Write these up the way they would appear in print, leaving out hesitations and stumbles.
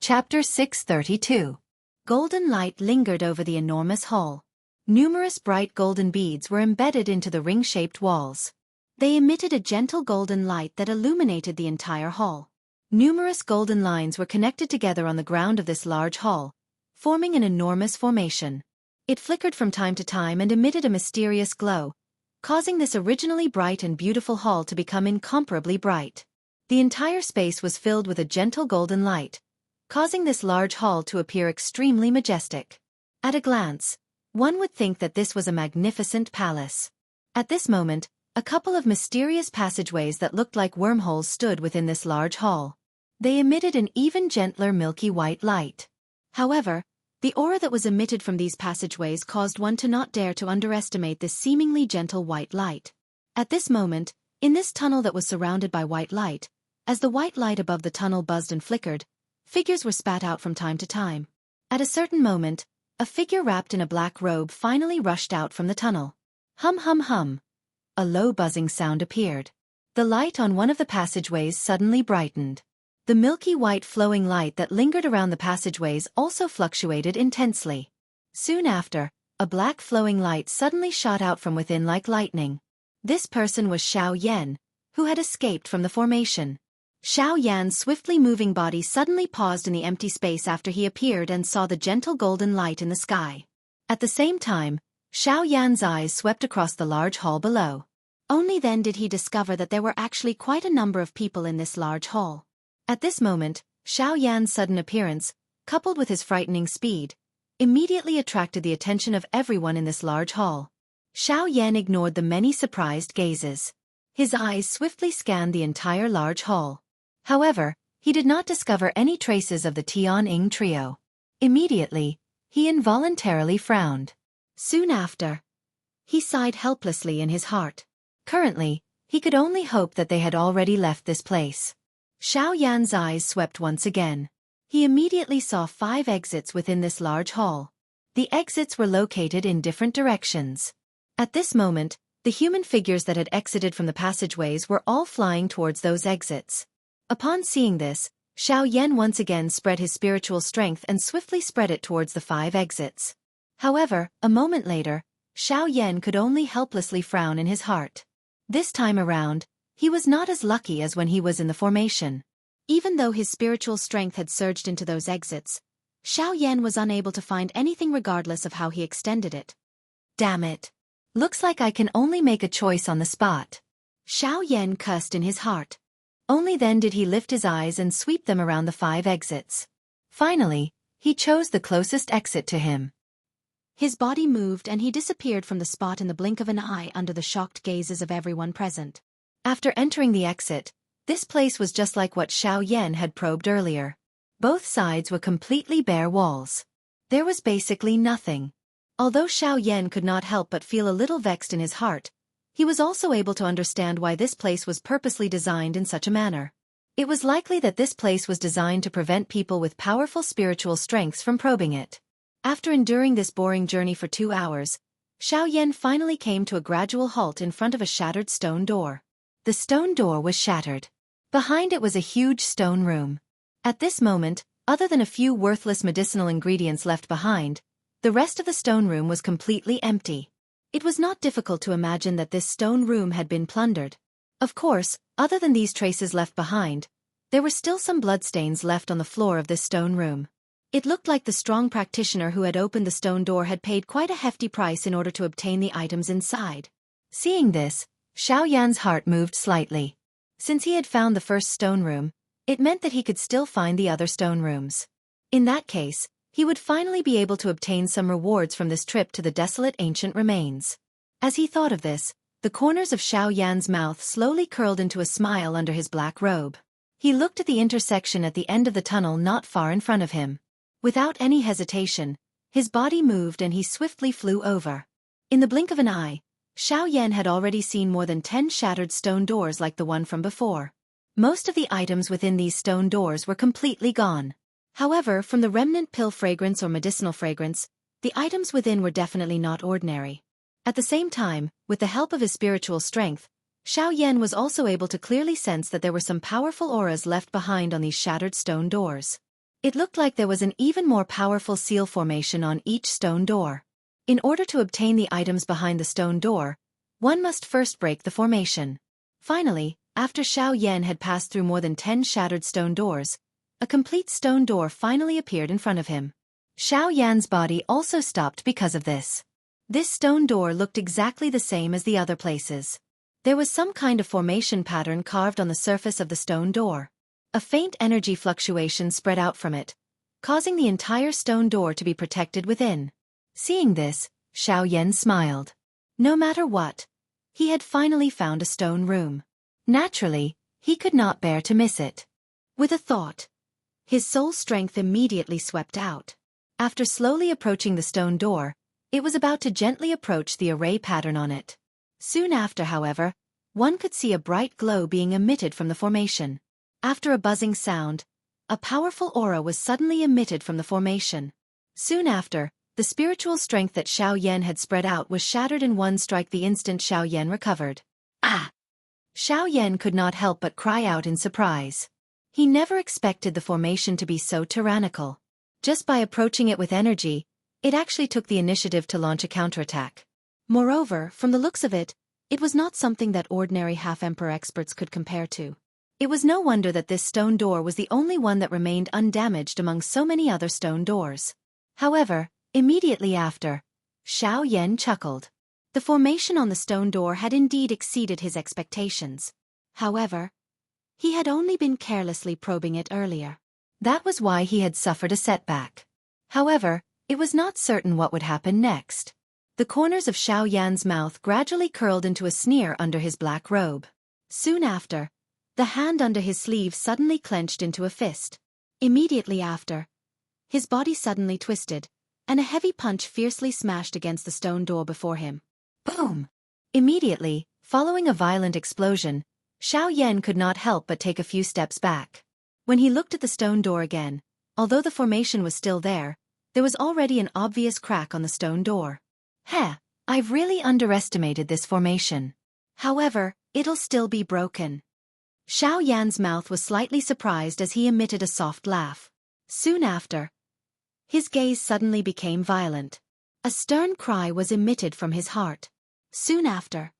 Chapter 632. Golden light lingered over the enormous hall. Numerous bright golden beads were embedded into the ring-shaped walls. They emitted a gentle golden light that illuminated the entire hall. Numerous golden lines were connected together on the ground of this large hall, forming an enormous formation. It flickered from time to time and emitted a mysterious glow, causing this originally bright and beautiful hall to become incomparably bright. The entire space was filled with a gentle golden light, causing this large hall to appear extremely majestic. At a glance, one would think that this was a magnificent palace. At this moment, a couple of mysterious passageways that looked like wormholes stood within this large hall. They emitted an even gentler milky white light. However, the aura that was emitted from these passageways caused one to not dare to underestimate this seemingly gentle white light. At this moment, in this tunnel that was surrounded by white light, as the white light above the tunnel buzzed and flickered, figures were spat out from time to time. At a certain moment, a figure wrapped in a black robe finally rushed out from the tunnel. Hum hum hum. A low buzzing sound appeared. The light on one of the passageways suddenly brightened. The milky white flowing light that lingered around the passageways also fluctuated intensely. Soon after, a black flowing light suddenly shot out from within like lightning. This person was Xiao Yan, who had escaped from the formation. Xiao Yan's swiftly moving body suddenly paused in the empty space after he appeared and saw the gentle golden light in the sky. At the same time, Xiao Yan's eyes swept across the large hall below. Only then did he discover that there were actually quite a number of people in this large hall. At this moment, Xiao Yan's sudden appearance, coupled with his frightening speed, immediately attracted the attention of everyone in this large hall. Xiao Yan ignored the many surprised gazes. His eyes swiftly scanned the entire large hall. However, he did not discover any traces of the Tian-Ing trio. Immediately, he involuntarily frowned. Soon after, he sighed helplessly in his heart. Currently, he could only hope that they had already left this place. Xiao Yan's eyes swept once again. He immediately saw 5 exits within this large hall. The exits were located in different directions. At this moment, the human figures that had exited from the passageways were all flying towards those exits. Upon seeing this, Xiao Yan once again spread his spiritual strength and swiftly spread it towards the 5 exits. However, a moment later, Xiao Yan could only helplessly frown in his heart. This time around, he was not as lucky as when he was in the formation. Even though his spiritual strength had surged into those exits, Xiao Yan was unable to find anything regardless of how he extended it. Damn it. Looks like I can only make a choice on the spot. Xiao Yan cursed in his heart. Only then did he lift his eyes and sweep them around the 5 exits. Finally, he chose the closest exit to him. His body moved and he disappeared from the spot in the blink of an eye under the shocked gazes of everyone present. After entering the exit, this place was just like what Xiao Yan had probed earlier. Both sides were completely bare walls. There was basically nothing. Although Xiao Yan could not help but feel a little vexed in his heart, he was also able to understand why this place was purposely designed in such a manner. It was likely that this place was designed to prevent people with powerful spiritual strengths from probing it. After enduring this boring journey for 2 hours, Xiao Yan finally came to a gradual halt in front of a shattered stone door. The stone door was shattered. Behind it was a huge stone room. At this moment, other than a few worthless medicinal ingredients left behind, the rest of the stone room was completely empty. It was not difficult to imagine that this stone room had been plundered. Of course, other than these traces left behind, there were still some bloodstains left on the floor of this stone room. It looked like the strong practitioner who had opened the stone door had paid quite a hefty price in order to obtain the items inside. Seeing this, Xiao Yan's heart moved slightly. Since he had found the first stone room, it meant that he could still find the other stone rooms. In that case, he would finally be able to obtain some rewards from this trip to the desolate ancient remains. As he thought of this, the corners of Xiao Yan's mouth slowly curled into a smile under his black robe. He looked at the intersection at the end of the tunnel not far in front of him. Without any hesitation, his body moved and he swiftly flew over. In the blink of an eye, Xiao Yan had already seen more than 10 shattered stone doors like the one from before. Most of the items within these stone doors were completely gone. However, from the remnant pill fragrance or medicinal fragrance, the items within were definitely not ordinary. At the same time, with the help of his spiritual strength, Xiao Yan was also able to clearly sense that there were some powerful auras left behind on these shattered stone doors. It looked like there was an even more powerful seal formation on each stone door. In order to obtain the items behind the stone door, one must first break the formation. Finally, after Xiao Yan had passed through more than 10 shattered stone doors, a complete stone door finally appeared in front of him. Xiao Yan's body also stopped because of this. This stone door looked exactly the same as the other places. There was some kind of formation pattern carved on the surface of the stone door. A faint energy fluctuation spread out from it, causing the entire stone door to be protected within. Seeing this, Xiao Yan smiled. No matter what, he had finally found a stone room. Naturally, he could not bear to miss it. With a thought, his soul strength immediately swept out. After slowly approaching the stone door, it was about to gently approach the array pattern on it. Soon after, however, one could see a bright glow being emitted from the formation. After a buzzing sound, a powerful aura was suddenly emitted from the formation. Soon after, the spiritual strength that Xiao Yan had spread out was shattered in one strike the instant Xiao Yan recovered. Ah! Xiao Yan could not help but cry out in surprise. He never expected the formation to be so tyrannical. Just by approaching it with energy, it actually took the initiative to launch a counterattack. Moreover, from the looks of it, it was not something that ordinary half-emperor experts could compare to. It was no wonder that this stone door was the only one that remained undamaged among so many other stone doors. However, immediately after, Xiao Yan chuckled. The formation on the stone door had indeed exceeded his expectations. However, he had only been carelessly probing it earlier. That was why he had suffered a setback. However, it was not certain what would happen next. The corners of Xiao Yan's mouth gradually curled into a sneer under his black robe. Soon after, the hand under his sleeve suddenly clenched into a fist. Immediately after, his body suddenly twisted, and a heavy punch fiercely smashed against the stone door before him. Boom! Immediately, following a violent explosion, Xiao Yan could not help but take a few steps back. When he looked at the stone door again, although the formation was still there was already an obvious crack on the stone door. Heh, I've really underestimated this formation. However, it'll still be broken. Xiao Yan's mouth was slightly surprised as he emitted a soft laugh. Soon after, his gaze suddenly became violent. A stern cry was emitted from his heart. Soon after,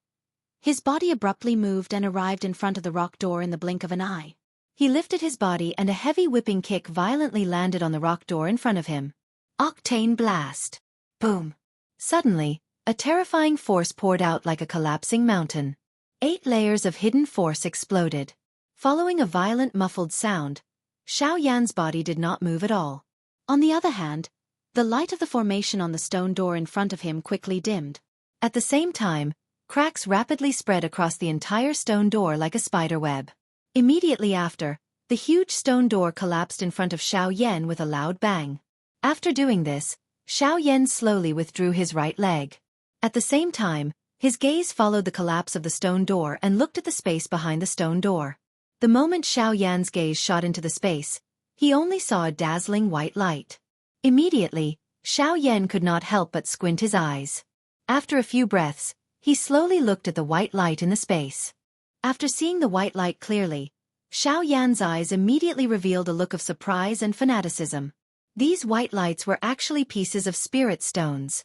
his body abruptly moved and arrived in front of the rock door in the blink of an eye. He lifted his body and a heavy whipping kick violently landed on the rock door in front of him. Octane blast. Boom. Suddenly, a terrifying force poured out like a collapsing mountain. 8 layers of hidden force exploded. Following a violent muffled sound, Xiao Yan's body did not move at all. On the other hand, the light of the formation on the stone door in front of him quickly dimmed. At the same time, cracks rapidly spread across the entire stone door like a spider web. Immediately after, the huge stone door collapsed in front of Xiao Yan with a loud bang. After doing this, Xiao Yan slowly withdrew his right leg. At the same time, his gaze followed the collapse of the stone door and looked at the space behind the stone door. The moment Xiao Yan's gaze shot into the space, he only saw a dazzling white light. Immediately, Xiao Yan could not help but squint his eyes. After a few breaths, he slowly looked at the white light in the space. After seeing the white light clearly, Xiao Yan's eyes immediately revealed a look of surprise and fanaticism. These white lights were actually pieces of spirit stones.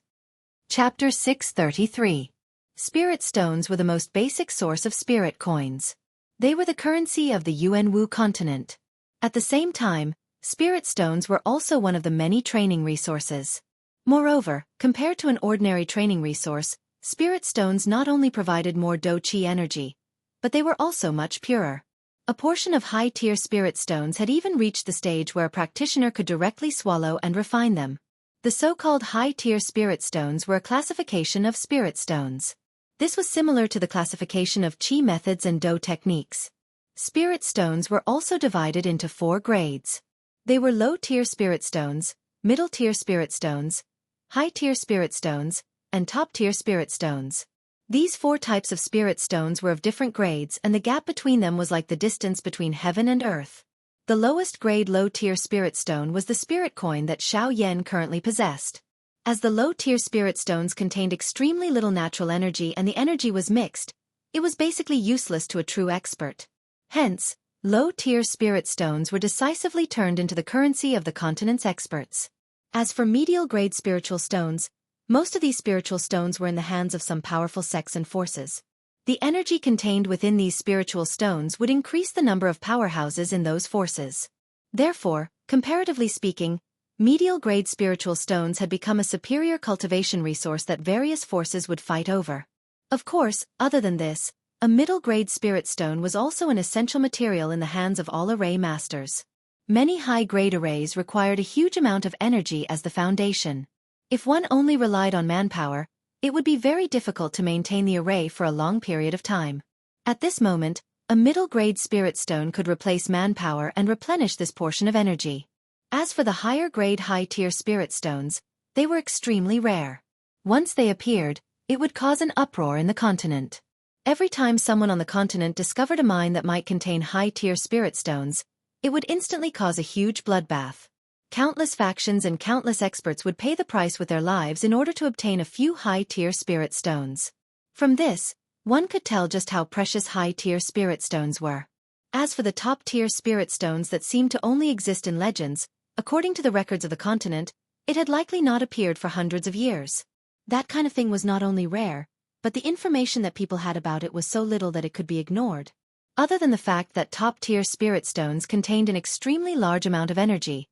Chapter 633. Spirit stones were the most basic source of spirit coins. They were the currency of the Yuanwu continent. At the same time, spirit stones were also one of the many training resources. Moreover, compared to an ordinary training resource, spirit stones not only provided more do-chi energy, but they were also much purer. A portion of high-tier spirit stones had even reached the stage where a practitioner could directly swallow and refine them. The so-called high-tier spirit stones were a classification of spirit stones. This was similar to the classification of chi methods and do techniques. Spirit stones were also divided into 4 grades. They were low-tier spirit stones, middle-tier spirit stones, high-tier spirit stones, and top-tier spirit stones. These 4 types of spirit stones were of different grades, and the gap between them was like the distance between heaven and earth. The lowest grade low-tier spirit stone was the spirit coin that Xiao Yan currently possessed. As the low-tier spirit stones contained extremely little natural energy and the energy was mixed, it was basically useless to a true expert. Hence, low-tier spirit stones were decisively turned into the currency of the continent's experts. As for medial-grade spiritual stones, most of these spiritual stones were in the hands of some powerful sects and forces. The energy contained within these spiritual stones would increase the number of powerhouses in those forces. Therefore, comparatively speaking, medial-grade spiritual stones had become a superior cultivation resource that various forces would fight over. Of course, other than this, a middle-grade spirit stone was also an essential material in the hands of all array masters. Many high-grade arrays required a huge amount of energy as the foundation. If one only relied on manpower, it would be very difficult to maintain the array for a long period of time. At this moment, a middle-grade spirit stone could replace manpower and replenish this portion of energy. As for the higher-grade high-tier spirit stones, they were extremely rare. Once they appeared, it would cause an uproar in the continent. Every time someone on the continent discovered a mine that might contain high-tier spirit stones, it would instantly cause a huge bloodbath. Countless factions and countless experts would pay the price with their lives in order to obtain a few high-tier spirit stones. From this, one could tell just how precious high-tier spirit stones were. As for the top-tier spirit stones that seemed to only exist in legends, according to the records of the continent, it had likely not appeared for hundreds of years. That kind of thing was not only rare, but the information that people had about it was so little that it could be ignored. Other than the fact that top-tier spirit stones contained an extremely large amount of energy,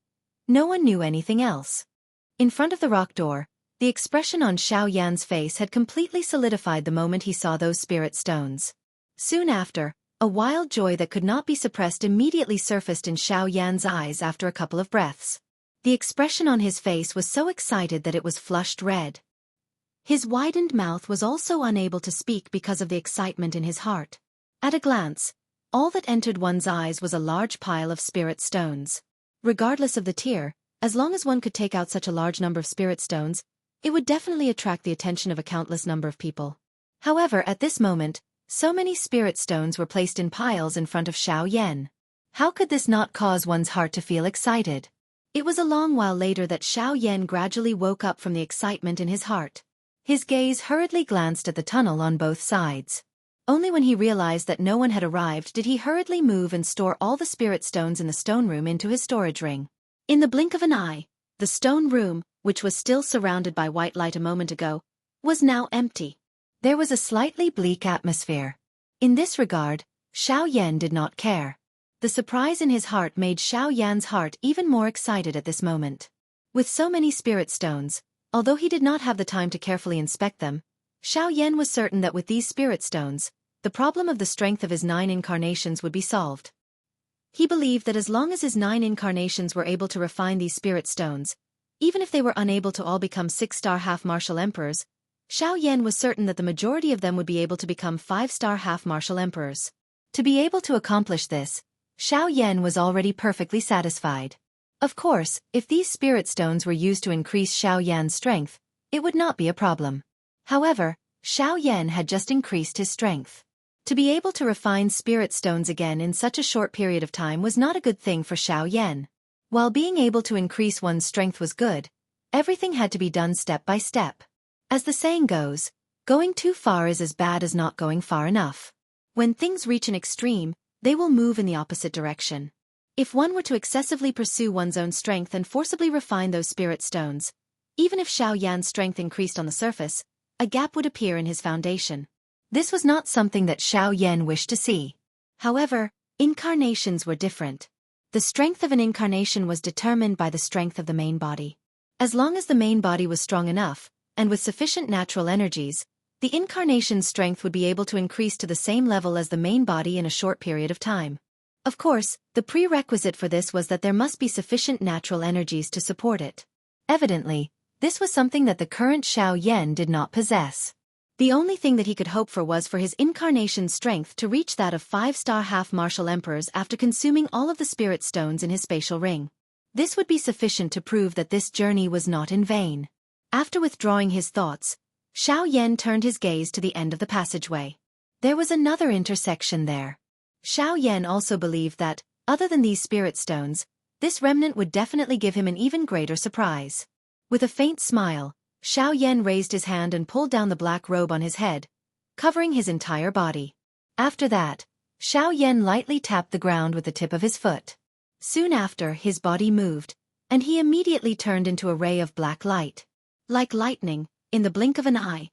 no one knew anything else. In front of the rock door, the expression on Xiao Yan's face had completely solidified the moment he saw those spirit stones. Soon after, a wild joy that could not be suppressed immediately surfaced in Xiao Yan's eyes after a couple of breaths. The expression on his face was so excited that it was flushed red. His widened mouth was also unable to speak because of the excitement in his heart. At a glance, all that entered one's eyes was a large pile of spirit stones. Regardless of the tier, as long as one could take out such a large number of spirit stones, it would definitely attract the attention of a countless number of people. However, at this moment, so many spirit stones were placed in piles in front of Xiao Yan. How could this not cause one's heart to feel excited? It was a long while later that Xiao Yan gradually woke up from the excitement in his heart. His gaze hurriedly glanced at the tunnel on both sides. Only when he realized that no one had arrived did he hurriedly move and store all the spirit stones in the stone room into his storage ring. In the blink of an eye, the stone room, which was still surrounded by white light a moment ago, was now empty. There was a slightly bleak atmosphere. In this regard, Xiao Yan did not care. The surprise in his heart made Xiao Yan's heart even more excited at this moment. With so many spirit stones, although he did not have the time to carefully inspect them, Xiao Yan was certain that with these spirit stones, the problem of the strength of his 9 incarnations would be solved. He believed that as long as his 9 incarnations were able to refine these spirit stones, even if they were unable to all become 6-star half-martial emperors, Xiao Yan was certain that the majority of them would be able to become 5-star half-martial emperors. To be able to accomplish this, Xiao Yan was already perfectly satisfied. Of course, if these spirit stones were used to increase Xiao Yan's strength, it would not be a problem. However, Xiao Yan had just increased his strength. To be able to refine spirit stones again in such a short period of time was not a good thing for Xiao Yan. While being able to increase one's strength was good, everything had to be done step by step. As the saying goes, going too far is as bad as not going far enough. When things reach an extreme, they will move in the opposite direction. If one were to excessively pursue one's own strength and forcibly refine those spirit stones, even if Xiao Yan's strength increased on the surface, a gap would appear in his foundation. This was not something that Xiao Yan wished to see. However, incarnations were different. The strength of an incarnation was determined by the strength of the main body. As long as the main body was strong enough, and with sufficient natural energies, the incarnation's strength would be able to increase to the same level as the main body in a short period of time. Of course, the prerequisite for this was that there must be sufficient natural energies to support it. Evidently, this was something that the current Xiao Yan did not possess. The only thing that he could hope for was for his incarnation's strength to reach that of 5-star half-martial emperors after consuming all of the spirit stones in his spatial ring. This would be sufficient to prove that this journey was not in vain. After withdrawing his thoughts, Xiao Yan turned his gaze to the end of the passageway. There was another intersection there. Xiao Yan also believed that, other than these spirit stones, this remnant would definitely give him an even greater surprise. With a faint smile, Xiao Yan raised his hand and pulled down the black robe on his head, covering his entire body. After that, Xiao Yan lightly tapped the ground with the tip of his foot. Soon after, his body moved, and he immediately turned into a ray of black light. Like lightning, in the blink of an eye,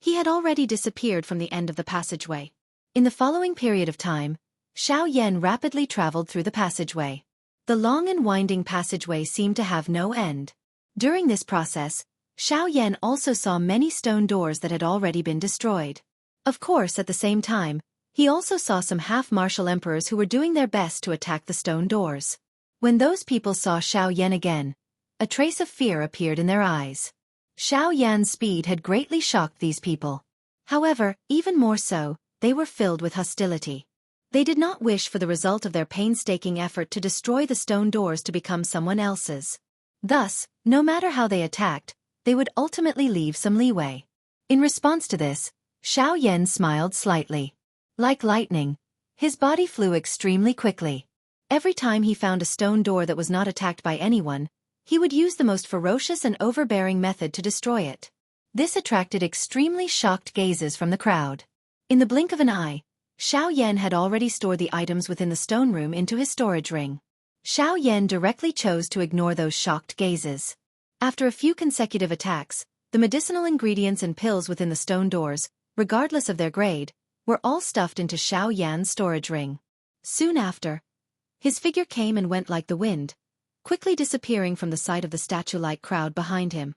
he had already disappeared from the end of the passageway. In the following period of time, Xiao Yan rapidly traveled through the passageway. The long and winding passageway seemed to have no end. During this process, Xiao Yan also saw many stone doors that had already been destroyed. Of course, at the same time, he also saw some half-martial emperors who were doing their best to attack the stone doors. When those people saw Xiao Yan again, a trace of fear appeared in their eyes. Xiao Yan's speed had greatly shocked these people. However, even more so, they were filled with hostility. They did not wish for the result of their painstaking effort to destroy the stone doors to become someone else's. Thus, no matter how they attacked, they would ultimately leave some leeway. In response to this, Xiao Yan smiled slightly. Like lightning, his body flew extremely quickly. Every time he found a stone door that was not attacked by anyone, he would use the most ferocious and overbearing method to destroy it. This attracted extremely shocked gazes from the crowd. In the blink of an eye, Xiao Yan had already stored the items within the stone room into his storage ring. Xiao Yan directly chose to ignore those shocked gazes. After a few consecutive attacks, the medicinal ingredients and pills within the stone doors, regardless of their grade, were all stuffed into Xiao Yan's storage ring. Soon after, his figure came and went like the wind, quickly disappearing from the sight of the statue-like crowd behind him.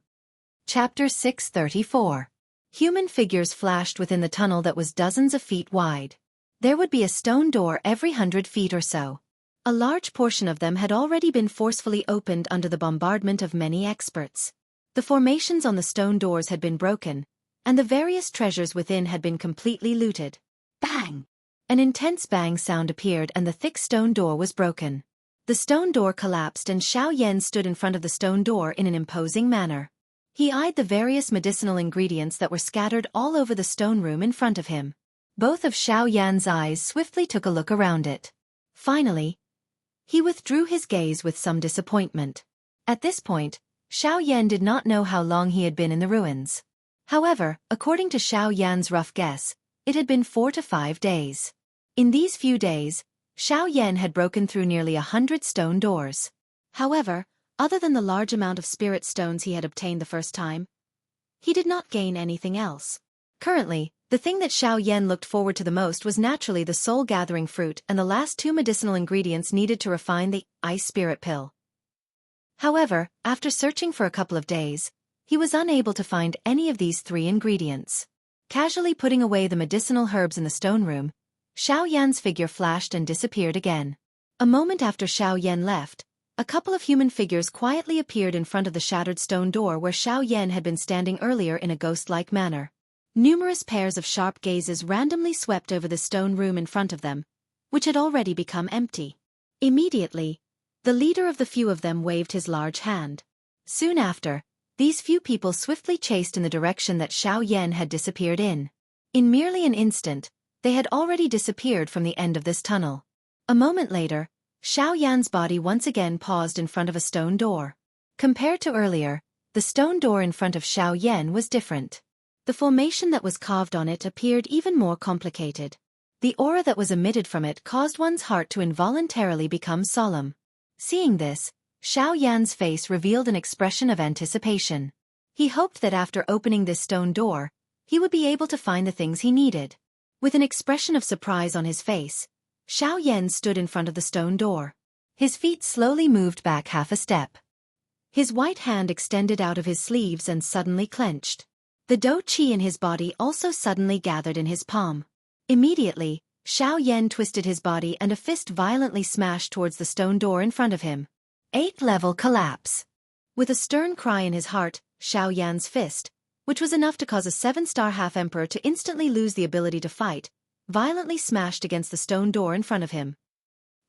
Chapter 634. Human figures flashed within the tunnel that was dozens of feet wide. There would be a stone door every 100 feet or so. A large portion of them had already been forcefully opened under the bombardment of many experts. The formations on the stone doors had been broken, and the various treasures within had been completely looted. Bang! An intense bang sound appeared and the thick stone door was broken. The stone door collapsed and Xiao Yan stood in front of the stone door in an imposing manner. He eyed the various medicinal ingredients that were scattered all over the stone room in front of him. Both of Xiao Yan's eyes swiftly took a look around it. Finally, he withdrew his gaze with some disappointment. At this point, Xiao Yan did not know how long he had been in the ruins. However, according to Xiao Yan's rough guess, it had been 4 to 5 days. In these few days, Xiao Yan had broken through nearly 100 stone doors. However, other than the large amount of spirit stones he had obtained the first time, he did not gain anything else. Currently, the thing that Xiao Yan looked forward to the most was naturally the soul-gathering fruit and the last 2 medicinal ingredients needed to refine the ice spirit pill. However, after searching for a couple of days, he was unable to find any of these 3 ingredients. Casually putting away the medicinal herbs in the stone room, Xiao Yan's figure flashed and disappeared again. A moment after Xiao Yan left, a couple of human figures quietly appeared in front of the shattered stone door where Xiao Yan had been standing earlier in a ghost-like manner. Numerous pairs of sharp gazes randomly swept over the stone room in front of them, which had already become empty. Immediately, the leader of the few of them waved his large hand. Soon after, these few people swiftly chased in the direction that Xiao Yan had disappeared in. In merely an instant, they had already disappeared from the end of this tunnel. A moment later, Xiao Yan's body once again paused in front of a stone door. Compared to earlier, the stone door in front of Xiao Yan was different. The formation that was carved on it appeared even more complicated. The aura that was emitted from it caused one's heart to involuntarily become solemn. Seeing this, Xiao Yan's face revealed an expression of anticipation. He hoped that after opening this stone door, he would be able to find the things he needed. With an expression of surprise on his face, Xiao Yan stood in front of the stone door. His feet slowly moved back half a step. His white hand extended out of his sleeves and suddenly clenched. The dou qi in his body also suddenly gathered in his palm. Immediately, Xiao Yan twisted his body and a fist violently smashed towards the stone door in front of him. 8th-level collapse. With a stern cry in his heart, Xiao Yan's fist, which was enough to cause a 7-star half-emperor to instantly lose the ability to fight, violently smashed against the stone door in front of him.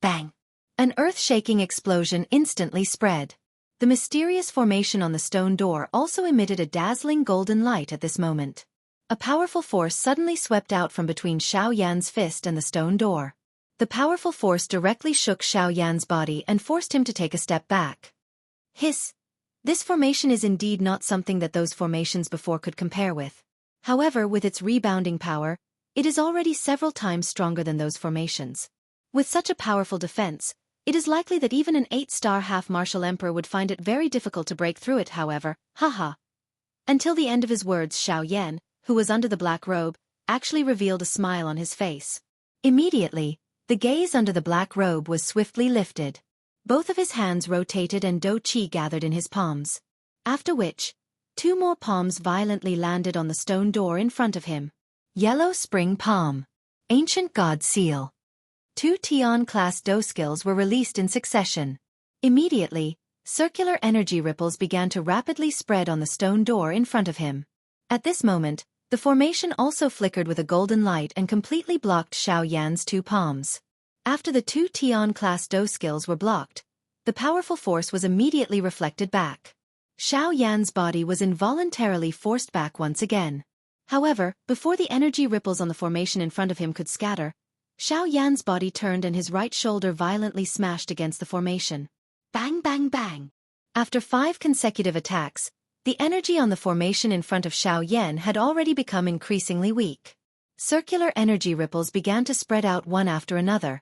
Bang! An earth-shaking explosion instantly spread. The mysterious formation on the stone door also emitted a dazzling golden light at this moment. A powerful force suddenly swept out from between Xiao Yan's fist and the stone door. The powerful force directly shook Xiao Yan's body and forced him to take a step back. Hiss! This formation is indeed not something that those formations before could compare with. However, with its rebounding power, it is already several times stronger than those formations. With such a powerful defense, it is likely that even an 8-star half-martial emperor would find it very difficult to break through it, however, haha. Until the end of his words, Xiao Yan, who was under the black robe, actually revealed a smile on his face. Immediately, the gaze under the black robe was swiftly lifted. Both of his hands rotated and Do Qi gathered in his palms. After which, 2 more palms violently landed on the stone door in front of him. Yellow Spring Palm. Ancient God Seal. 2 Tian-class Do skills were released in succession. Immediately, circular energy ripples began to rapidly spread on the stone door in front of him. At this moment, the formation also flickered with a golden light and completely blocked Xiao Yan's 2 palms. After the 2 Tian-class Do skills were blocked, the powerful force was immediately reflected back. Xiao Yan's body was involuntarily forced back once again. However, before the energy ripples on the formation in front of him could scatter, Xiao Yan's body turned and his right shoulder violently smashed against the formation. Bang bang bang! After 5 consecutive attacks, the energy on the formation in front of Xiao Yan had already become increasingly weak. Circular energy ripples began to spread out one after another,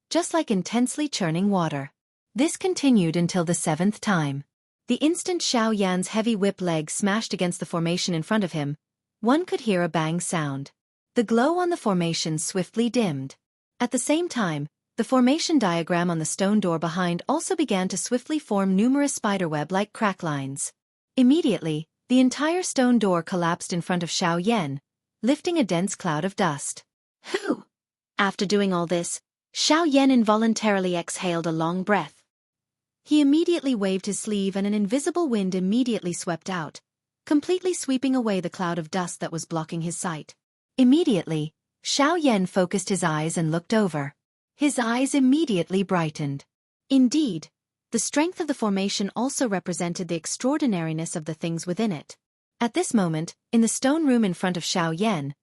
just like intensely churning water. This continued until the 7th time. The instant Xiao Yan's heavy whip leg smashed against the formation in front of him, one could hear a bang sound. The glow on the formation swiftly dimmed. At the same time, the formation diagram on the stone door behind also began to swiftly form numerous spiderweb-like crack lines. Immediately, the entire stone door collapsed in front of Xiao Yan, lifting a dense cloud of dust. Whew! After doing all this, Xiao Yan involuntarily exhaled a long breath. He immediately waved his sleeve and an invisible wind immediately swept out, completely sweeping away the cloud of dust that was blocking his sight. Immediately, Xiao Yan focused his eyes and looked over. His eyes immediately brightened. Indeed, the strength of the formation also represented the extraordinariness of the things within it. At this moment, in the stone room in front of Xiao Yan,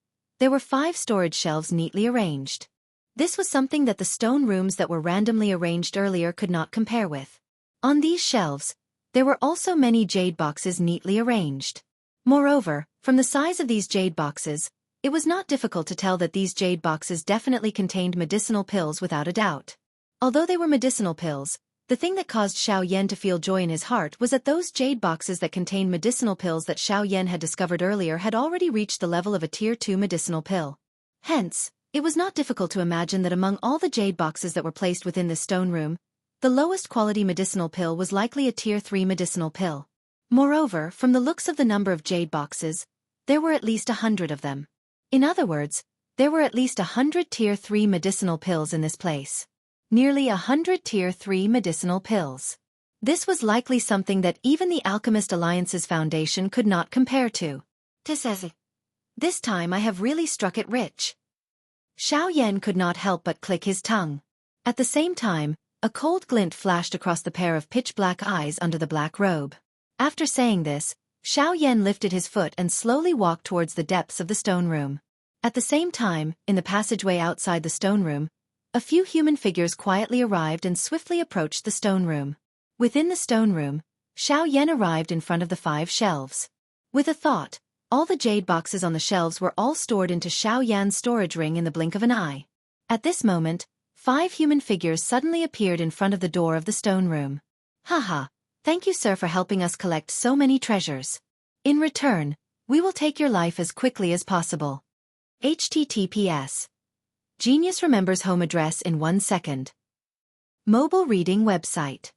there were 5 storage shelves neatly arranged. This was something that the stone rooms that were randomly arranged earlier could not compare with. On these shelves, there were also many jade boxes neatly arranged. Moreover, from the size of these jade boxes, it was not difficult to tell that these jade boxes definitely contained medicinal pills without a doubt. Although they were medicinal pills, the thing that caused Xiao Yan to feel joy in his heart was that those jade boxes that contained medicinal pills that Xiao Yan had discovered earlier had already reached the level of a Tier 2 medicinal pill. Hence, it was not difficult to imagine that among all the jade boxes that were placed within this stone room, the lowest quality medicinal pill was likely a Tier 3 medicinal pill. Moreover, from the looks of the number of jade boxes, there were at least 100 of them. In other words, there were at least 100 Tier 3 medicinal pills in this place. Nearly 100 Tier 3 medicinal pills. This was likely something that even the Alchemist Alliance's foundation could not compare to. This time I have really struck it rich. Xiao Yan could not help but click his tongue. At the same time, a cold glint flashed across the pair of pitch-black eyes under the black robe. After saying this, Xiao Yan lifted his foot and slowly walked towards the depths of the stone room. At the same time, in the passageway outside the stone room, a few human figures quietly arrived and swiftly approached the stone room. Within the stone room, Xiao Yan arrived in front of the 5 shelves. With a thought, all the jade boxes on the shelves were all stored into Xiao Yan's storage ring in the blink of an eye. At this moment, 5 human figures suddenly appeared in front of the door of the stone room. Haha, thank you sir for helping us collect so many treasures. In return, we will take your life as quickly as possible. HTTPS. Genius remembers home address in 1 second. Mobile reading website.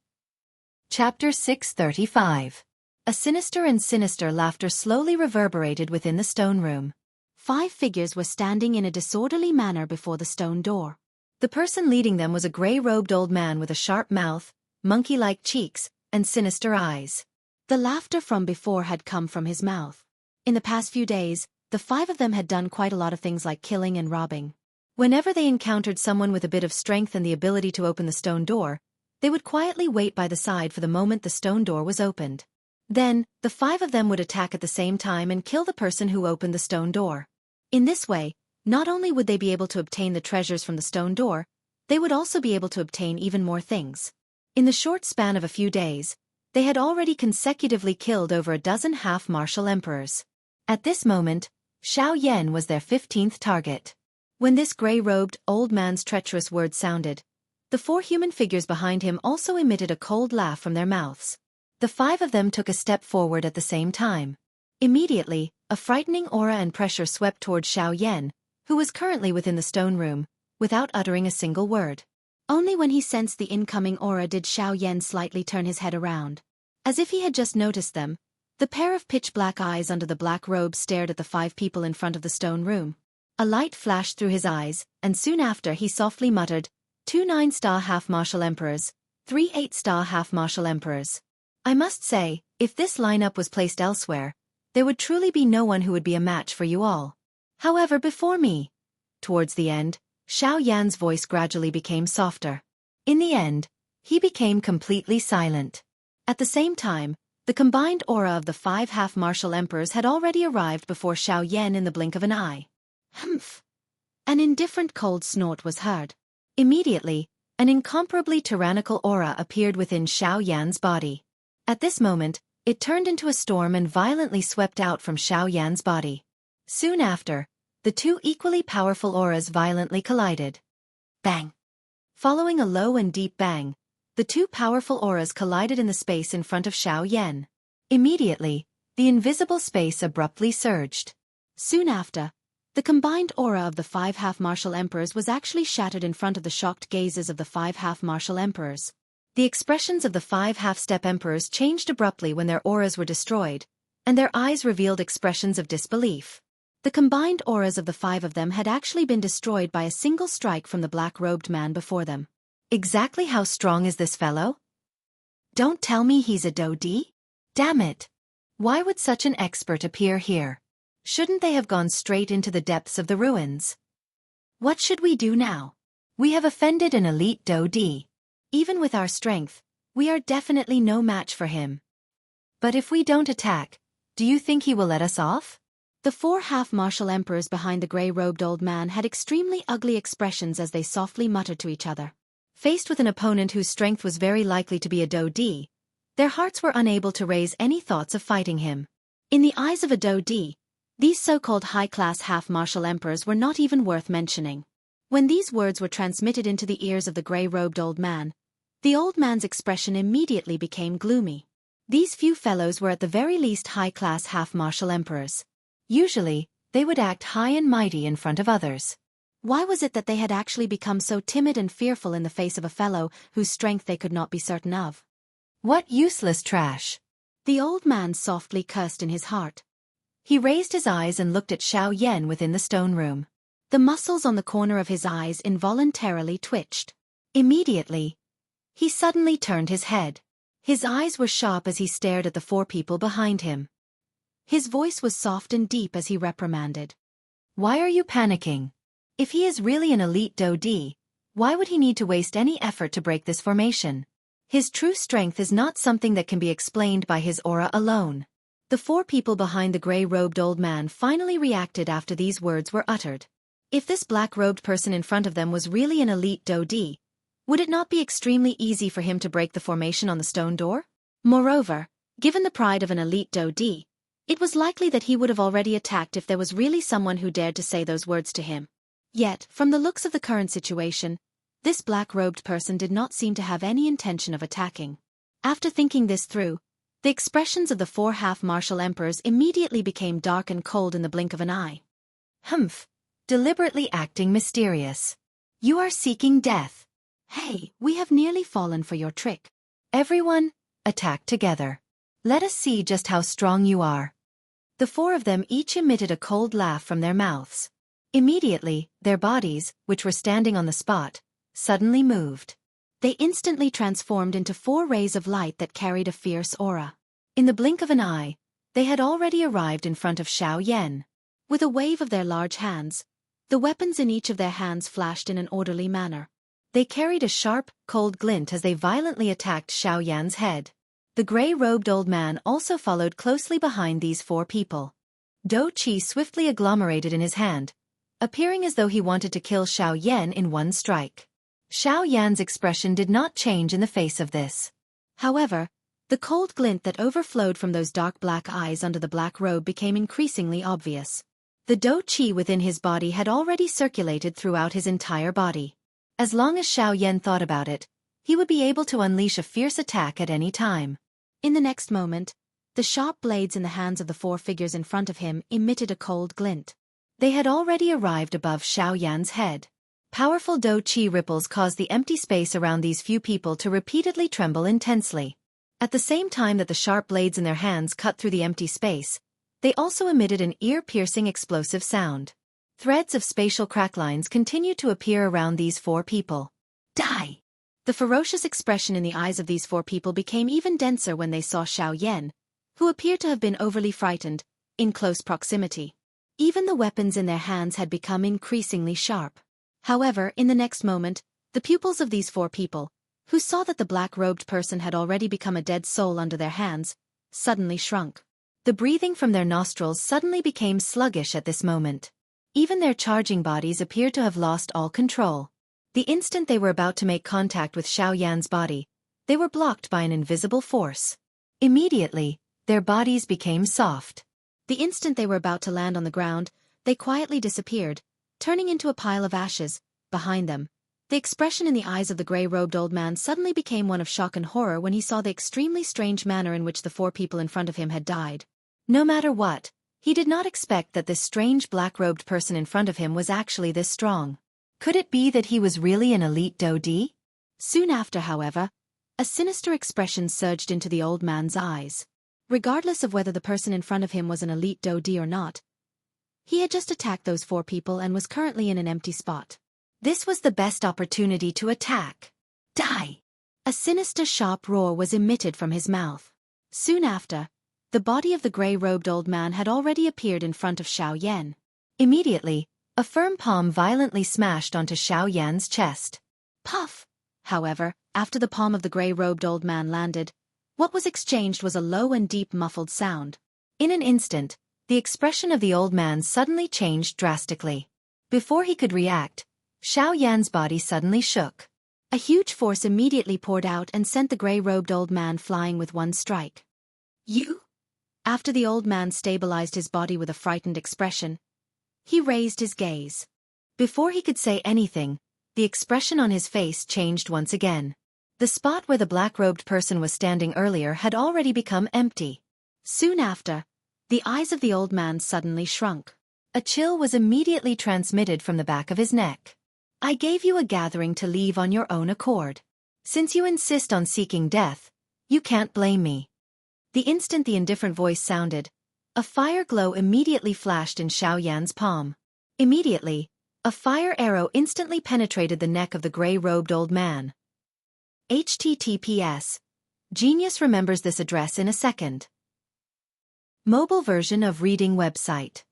Chapter 635. A sinister and sinister laughter slowly reverberated within the stone room. 5 figures were standing in a disorderly manner before the stone door. The person leading them was a gray-robed old man with a sharp mouth, monkey-like cheeks, and sinister eyes. The laughter from before had come from his mouth. In the past few days, the 5 of them had done quite a lot of things like killing and robbing. Whenever they encountered someone with a bit of strength and the ability to open the stone door, they would quietly wait by the side for the moment the stone door was opened. Then, the 5 of them would attack at the same time and kill the person who opened the stone door. In this way, not only would they be able to obtain the treasures from the stone door, they would also be able to obtain even more things. In the short span of a few days, they had already consecutively killed over a dozen half-martial emperors. At this moment, Xiao Yan was their 15th target. When this gray-robed, old man's treacherous words sounded, the 4 human figures behind him also emitted a cold laugh from their mouths. The 5 of them took a step forward at the same time. Immediately, a frightening aura and pressure swept toward Xiao Yan, who was currently within the stone room, without uttering a single word. Only when he sensed the incoming aura did Xiao Yan slightly turn his head around. As if he had just noticed them, the pair of pitch-black eyes under the black robe stared at the 5 people in front of the stone room. A light flashed through his eyes, and soon after he softly muttered, 2 9-star half-martial emperors, 3 8-star half-martial emperors. I must say, if this lineup was placed elsewhere, there would truly be no one who would be a match for you all. However, before me. Towards the end, Xiao Yan's voice gradually became softer. In the end, he became completely silent. At the same time, the combined aura of the 5 half-martial emperors had already arrived before Xiao Yan in the blink of an eye. Humph! An indifferent cold snort was heard. Immediately, an incomparably tyrannical aura appeared within Xiao Yan's body. At this moment, it turned into a storm and violently swept out from Xiao Yan's body. Soon after, the 2 equally powerful auras violently collided. Bang! Following a low and deep bang, the 2 powerful auras collided in the space in front of Xiao Yan. Immediately, the invisible space abruptly surged. Soon after, the combined aura of the 5 half-martial emperors was actually shattered in front of the shocked gazes of the 5 half-martial emperors. The expressions of the 5 half-step emperors changed abruptly when their auras were destroyed, and their eyes revealed expressions of disbelief. The combined auras of the 5 of them had actually been destroyed by a single strike from the black-robed man before them. Exactly how strong is this fellow? Don't tell me he's a Dodi? Damn it! Why would such an expert appear here? Shouldn't they have gone straight into the depths of the ruins? What should we do now? We have offended an elite Dodi. Even with our strength, we are definitely no match for him. But if we don't attack, do you think he will let us off? The 4 half-martial emperors behind the grey-robed old man had extremely ugly expressions as they softly muttered to each other. Faced with an opponent whose strength was very likely to be a Dodi, their hearts were unable to raise any thoughts of fighting him. In the eyes of a Dodi, these so-called high-class half-martial emperors were not even worth mentioning. When these words were transmitted into the ears of the grey-robed old man, the old man's expression immediately became gloomy. These few fellows were at the very least high-class half-martial emperors. Usually, they would act high and mighty in front of others. Why was it that they had actually become so timid and fearful in the face of a fellow whose strength they could not be certain of? What useless trash! The old man softly cursed in his heart. He raised his eyes and looked at Xiao Yan within the stone room. The muscles on the corner of his eyes involuntarily twitched. Immediately, he suddenly turned his head. His eyes were sharp as he stared at the 4 people behind him. His voice was soft and deep as he reprimanded. Why are you panicking? If he is really an elite Dodi, why would he need to waste any effort to break this formation? His true strength is not something that can be explained by his aura alone. The 4 people behind the grey-robed old man finally reacted after these words were uttered. If this black-robed person in front of them was really an elite Dodi, would it not be extremely easy for him to break the formation on the stone door? Moreover, given the pride of an elite Dodi, it was likely that he would have already attacked if there was really someone who dared to say those words to him. Yet, from the looks of the current situation, this black-robed person did not seem to have any intention of attacking. After thinking this through, the expressions of the 4 half-martial emperors immediately became dark and cold in the blink of an eye. Humph! Deliberately acting mysterious. You are seeking death. Hey, we have nearly fallen for your trick. Everyone, attack together. Let us see just how strong you are. The 4 of them each emitted a cold laugh from their mouths. Immediately, their bodies, which were standing on the spot, suddenly moved. They instantly transformed into 4 rays of light that carried a fierce aura. In the blink of an eye, they had already arrived in front of Xiao Yan. With a wave of their large hands, the weapons in each of their hands flashed in an orderly manner. They carried a sharp, cold glint as they violently attacked Xiao Yan's head. The grey-robed old man also followed closely behind these 4 people. Do Qi swiftly agglomerated in his hand, appearing as though he wanted to kill Xiao Yan in one strike. Xiao Yan's expression did not change in the face of this. However, the cold glint that overflowed from those dark black eyes under the black robe became increasingly obvious. The dou qi within his body had already circulated throughout his entire body. As long as Xiao Yan thought about it, he would be able to unleash a fierce attack at any time. In the next moment, the sharp blades in the hands of the four figures in front of him emitted a cold glint. They had already arrived above Xiao Yan's head. Powerful dou qi ripples caused the empty space around these few people to repeatedly tremble intensely. At the same time that the sharp blades in their hands cut through the empty space, they also emitted an ear-piercing explosive sound. Threads of spatial cracklines continued to appear around these four people. Die! The ferocious expression in the eyes of these four people became even denser when they saw Xiao Yan, who appeared to have been overly frightened, in close proximity. Even the weapons in their hands had become increasingly sharp. However, in the next moment, the pupils of these four people, who saw that the black-robed person had already become a dead soul under their hands, suddenly shrunk. The breathing from their nostrils suddenly became sluggish at this moment. Even their charging bodies appeared to have lost all control. The instant they were about to make contact with Xiao Yan's body, they were blocked by an invisible force. Immediately, their bodies became soft. The instant they were about to land on the ground, they quietly disappeared, turning into a pile of ashes. Behind them, the expression in the eyes of the gray-robed old man suddenly became one of shock and horror when he saw the extremely strange manner in which the four people in front of him had died. No matter what, he did not expect that this strange black-robed person in front of him was actually this strong. Could it be that he was really an elite dou di? Soon after, however, a sinister expression surged into the old man's eyes. Regardless of whether the person in front of him was an elite dou di or not, he had just attacked those four people and was currently in an empty spot. This was the best opportunity to attack. Die! A sinister sharp roar was emitted from his mouth. Soon after, the body of the gray-robed old man had already appeared in front of Xiao Yan. Immediately, a firm palm violently smashed onto Xiao Yan's chest. Puff! However, after the palm of the gray-robed old man landed, what was exchanged was a low and deep muffled sound. In an instant, the expression of the old man suddenly changed drastically. Before he could react, Xiao Yan's body suddenly shook. A huge force immediately poured out and sent the gray-robed old man flying with one strike. You? After the old man stabilized his body with a frightened expression, he raised his gaze. Before he could say anything, the expression on his face changed once again. The spot where the black-robed person was standing earlier had already become empty. Soon after, the eyes of the old man suddenly shrunk. A chill was immediately transmitted from the back of his neck. I gave you a gathering to leave on your own accord. Since you insist on seeking death, you can't blame me. The instant the indifferent voice sounded, a fire glow immediately flashed in Xiao Yan's palm. Immediately, a fire arrow instantly penetrated the neck of the gray-robed old man. HTTPS. Genius remembers this address in a second. Mobile version of reading website.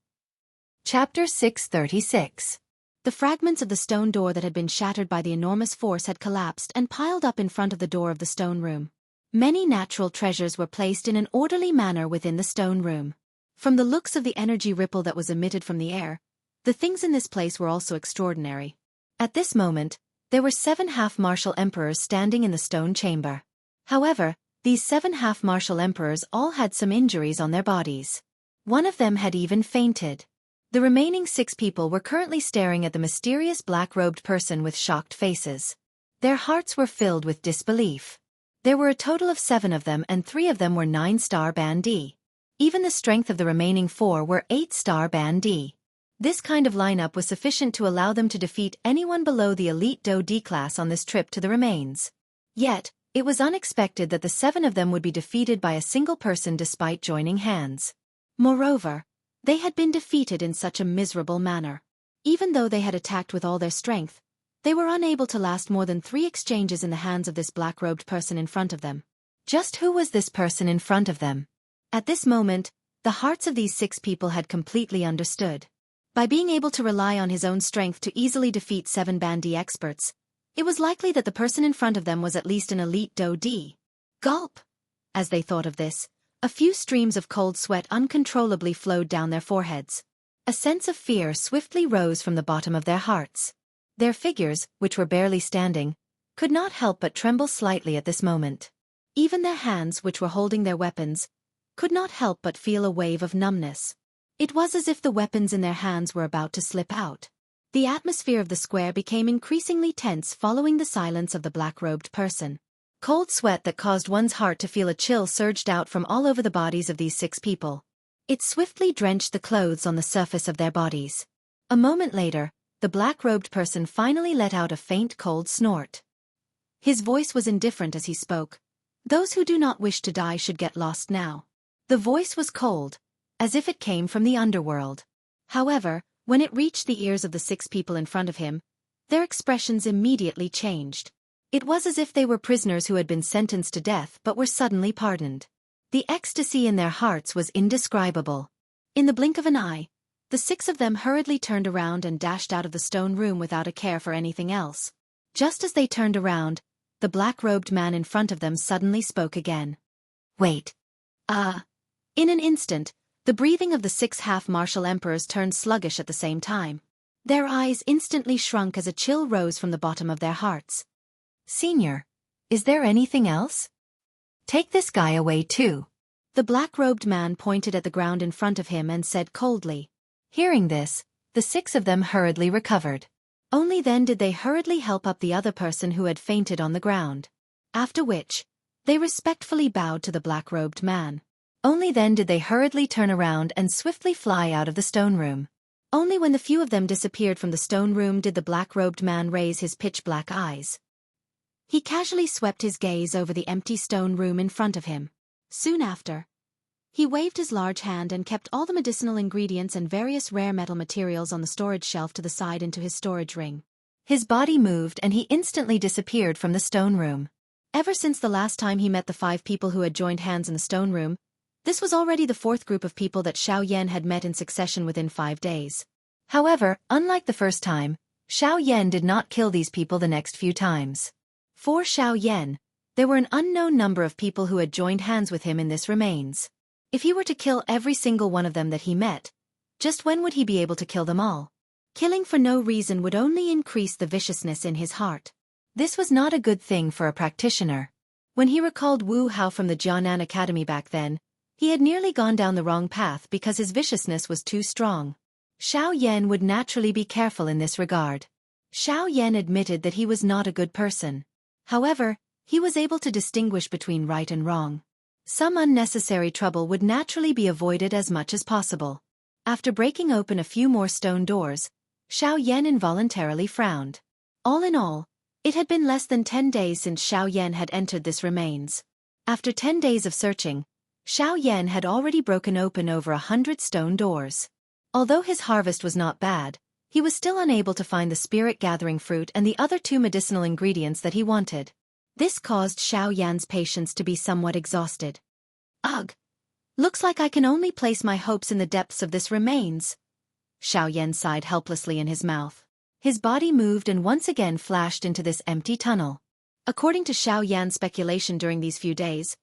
Chapter 636. The fragments of the stone door that had been shattered by the enormous force had collapsed and piled up in front of the door of the stone room. Many natural treasures were placed in an orderly manner within the stone room. From the looks of the energy ripple that was emitted from the air, the things in this place were also extraordinary. At this moment, there were 7 half-martial emperors standing in the stone chamber. However, these 7 half-martial emperors all had some injuries on their bodies. One of them had even fainted. The remaining 6 people were currently staring at the mysterious black-robed person with shocked faces. Their hearts were filled with disbelief. There were a total of 7 of them and 3 of them were 9-star band D. Even the strength of the remaining 4 were 8-star band D. This kind of lineup was sufficient to allow them to defeat anyone below the elite dou di class on this trip to the remains. Yet, it was unexpected that the 7 of them would be defeated by a single person despite joining hands. Moreover, they had been defeated in such a miserable manner. Even though they had attacked with all their strength, they were unable to last more than 3 exchanges in the hands of this black-robed person in front of them. Just who was this person in front of them? At this moment, the hearts of these 6 people had completely understood. By being able to rely on his own strength to easily defeat 7 bandy experts, it was likely that the person in front of them was at least an elite dou di. Gulp! As they thought of this, a few streams of cold sweat uncontrollably flowed down their foreheads. A sense of fear swiftly rose from the bottom of their hearts. Their figures, which were barely standing, could not help but tremble slightly at this moment. Even their hands, which were holding their weapons, could not help but feel a wave of numbness. It was as if the weapons in their hands were about to slip out. The atmosphere of the square became increasingly tense following the silence of the black-robed person. Cold sweat that caused one's heart to feel a chill surged out from all over the bodies of these 6 people. It swiftly drenched the clothes on the surface of their bodies. A moment later, the black-robed person finally let out a faint cold snort. His voice was indifferent as he spoke. Those who do not wish to die should get lost now. The voice was cold, as if it came from the underworld. However, when it reached the ears of the 6 people in front of him, their expressions immediately changed. It was as if they were prisoners who had been sentenced to death but were suddenly pardoned. The ecstasy in their hearts was indescribable. In the blink of an eye, the 6 of them hurriedly turned around and dashed out of the stone room without a care for anything else. Just as they turned around, the black-robed man in front of them suddenly spoke again. "Wait. In an instant, the breathing of the 6 half-martial emperors turned sluggish at the same time. Their eyes instantly shrunk as a chill rose from the bottom of their hearts. "Senior, is there anything else? Take this guy away too." The black-robed man pointed at the ground in front of him and said coldly. Hearing this, the 6 of them hurriedly recovered. Only then did they hurriedly help up the other person who had fainted on the ground. After which, they respectfully bowed to the black-robed man. Only then did they hurriedly turn around and swiftly fly out of the stone room. Only when the few of them disappeared from the stone room did the black-robed man raise his pitch-black eyes. He casually swept his gaze over the empty stone room in front of him. Soon after, he waved his large hand and kept all the medicinal ingredients and various rare metal materials on the storage shelf to the side into his storage ring. His body moved and he instantly disappeared from the stone room. Ever since the last time he met the 5 people who had joined hands in the stone room, this was already the 4th group of people that Xiao Yan had met in succession within 5 days. However, unlike the first time, Xiao Yan did not kill these people the next few times. For Xiao Yan, there were an unknown number of people who had joined hands with him in this remains. If he were to kill every single one of them that he met, just when would he be able to kill them all? Killing for no reason would only increase the viciousness in his heart. This was not a good thing for a practitioner. When he recalled Wu Hao from the Jianan Academy back then, he had nearly gone down the wrong path because his viciousness was too strong. Xiao Yan would naturally be careful in this regard. Xiao Yan admitted that he was not a good person. However, he was able to distinguish between right and wrong. Some unnecessary trouble would naturally be avoided as much as possible. After breaking open a few more stone doors, Xiao Yan involuntarily frowned. All in all, it had been less than 10 days since Xiao Yan had entered this remains. After 10 days of searching, Xiao Yan had already broken open over 100 stone doors. Although his harvest was not bad, he was still unable to find the spirit-gathering fruit and the other 2 medicinal ingredients that he wanted. This caused Xiao Yan's patience to be somewhat exhausted. Ugh! Looks like I can only place my hopes in the depths of this remains. Xiao Yan sighed helplessly in his mouth. His body moved and once again flashed into this empty tunnel. According to Xiao Yan's speculation during these few days,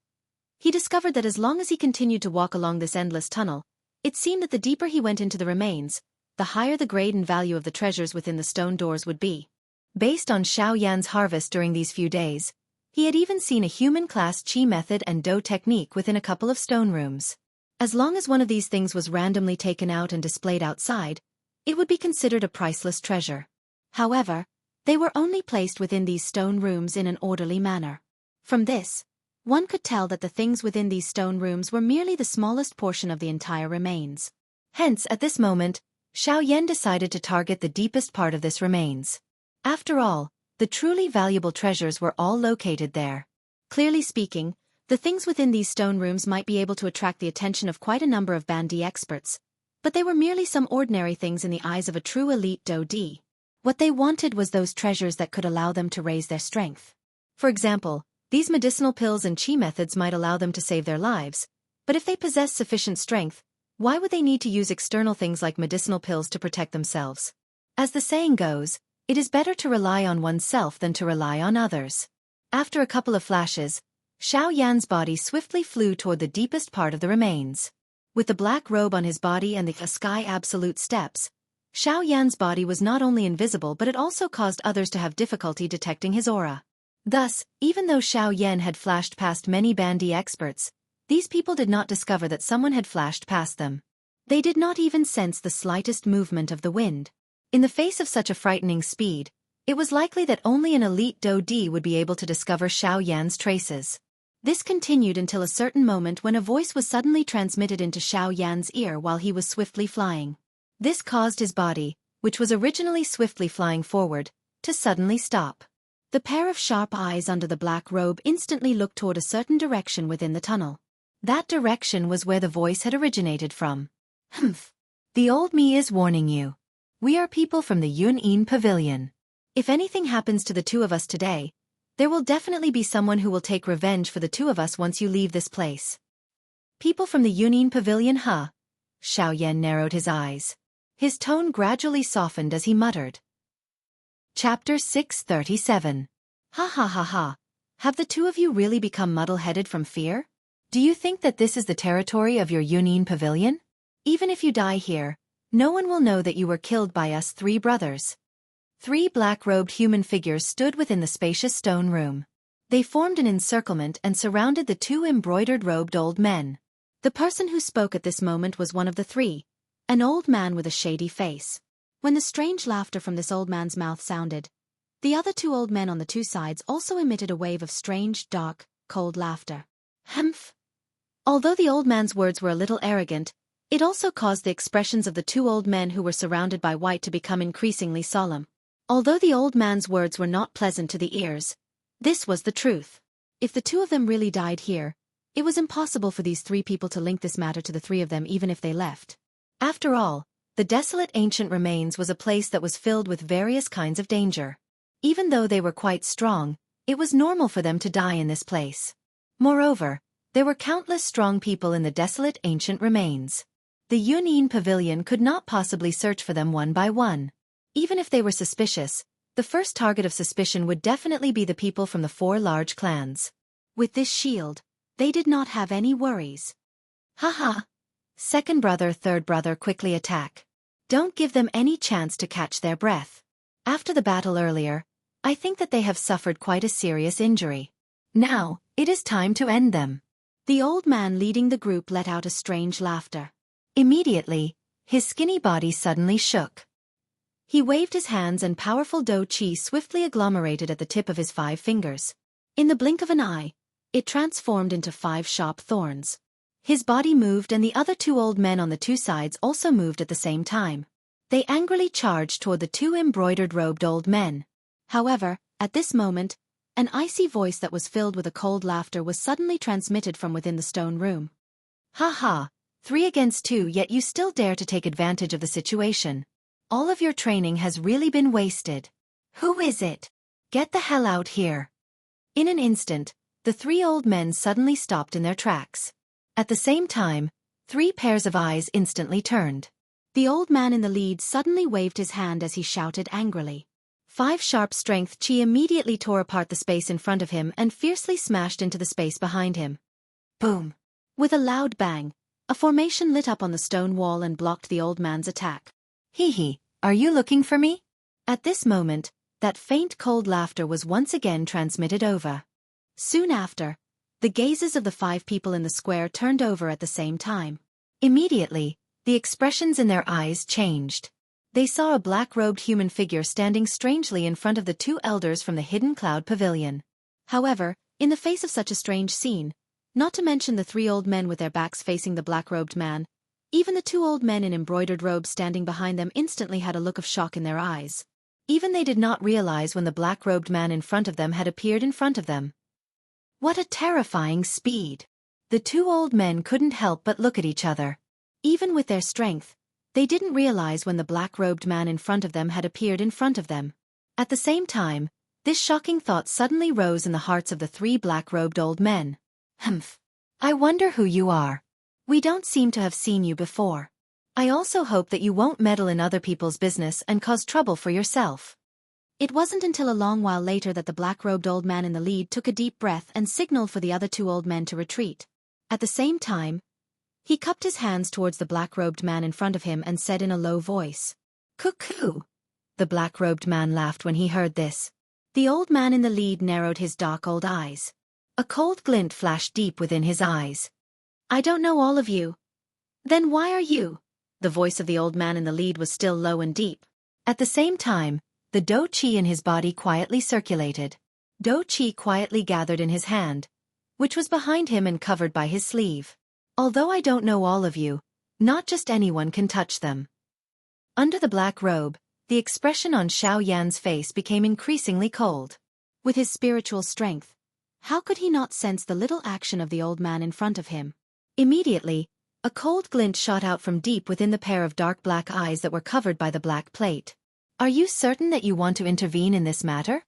he discovered that as long as he continued to walk along this endless tunnel, it seemed that the deeper he went into the remains, the higher the grade and value of the treasures within the stone doors would be. Based on Xiao Yan's harvest during these few days, he had even seen a human-class Qi method and Do technique within a couple of stone rooms. As long as one of these things was randomly taken out and displayed outside, it would be considered a priceless treasure. However, they were only placed within these stone rooms in an orderly manner. From this, one could tell that the things within these stone rooms were merely the smallest portion of the entire remains. Hence, at this moment, Xiao Yan decided to target the deepest part of this remains. After all, the truly valuable treasures were all located there. Clearly speaking, the things within these stone rooms might be able to attract the attention of quite a number of Bandi experts, but they were merely some ordinary things in the eyes of a true elite Do Di. What they wanted was those treasures that could allow them to raise their strength. For example, these medicinal pills and Qi methods might allow them to save their lives, but if they possess sufficient strength, why would they need to use external things like medicinal pills to protect themselves? As the saying goes, it is better to rely on oneself than to rely on others. After a couple of flashes, Xiao Yan's body swiftly flew toward the deepest part of the remains. With the black robe on his body and the sky absolute steps, Xiao Yan's body was not only invisible but it also caused others to have difficulty detecting his aura. Thus, even though Xiao Yan had flashed past many Bandi experts, these people did not discover that someone had flashed past them. They did not even sense the slightest movement of the wind. In the face of such a frightening speed, it was likely that only an elite Dodi would be able to discover Xiao Yan's traces. This continued until a certain moment when a voice was suddenly transmitted into Xiao Yan's ear while he was swiftly flying. This caused his body, which was originally swiftly flying forward, to suddenly stop. The pair of sharp eyes under the black robe instantly looked toward a certain direction within the tunnel. That direction was where the voice had originated from. Humph. The old me is warning you. We are people from the Yun'in Pavilion. If anything happens to the two of us today, there will definitely be someone who will take revenge for the two of us once you leave this place. People from the Yun'in Pavilion, huh? Xiao Yan narrowed his eyes. His tone gradually softened as he muttered. Chapter 637. Ha ha ha ha. Have the two of you really become muddle-headed from fear? Do you think that this is the territory of your Yun'in Pavilion? Even if you die here, no one will know that you were killed by us three brothers. Three black-robed human figures stood within the spacious stone room. They formed an encirclement and surrounded the two embroidered-robed old men. The person who spoke at this moment was one of the three, an old man with a shady face. When the strange laughter from this old man's mouth sounded, the other two old men on the two sides also emitted a wave of strange, dark, cold laughter. Humph! Although the old man's words were a little arrogant, it also caused the expressions of the two old men who were surrounded by white to become increasingly solemn. Although the old man's words were not pleasant to the ears, this was the truth. If the two of them really died here, it was impossible for these three people to link this matter to the three of them even if they left. After all, the desolate ancient remains was a place that was filled with various kinds of danger. Even though they were quite strong, it was normal for them to die in this place. Moreover, there were countless strong people in the desolate ancient remains. The Yun'in Pavilion could not possibly search for them one by one. Even if they were suspicious, the first target of suspicion would definitely be the people from the four large clans. With this shield, they did not have any worries. Haha. Second brother, third brother quickly attack. Don't give them any chance to catch their breath. After the battle earlier, I think that they have suffered quite a serious injury. Now, it is time to end them. The old man leading the group let out a strange laughter. Immediately, his skinny body suddenly shook. He waved his hands and powerful dough chi swiftly agglomerated at the tip of his 5 fingers. In the blink of an eye, it transformed into 5 sharp thorns. His body moved and the other 2 old men on the 2 sides also moved at the same time. They angrily charged toward the 2 embroidered-robed old men. However, at this moment, an icy voice that was filled with a cold laughter was suddenly transmitted from within the stone room. Ha ha, 3 against 2, yet you still dare to take advantage of the situation. All of your training has really been wasted. Who is it? Get the hell out here. In an instant, the 3 old men suddenly stopped in their tracks. At the same time, 3 pairs of eyes instantly turned. The old man in the lead suddenly waved his hand as he shouted angrily. 5 sharp strength chi immediately tore apart the space in front of him and fiercely smashed into the space behind him. Boom! With a loud bang, a formation lit up on the stone wall and blocked the old man's attack. Hee, are you looking for me? At this moment, that faint cold laughter was once again transmitted over. Soon after, the gazes of the 5 people in the square turned over at the same time. Immediately, the expressions in their eyes changed. They saw a black-robed human figure standing strangely in front of the 2 elders from the Hidden Cloud Pavilion. However, in the face of such a strange scene, not to mention the 3 old men with their backs facing the black-robed man, even the 2 old men in embroidered robes standing behind them instantly had a look of shock in their eyes. Even they did not realize when the black-robed man in front of them had appeared in front of them. What a terrifying speed! The 2 old men couldn't help but look at each other. Even with their strength, they didn't realize when the black-robed man in front of them had appeared in front of them. At the same time, this shocking thought suddenly rose in the hearts of the 3 black-robed old men. Humph! I wonder who you are. We don't seem to have seen you before. I also hope that you won't meddle in other people's business and cause trouble for yourself. It wasn't until a long while later that the black-robed old man in the lead took a deep breath and signaled for the other 2 old men to retreat. At the same time, he cupped his hands towards the black-robed man in front of him and said in a low voice, "Cuckoo!" The black-robed man laughed when he heard this. The old man in the lead narrowed his dark old eyes. A cold glint flashed deep within his eyes. I don't know all of you. Then why are you? The voice of the old man in the lead was still low and deep. At the same time, the do qi in his body quietly circulated. Do qi quietly gathered in his hand, which was behind him and covered by his sleeve. Although I don't know all of you, not just anyone can touch them. Under the black robe, the expression on Xiao Yan's face became increasingly cold. With his spiritual strength, how could he not sense the little action of the old man in front of him? Immediately, a cold glint shot out from deep within the pair of dark black eyes that were covered by the black plate. Are you certain that you want to intervene in this matter?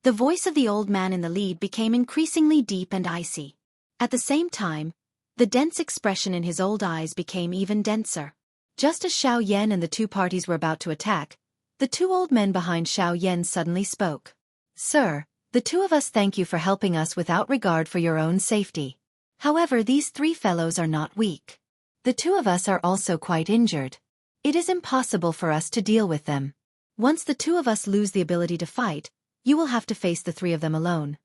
The voice of the old man in the lead became increasingly deep and icy. At the same time, the dense expression in his old eyes became even denser. Just as Xiao Yan and the two parties were about to attack, the two old men behind Xiao Yan suddenly spoke. Sir, the two of us thank you for helping us without regard for your own safety. However, these three fellows are not weak. The two of us are also quite injured. It is impossible for us to deal with them. Once the two of us lose the ability to fight, you will have to face the three of them alone.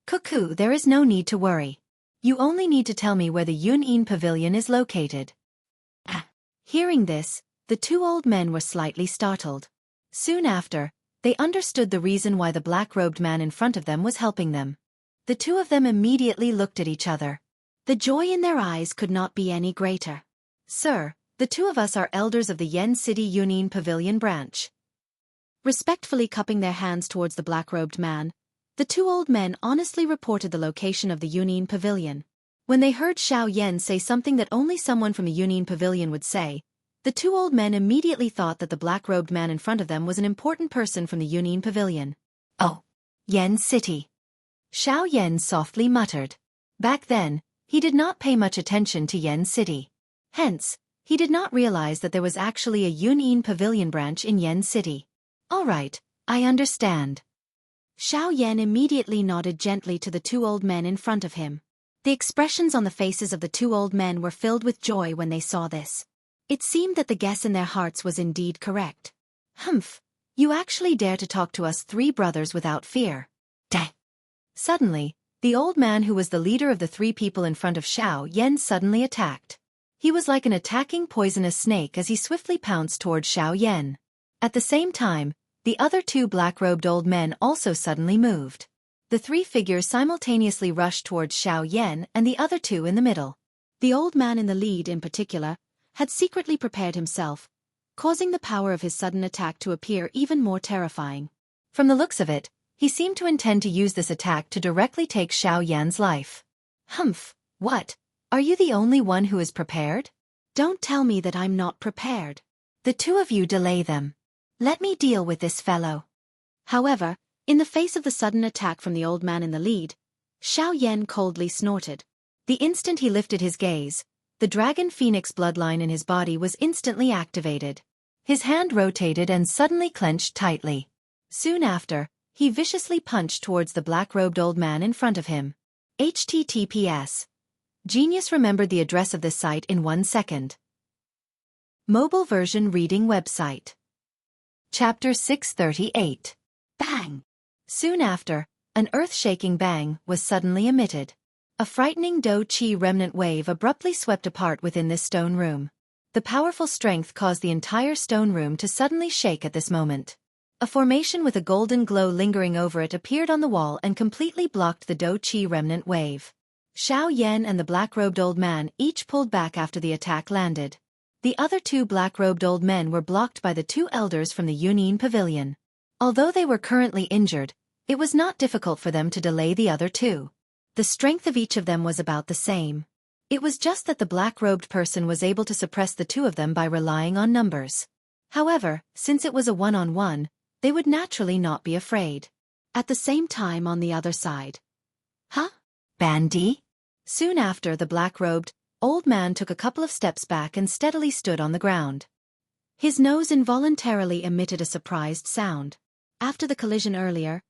Cuckoo, there is no need to worry. You only need to tell me where the Yun'in Pavilion is located. Hearing this, the two old men were slightly startled. Soon after, they understood the reason why the black-robed man in front of them was helping them. The two of them immediately looked at each other. The joy in their eyes could not be any greater. Sir, the two of us are elders of the Yen City Yun'in Pavilion branch. Respectfully cupping their hands towards the black-robed man, the two old men honestly reported the location of the Yun'in Pavilion. When they heard Xiao Yan say something that only someone from the Yun'in Pavilion would say, the two old men immediately thought that the black-robed man in front of them was an important person from the Yun'in Pavilion. Oh, Yen City. Xiao Yan softly muttered. Back then, he did not pay much attention to Yen City. Hence, he did not realize that there was actually a Yun'in Pavilion branch in Yen City. All right, I understand. Xiao Yan immediately nodded gently to the two old men in front of him. The expressions on the faces of the two old men were filled with joy when they saw this. It seemed that the guess in their hearts was indeed correct. Humph, you actually dare to talk to us three brothers without fear. Suddenly, the old man who was the leader of the three people in front of Xiao Yan suddenly attacked. He was like an attacking poisonous snake as he swiftly pounced toward Xiao Yan. At the same time, the other two black-robed old men also suddenly moved. The three figures simultaneously rushed towards Xiao Yan and the other two in the middle. The old man in the lead, in particular, had secretly prepared himself, causing the power of his sudden attack to appear even more terrifying. From the looks of it, he seemed to intend to use this attack to directly take Xiao Yan's life. Humph, what? Are you the only one who is prepared? Don't tell me that I'm not prepared. The two of you delay them. Let me deal with this fellow. However, in the face of the sudden attack from the old man in the lead, Xiao Yan coldly snorted. The instant he lifted his gaze, the dragon phoenix bloodline in his body was instantly activated. His hand rotated and suddenly clenched tightly. Soon after, he viciously punched towards the black-robed old man in front of him. HTTPS. Genius remembered the address of this site in 1 second. Mobile version reading website. Chapter 638. Bang! Soon after, an earth-shaking bang was suddenly emitted. A frightening Do Qi remnant wave abruptly swept apart within this stone room. The powerful strength caused the entire stone room to suddenly shake at this moment. A formation with a golden glow lingering over it appeared on the wall and completely blocked the Do Qi remnant wave. Xiao Yan and the black-robed old man each pulled back after the attack landed. The other two black-robed old men were blocked by the two elders from the Yun'in Pavilion. Although they were currently injured, it was not difficult for them to delay the other two. The strength of each of them was about the same. It was just that the black-robed person was able to suppress the two of them by relying on numbers. However, since it was a one-on-one, they would naturally not be afraid. At the same time on the other side. Huh? Bandy? Soon after, the black-robed old man took a couple of steps back and steadily stood on the ground. His nose involuntarily emitted a surprised sound. After the collision earlier,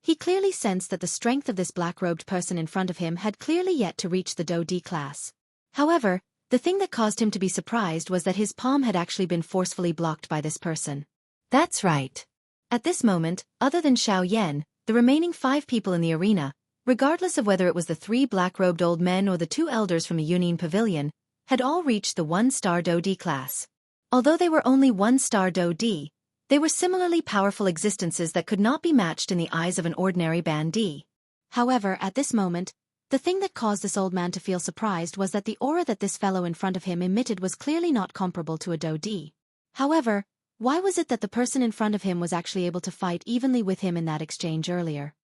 he clearly sensed that the strength of this black-robed person in front of him had clearly yet to reach the Do D class. However, the thing that caused him to be surprised was that his palm had actually been forcefully blocked by this person. That's right. At this moment, other than Xiao Yan, the remaining 5 people in the arena, regardless of whether it was the 3 black-robed old men or the 2 elders from the Yun'in Pavilion, had all reached the 1-star Do-D class. Although they were only 1-star Do-D, they were similarly powerful existences that could not be matched in the eyes of an ordinary Band-D. However, at this moment, the thing that caused this old man to feel surprised was that the aura that this fellow in front of him emitted was clearly not comparable to a Do-D. However, why was it that the person in front of him was actually able to fight evenly with him in that exchange earlier?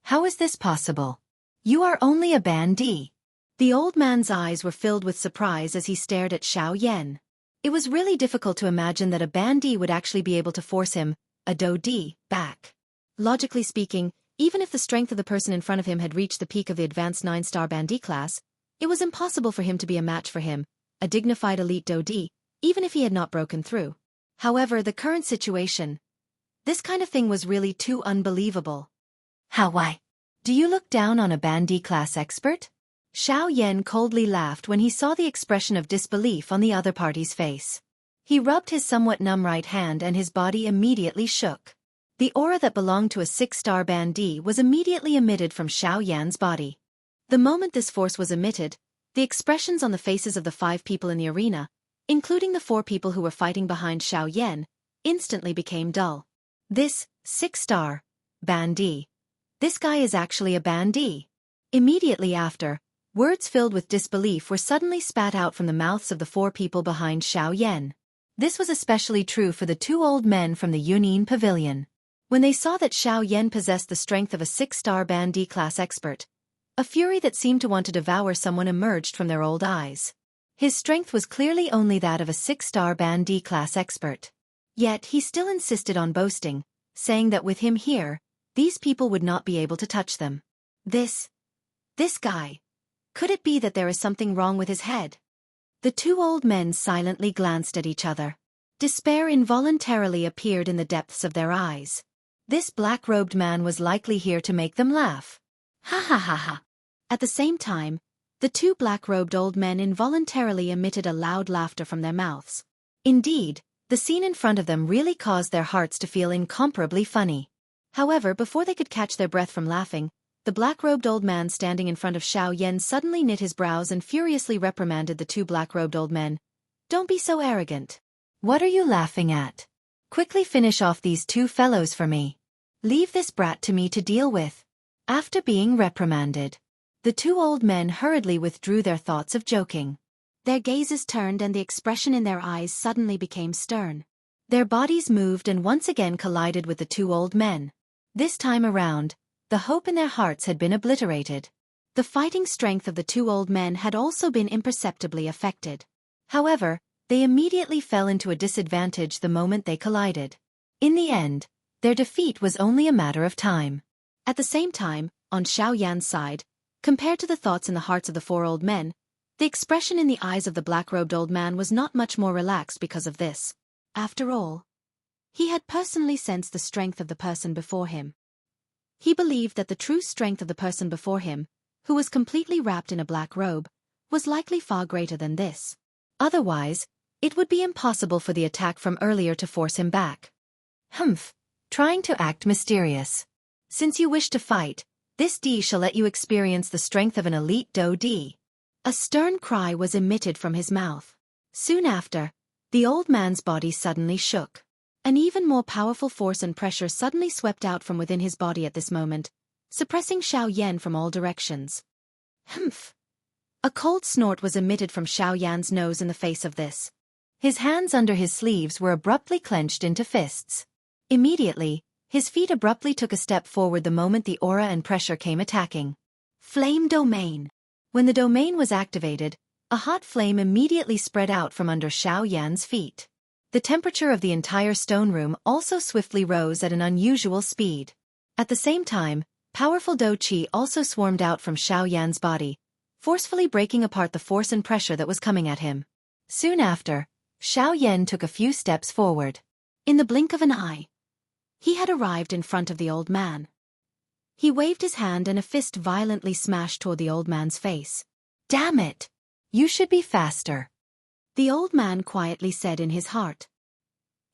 How is this possible? You are only a Band-D. The old man's eyes were filled with surprise as he stared at Xiao Yan. It was really difficult to imagine that a Band-D would actually be able to force him, a Do-D, back. Logically speaking, even if the strength of the person in front of him had reached the peak of the advanced 9-star Band-D class, it was impossible for him to be a match for him, a dignified elite Do-D, even if he had not broken through. However, the current situation, this kind of thing was really too unbelievable. How why? Do you look down on a Band-D class expert? Xiao Yan coldly laughed when he saw the expression of disbelief on the other party's face. He rubbed his somewhat numb right hand and his body immediately shook. The aura that belonged to a 6-star Band-D was immediately emitted from Xiao Yan's body. The moment this force was emitted, the expressions on the faces of the 5 people in the arena, including the 4 people who were fighting behind Xiao Yan, instantly became dull. This 6-star Band-D. This guy is actually a Band-D. Immediately after, words filled with disbelief were suddenly spat out from the mouths of the 4 people behind Xiao Yan. This was especially true for the 2 old men from the Yunyin Pavilion. When they saw that Xiao Yan possessed the strength of a 6-star Band-D class expert, a fury that seemed to want to devour someone emerged from their old eyes. His strength was clearly only that of a 6-star Band-D class expert. Yet he still insisted on boasting, saying that with him here, these people would not be able to touch them. This guy. Could it be that there is something wrong with his head? The 2 old men silently glanced at each other. Despair involuntarily appeared in the depths of their eyes. This black-robed man was likely here to make them laugh. Ha ha ha ha. At the same time, the 2 black-robed old men involuntarily emitted a loud laughter from their mouths. Indeed, the scene in front of them really caused their hearts to feel incomparably funny. However, before they could catch their breath from laughing, the black-robed old man standing in front of Xiao Yan suddenly knit his brows and furiously reprimanded the 2 black-robed old men. Don't be so arrogant. What are you laughing at? Quickly finish off these 2 fellows for me. Leave this brat to me to deal with. After being reprimanded, the 2 old men hurriedly withdrew their thoughts of joking. Their gazes turned and the expression in their eyes suddenly became stern. Their bodies moved and once again collided with the 2 old men. This time around, the hope in their hearts had been obliterated. The fighting strength of the 2 old men had also been imperceptibly affected. However, they immediately fell into a disadvantage the moment they collided. In the end, their defeat was only a matter of time. At the same time, on Xiao Yan's side, compared to the thoughts in the hearts of the 4 old men, the expression in the eyes of the black-robed old man was not much more relaxed because of this. After all, he had personally sensed the strength of the person before him. He believed that the true strength of the person before him, who was completely wrapped in a black robe, was likely far greater than this. Otherwise, it would be impossible for the attack from earlier to force him back. Humph, trying to act mysterious. Since you wish to fight, this D shall let you experience the strength of an elite Do-D. A stern cry was emitted from his mouth. Soon after, the old man's body suddenly shook. An even more powerful force and pressure suddenly swept out from within his body at this moment, suppressing Xiao Yan from all directions. Humph! A cold snort was emitted from Xiao Yan's nose in the face of this. His hands under his sleeves were abruptly clenched into fists. Immediately, his feet abruptly took a step forward the moment the aura and pressure came attacking. Flame Domain. When the domain was activated, a hot flame immediately spread out from under Xiao Yan's feet. The temperature of the entire stone room also swiftly rose at an unusual speed. At the same time, powerful Do-Chi also swarmed out from Xiao Yan's body, forcefully breaking apart the force and pressure that was coming at him. Soon after, Xiao Yan took a few steps forward. In the blink of an eye, he had arrived in front of the old man. He waved his hand and a fist violently smashed toward the old man's face. Damn it! You should be faster. The old man quietly said in his heart.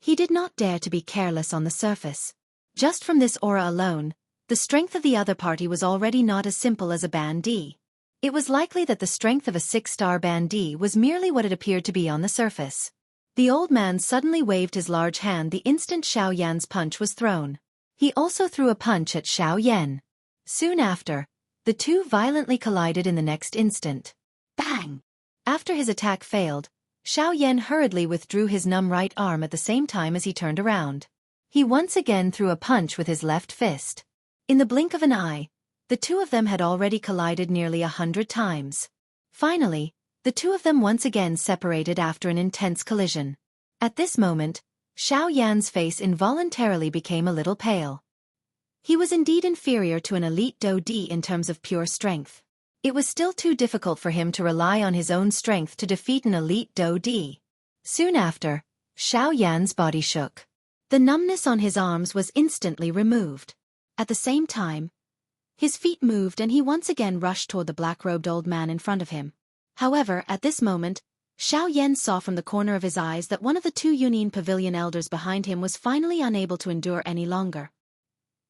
He did not dare to be careless on the surface. Just from this aura alone, the strength of the other party was already not as simple as a Band-D. It was likely that the strength of a 6-star bandit was merely what it appeared to be on the surface. The old man suddenly waved his large hand the instant Xiao Yan's punch was thrown. He also threw a punch at Xiao Yan. Soon after, the two violently collided in the next instant. Bang! After his attack failed, Xiao Yan hurriedly withdrew his numb right arm at the same time as he turned around. He once again threw a punch with his left fist. In the blink of an eye, the two of them had already collided nearly 100 times. Finally, the two of them once again separated after an intense collision. At this moment, Xiao Yan's face involuntarily became a little pale. He was indeed inferior to an elite Do-D in terms of pure strength. It was still too difficult for him to rely on his own strength to defeat an elite Do-D. Soon after, Xiao Yan's body shook. The numbness on his arms was instantly removed. At the same time, his feet moved and he once again rushed toward the black-robed old man in front of him. However, at this moment, Xiao Yan saw from the corner of his eyes that one of the two Union Pavilion elders behind him was finally unable to endure any longer.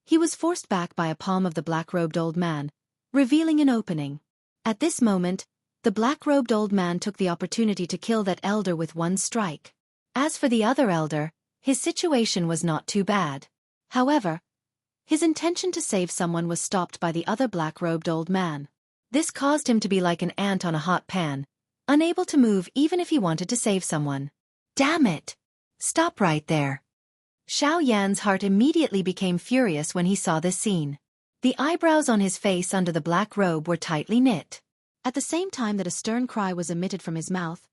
He was forced back by a palm of the black-robed old man, revealing an opening. At this moment, the black-robed old man took the opportunity to kill that elder with one strike. As for the other elder, his situation was not too bad. However, his intention to save someone was stopped by the other black-robed old man. This caused him to be like an ant on a hot pan, unable to move even if he wanted to save someone. Damn it! Stop right there. Xiao Yan's heart immediately became furious when he saw this scene. The eyebrows on his face under the black robe were tightly knit. At the same time that a stern cry was emitted from his mouth,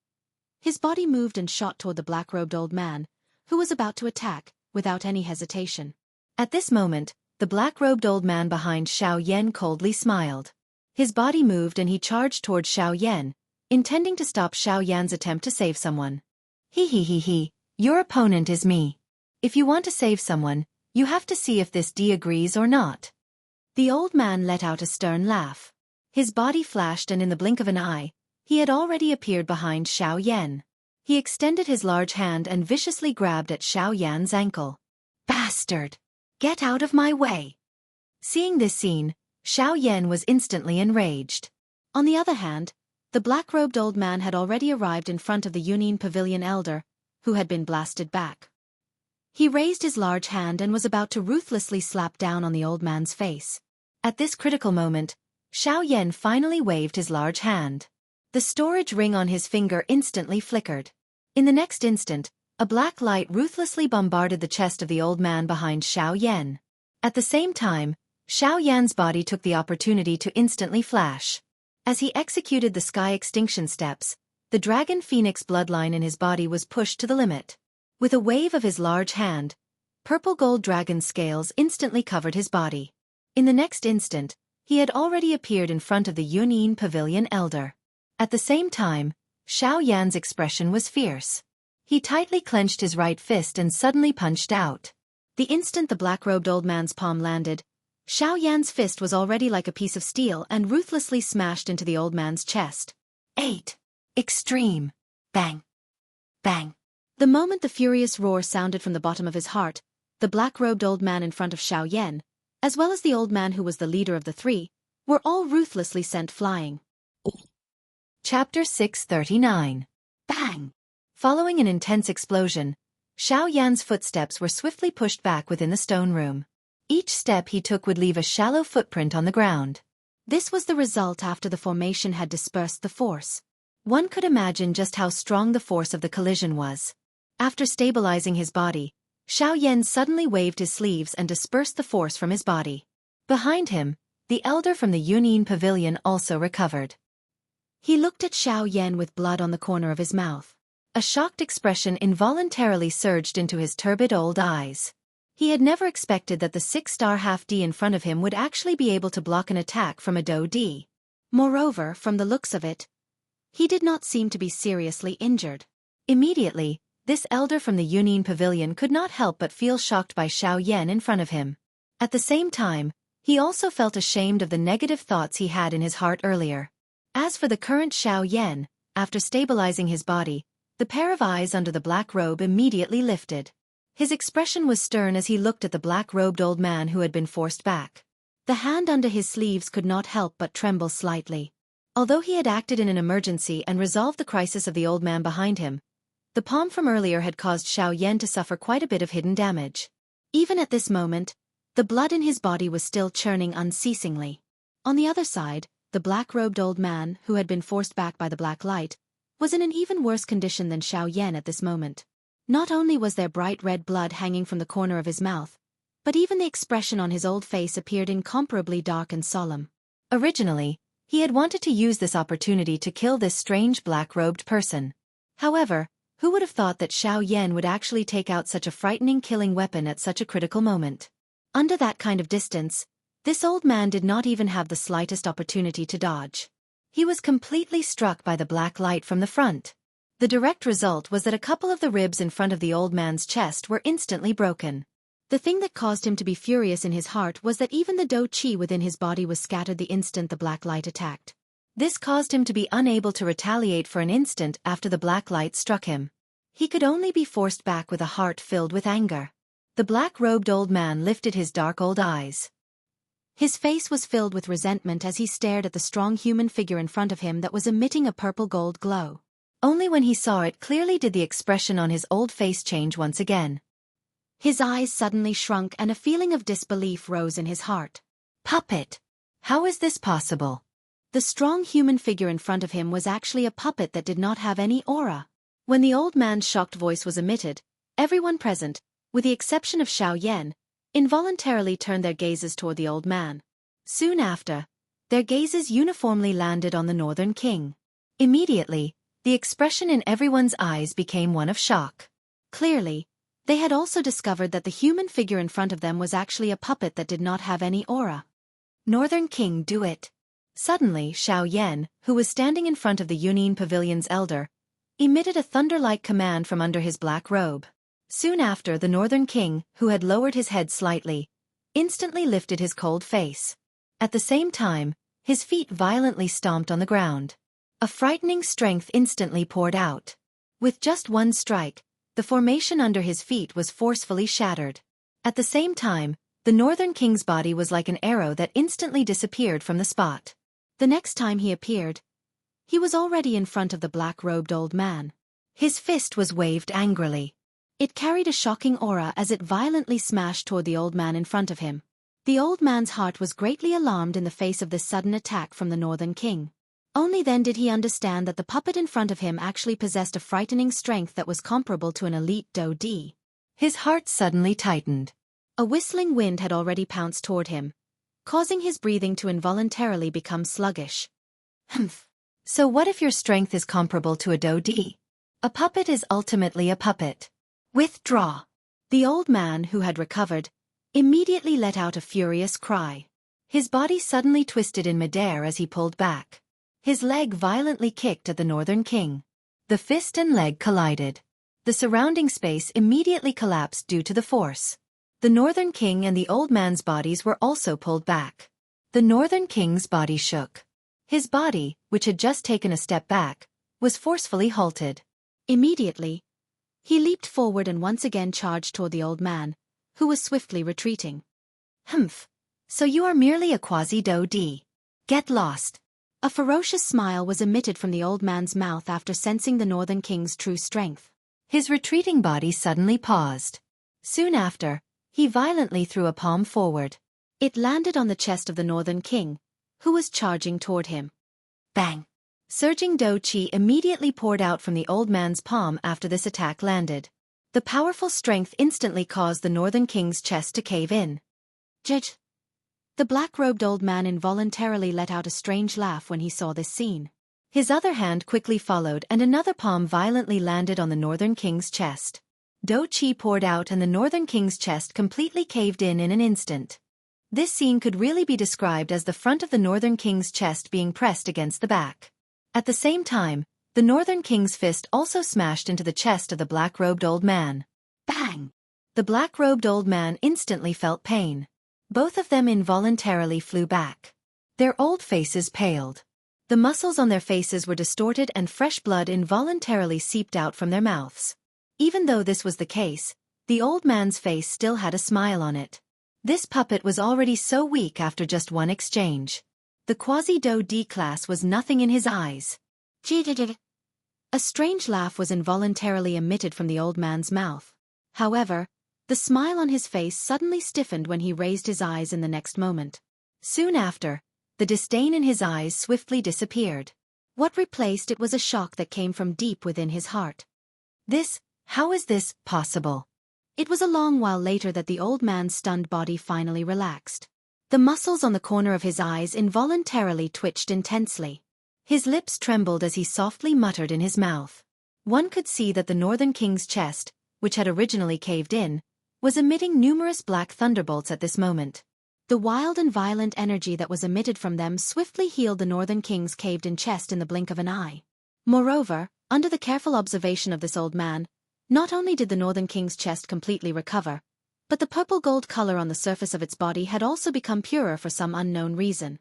his body moved and shot toward the black-robed old man, who was about to attack, without any hesitation. At this moment, the black-robed old man behind Xiao Yan coldly smiled. His body moved and he charged toward Xiao Yan, intending to stop Xiao Yan's attempt to save someone. He, your opponent is me. If you want to save someone, you have to see if this D agrees or not. The old man let out a stern laugh. His body flashed and in the blink of an eye, he had already appeared behind Xiao Yan. He extended his large hand and viciously grabbed at Xiao Yan's ankle. Bastard! Get out of my way! Seeing this scene, Xiao Yan was instantly enraged. On the other hand, the black-robed old man had already arrived in front of the Union Pavilion elder, who had been blasted back. He raised his large hand and was about to ruthlessly slap down on the old man's face. At this critical moment, Xiao Yan finally waved his large hand. The storage ring on his finger instantly flickered. In the next instant, a black light ruthlessly bombarded the chest of the old man behind Xiao Yan. At the same time, Xiao Yan's body took the opportunity to instantly flash. As he executed the sky extinction steps, the dragon phoenix bloodline in his body was pushed to the limit. With a wave of his large hand, purple gold dragon scales instantly covered his body. In the next instant, he had already appeared in front of the Union Pavilion elder. At the same time, Xiao Yan's expression was fierce. He tightly clenched his right fist and suddenly punched out. The instant the black-robed old man's palm landed, Xiao Yan's fist was already like a piece of steel and ruthlessly smashed into the old man's chest. 8. Extreme. Bang. Bang. The moment the furious roar sounded from the bottom of his heart, the black-robed old man in front of Xiao Yan, as well as the old man who was the leader of the three, were all ruthlessly sent flying. Chapter 639. Bang! Following an intense explosion, Xiao Yan's footsteps were swiftly pushed back within the stone room. Each step he took would leave a shallow footprint on the ground. This was the result after the formation had dispersed the force. One could imagine just how strong the force of the collision was. After stabilizing his body, Xiao Yan suddenly waved his sleeves and dispersed the force from his body. Behind him, the elder from the Union Pavilion also recovered. He looked at Xiao Yan with blood on the corner of his mouth. A shocked expression involuntarily surged into his turbid old eyes. He had never expected that the 6-star half-D in front of him would actually be able to block an attack from a Do-D. Moreover, from the looks of it, he did not seem to be seriously injured. Immediately, this elder from the Union Pavilion could not help but feel shocked by Xiao Yan in front of him. At the same time, he also felt ashamed of the negative thoughts he had in his heart earlier. As for the current Xiao Yan, after stabilizing his body, the pair of eyes under the black robe immediately lifted. His expression was stern as he looked at the black-robed old man who had been forced back. The hand under his sleeves could not help but tremble slightly. Although he had acted in an emergency and resolved the crisis of the old man behind him, the palm from earlier had caused Xiao Yan to suffer quite a bit of hidden damage. Even at this moment, the blood in his body was still churning unceasingly. On the other side, the black-robed old man, who had been forced back by the black light, was in an even worse condition than Xiao Yan at this moment. Not only was there bright red blood hanging from the corner of his mouth, but even the expression on his old face appeared incomparably dark and solemn. Originally, he had wanted to use this opportunity to kill this strange black-robed person. However, who would have thought that Xiao Yan would actually take out such a frightening killing weapon at such a critical moment? Under that kind of distance, this old man did not even have the slightest opportunity to dodge. He was completely struck by the black light from the front. The direct result was that a couple of the ribs in front of the old man's chest were instantly broken. The thing that caused him to be furious in his heart was that even the do qi within his body was scattered the instant the black light attacked. This caused him to be unable to retaliate for an instant after the black light struck him. He could only be forced back with a heart filled with anger. The black-robed old man lifted his dark old eyes. His face was filled with resentment as he stared at the strong human figure in front of him that was emitting a purple-gold glow. Only when he saw it clearly did the expression on his old face change once again. His eyes suddenly shrunk and a feeling of disbelief rose in his heart. Puppet! How is this possible? The strong human figure in front of him was actually a puppet that did not have any aura. When the old man's shocked voice was emitted, everyone present, with the exception of Xiao Yan, involuntarily turned their gazes toward the old man. Soon after, their gazes uniformly landed on the Northern King. Immediately, the expression in everyone's eyes became one of shock. Clearly, they had also discovered that the human figure in front of them was actually a puppet that did not have any aura. Northern King, do it! Suddenly, Xiao Yan, who was standing in front of the Yunin Pavilion's elder, emitted a thunder-like command from under his black robe. Soon after, the Northern King, who had lowered his head slightly, instantly lifted his cold face. At the same time, his feet violently stomped on the ground. A frightening strength instantly poured out. With just one strike, the formation under his feet was forcefully shattered. At the same time, the Northern King's body was like an arrow that instantly disappeared from the spot. The next time he appeared, he was already in front of the black-robed old man. His fist was waved angrily. It carried a shocking aura as it violently smashed toward the old man in front of him. The old man's heart was greatly alarmed in the face of this sudden attack from the Northern King. Only then did he understand that the puppet in front of him actually possessed a frightening strength that was comparable to an elite do di. His heart suddenly tightened. A whistling wind had already pounced toward him, causing his breathing to involuntarily become sluggish. Humph. So what if your strength is comparable to a do di? A puppet is ultimately a puppet. Withdraw. The old man, who had recovered, immediately let out a furious cry. His body suddenly twisted in midair as he pulled back. His leg violently kicked at the Northern King. The fist and leg collided. The surrounding space immediately collapsed due to the force. The Northern King and the old man's bodies were also pulled back. The Northern King's body shook. His body, which had just taken a step back, was forcefully halted. Immediately, he leaped forward and once again charged toward the old man, who was swiftly retreating. Humph. So you are merely a quasi-do di. Get lost. A ferocious smile was emitted from the old man's mouth after sensing the Northern King's true strength. His retreating body suddenly paused. Soon after, he violently threw a palm forward. It landed on the chest of the Northern King, who was charging toward him. Bang! Surging do qi immediately poured out from the old man's palm after this attack landed. The powerful strength instantly caused the Northern King's chest to cave in. Judge! The black-robed old man involuntarily let out a strange laugh when he saw this scene. His other hand quickly followed and another palm violently landed on the Northern King's chest. Do qi poured out and the Northern King's chest completely caved in an instant. This scene could really be described as the front of the Northern King's chest being pressed against the back. At the same time, the Northern King's fist also smashed into the chest of the black-robed old man. Bang! The black-robed old man instantly felt pain. Both of them involuntarily flew back. Their old faces paled. The muscles on their faces were distorted and fresh blood involuntarily seeped out from their mouths. Even though this was the case, the old man's face still had a smile on it. This puppet was already so weak after just one exchange. The quasi-Do D-class was nothing in his eyes. A strange laugh was involuntarily emitted from the old man's mouth. However, the smile on his face suddenly stiffened when he raised his eyes in the next moment. Soon after, the disdain in his eyes swiftly disappeared. What replaced it was a shock that came from deep within his heart. How is this possible? It was a long while later that the old man's stunned body finally relaxed. The muscles on the corner of his eyes involuntarily twitched intensely. His lips trembled as he softly muttered in his mouth. One could see that the Northern King's chest, which had originally caved in, was emitting numerous black thunderbolts at this moment. The wild and violent energy that was emitted from them swiftly healed the Northern King's caved-in chest in the blink of an eye. Moreover, under the careful observation of this old man, not only did the Northern King's chest completely recover, but the purple-gold color on the surface of its body had also become purer for some unknown reason.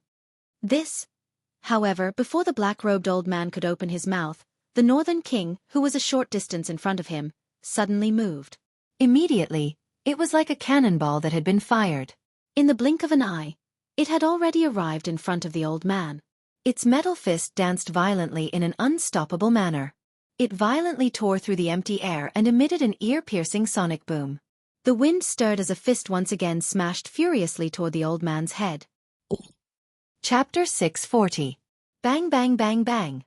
However, before the black-robed old man could open his mouth, the Northern King, who was a short distance in front of him, suddenly moved. Immediately, it was like a cannonball that had been fired. In the blink of an eye, it had already arrived in front of the old man. Its metal fist danced violently in an unstoppable manner. It violently tore through the empty air and emitted an ear-piercing sonic boom. The wind stirred as a fist once again smashed furiously toward the old man's head. Chapter 640. Bang bang bang bang.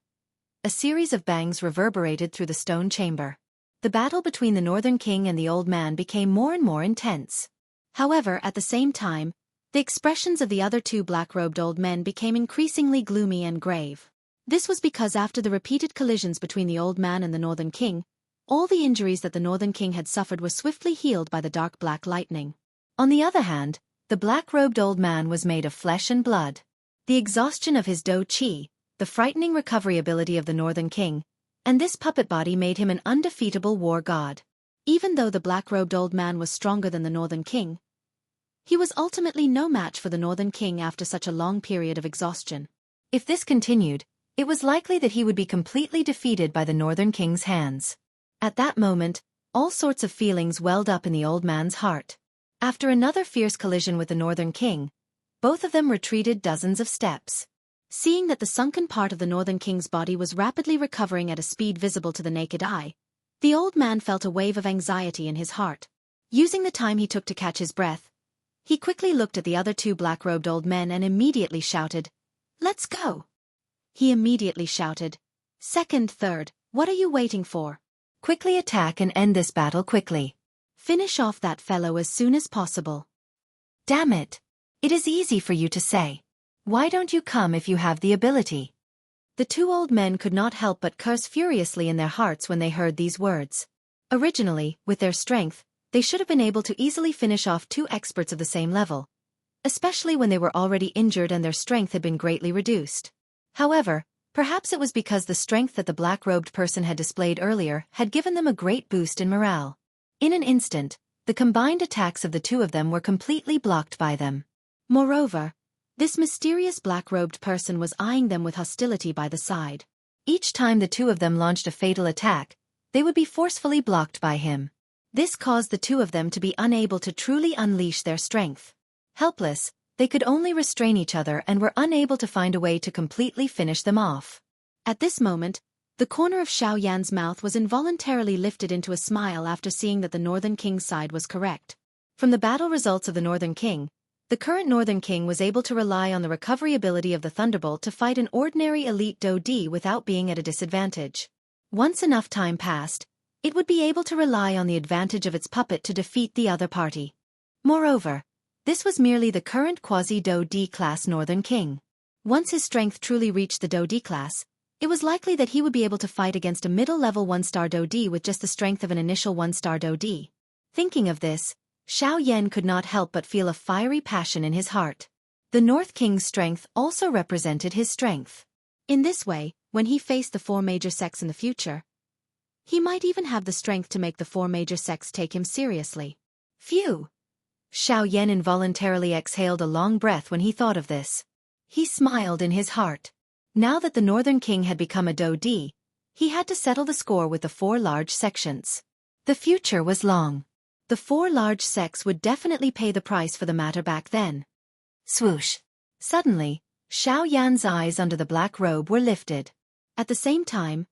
A series of bangs reverberated through the stone chamber. The battle between the Northern King and the old man became more and more intense. However, at the same time, the expressions of the other two black-robed old men became increasingly gloomy and grave. This was because after the repeated collisions between the old man and the Northern King, all the injuries that the Northern King had suffered were swiftly healed by the dark black lightning. On the other hand, the black-robed old man was made of flesh and blood. The exhaustion of his Do Chi, the frightening recovery ability of the Northern King, and this puppet body made him an undefeatable war god. Even though the black-robed old man was stronger than the Northern King, he was ultimately no match for the Northern King after such a long period of exhaustion. If this continued, it was likely that he would be completely defeated by the Northern King's hands. At that moment, all sorts of feelings welled up in the old man's heart. After another fierce collision with the Northern King, both of them retreated dozens of steps. Seeing that the sunken part of the Northern King's body was rapidly recovering at a speed visible to the naked eye, the old man felt a wave of anxiety in his heart. Using the time he took to catch his breath, he quickly looked at the other two black-robed old men and immediately shouted, "Let's go!" He immediately shouted, "Second, third, what are you waiting for? Quickly attack and end this battle quickly. Finish off that fellow as soon as possible." "Damn it! It is easy for you to say. Why don't you come if you have the ability?" The two old men could not help but curse furiously in their hearts when they heard these words. Originally, with their strength, they should have been able to easily finish off two experts of the same level, especially when they were already injured and their strength had been greatly reduced. However, perhaps it was because the strength that the black-robed person had displayed earlier had given them a great boost in morale. In an instant, the combined attacks of the two of them were completely blocked by them. Moreover, this mysterious black-robed person was eyeing them with hostility by the side. Each time the two of them launched a fatal attack, they would be forcefully blocked by him. This caused the two of them to be unable to truly unleash their strength. Helpless, they could only restrain each other and were unable to find a way to completely finish them off. At this moment, the corner of Xiao Yan's mouth was involuntarily lifted into a smile after seeing that the Northern King's side was correct. From the battle results of the Northern King, the current Northern King was able to rely on the recovery ability of the Thunderbolt to fight an ordinary elite Do D without being at a disadvantage. Once enough time passed, it would be able to rely on the advantage of its puppet to defeat the other party. Moreover, this was merely the current quasi-Do D class Northern King. Once his strength truly reached the Do D class, it was likely that he would be able to fight against a middle-level 1-star Do D with just the strength of an initial 1-star Do D. Thinking of this, Xiao Yan could not help but feel a fiery passion in his heart. The North King's strength also represented his strength. In this way, when he faced the four major sects in the future, he might even have the strength to make the four major sects take him seriously. Phew! Xiao Yan involuntarily exhaled a long breath when he thought of this. He smiled in his heart. Now that the Northern King had become a Do D, he had to settle the score with the four large sections. The future was long. The four large sects would definitely pay the price for the matter back then. Swoosh! Suddenly, Xiao Yan's eyes under the black robe were lifted. At the same time,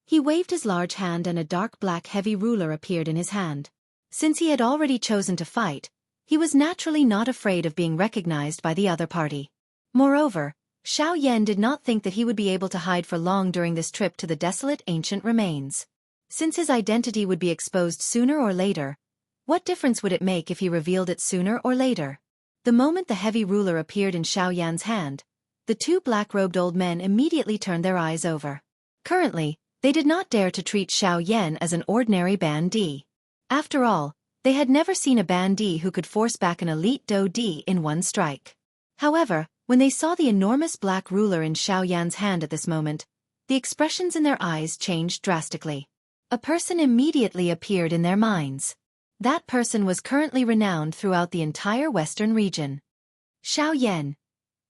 he waved his large hand and a dark black heavy ruler appeared in his hand. Since he had already chosen to fight, he was naturally not afraid of being recognized by the other party. Moreover, Xiao Yan did not think that he would be able to hide for long during this trip to the desolate ancient remains. Since his identity would be exposed sooner or later, what difference would it make if he revealed it sooner or later? The moment the heavy ruler appeared in Xiao Yan's hand, the two black-robed old men immediately turned their eyes over. Currently, they did not dare to treat Xiao Yan as an ordinary bandit. After all, they had never seen a bandit who could force back an elite Do-D in one strike. However, when they saw the enormous black ruler in Xiao Yan's hand at this moment, the expressions in their eyes changed drastically. A person immediately appeared in their minds. That person was currently renowned throughout the entire western region. Xiao Yan.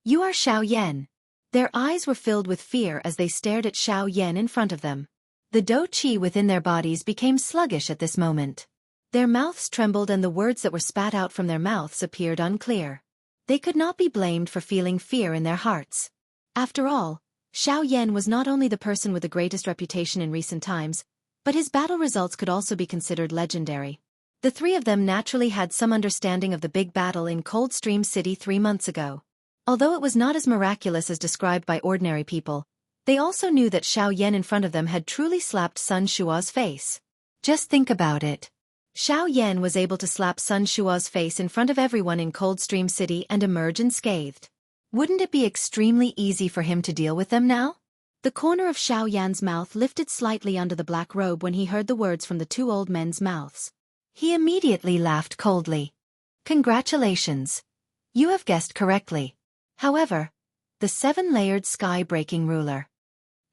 You are Xiao Yan. Their eyes were filled with fear as they stared at Xiao Yan in front of them. The Do-Chi within their bodies became sluggish at this moment. Their mouths trembled and the words that were spat out from their mouths appeared unclear. They could not be blamed for feeling fear in their hearts. After all, Xiao Yan was not only the person with the greatest reputation in recent times, but his battle results could also be considered legendary. The three of them naturally had some understanding of the big battle in Coldstream City 3 months ago. Although it was not as miraculous as described by ordinary people, they also knew that Xiao Yan in front of them had truly slapped Sun Shua's face. Just think about it. Xiao Yan was able to slap Sun Shua's face in front of everyone in Coldstream City and emerge unscathed. Wouldn't it be extremely easy for him to deal with them now? The corner of Xiao Yan's mouth lifted slightly under the black robe when he heard the words from the two old men's mouths. He immediately laughed coldly. Congratulations. You have guessed correctly. However, the 7-layered sky-breaking ruler.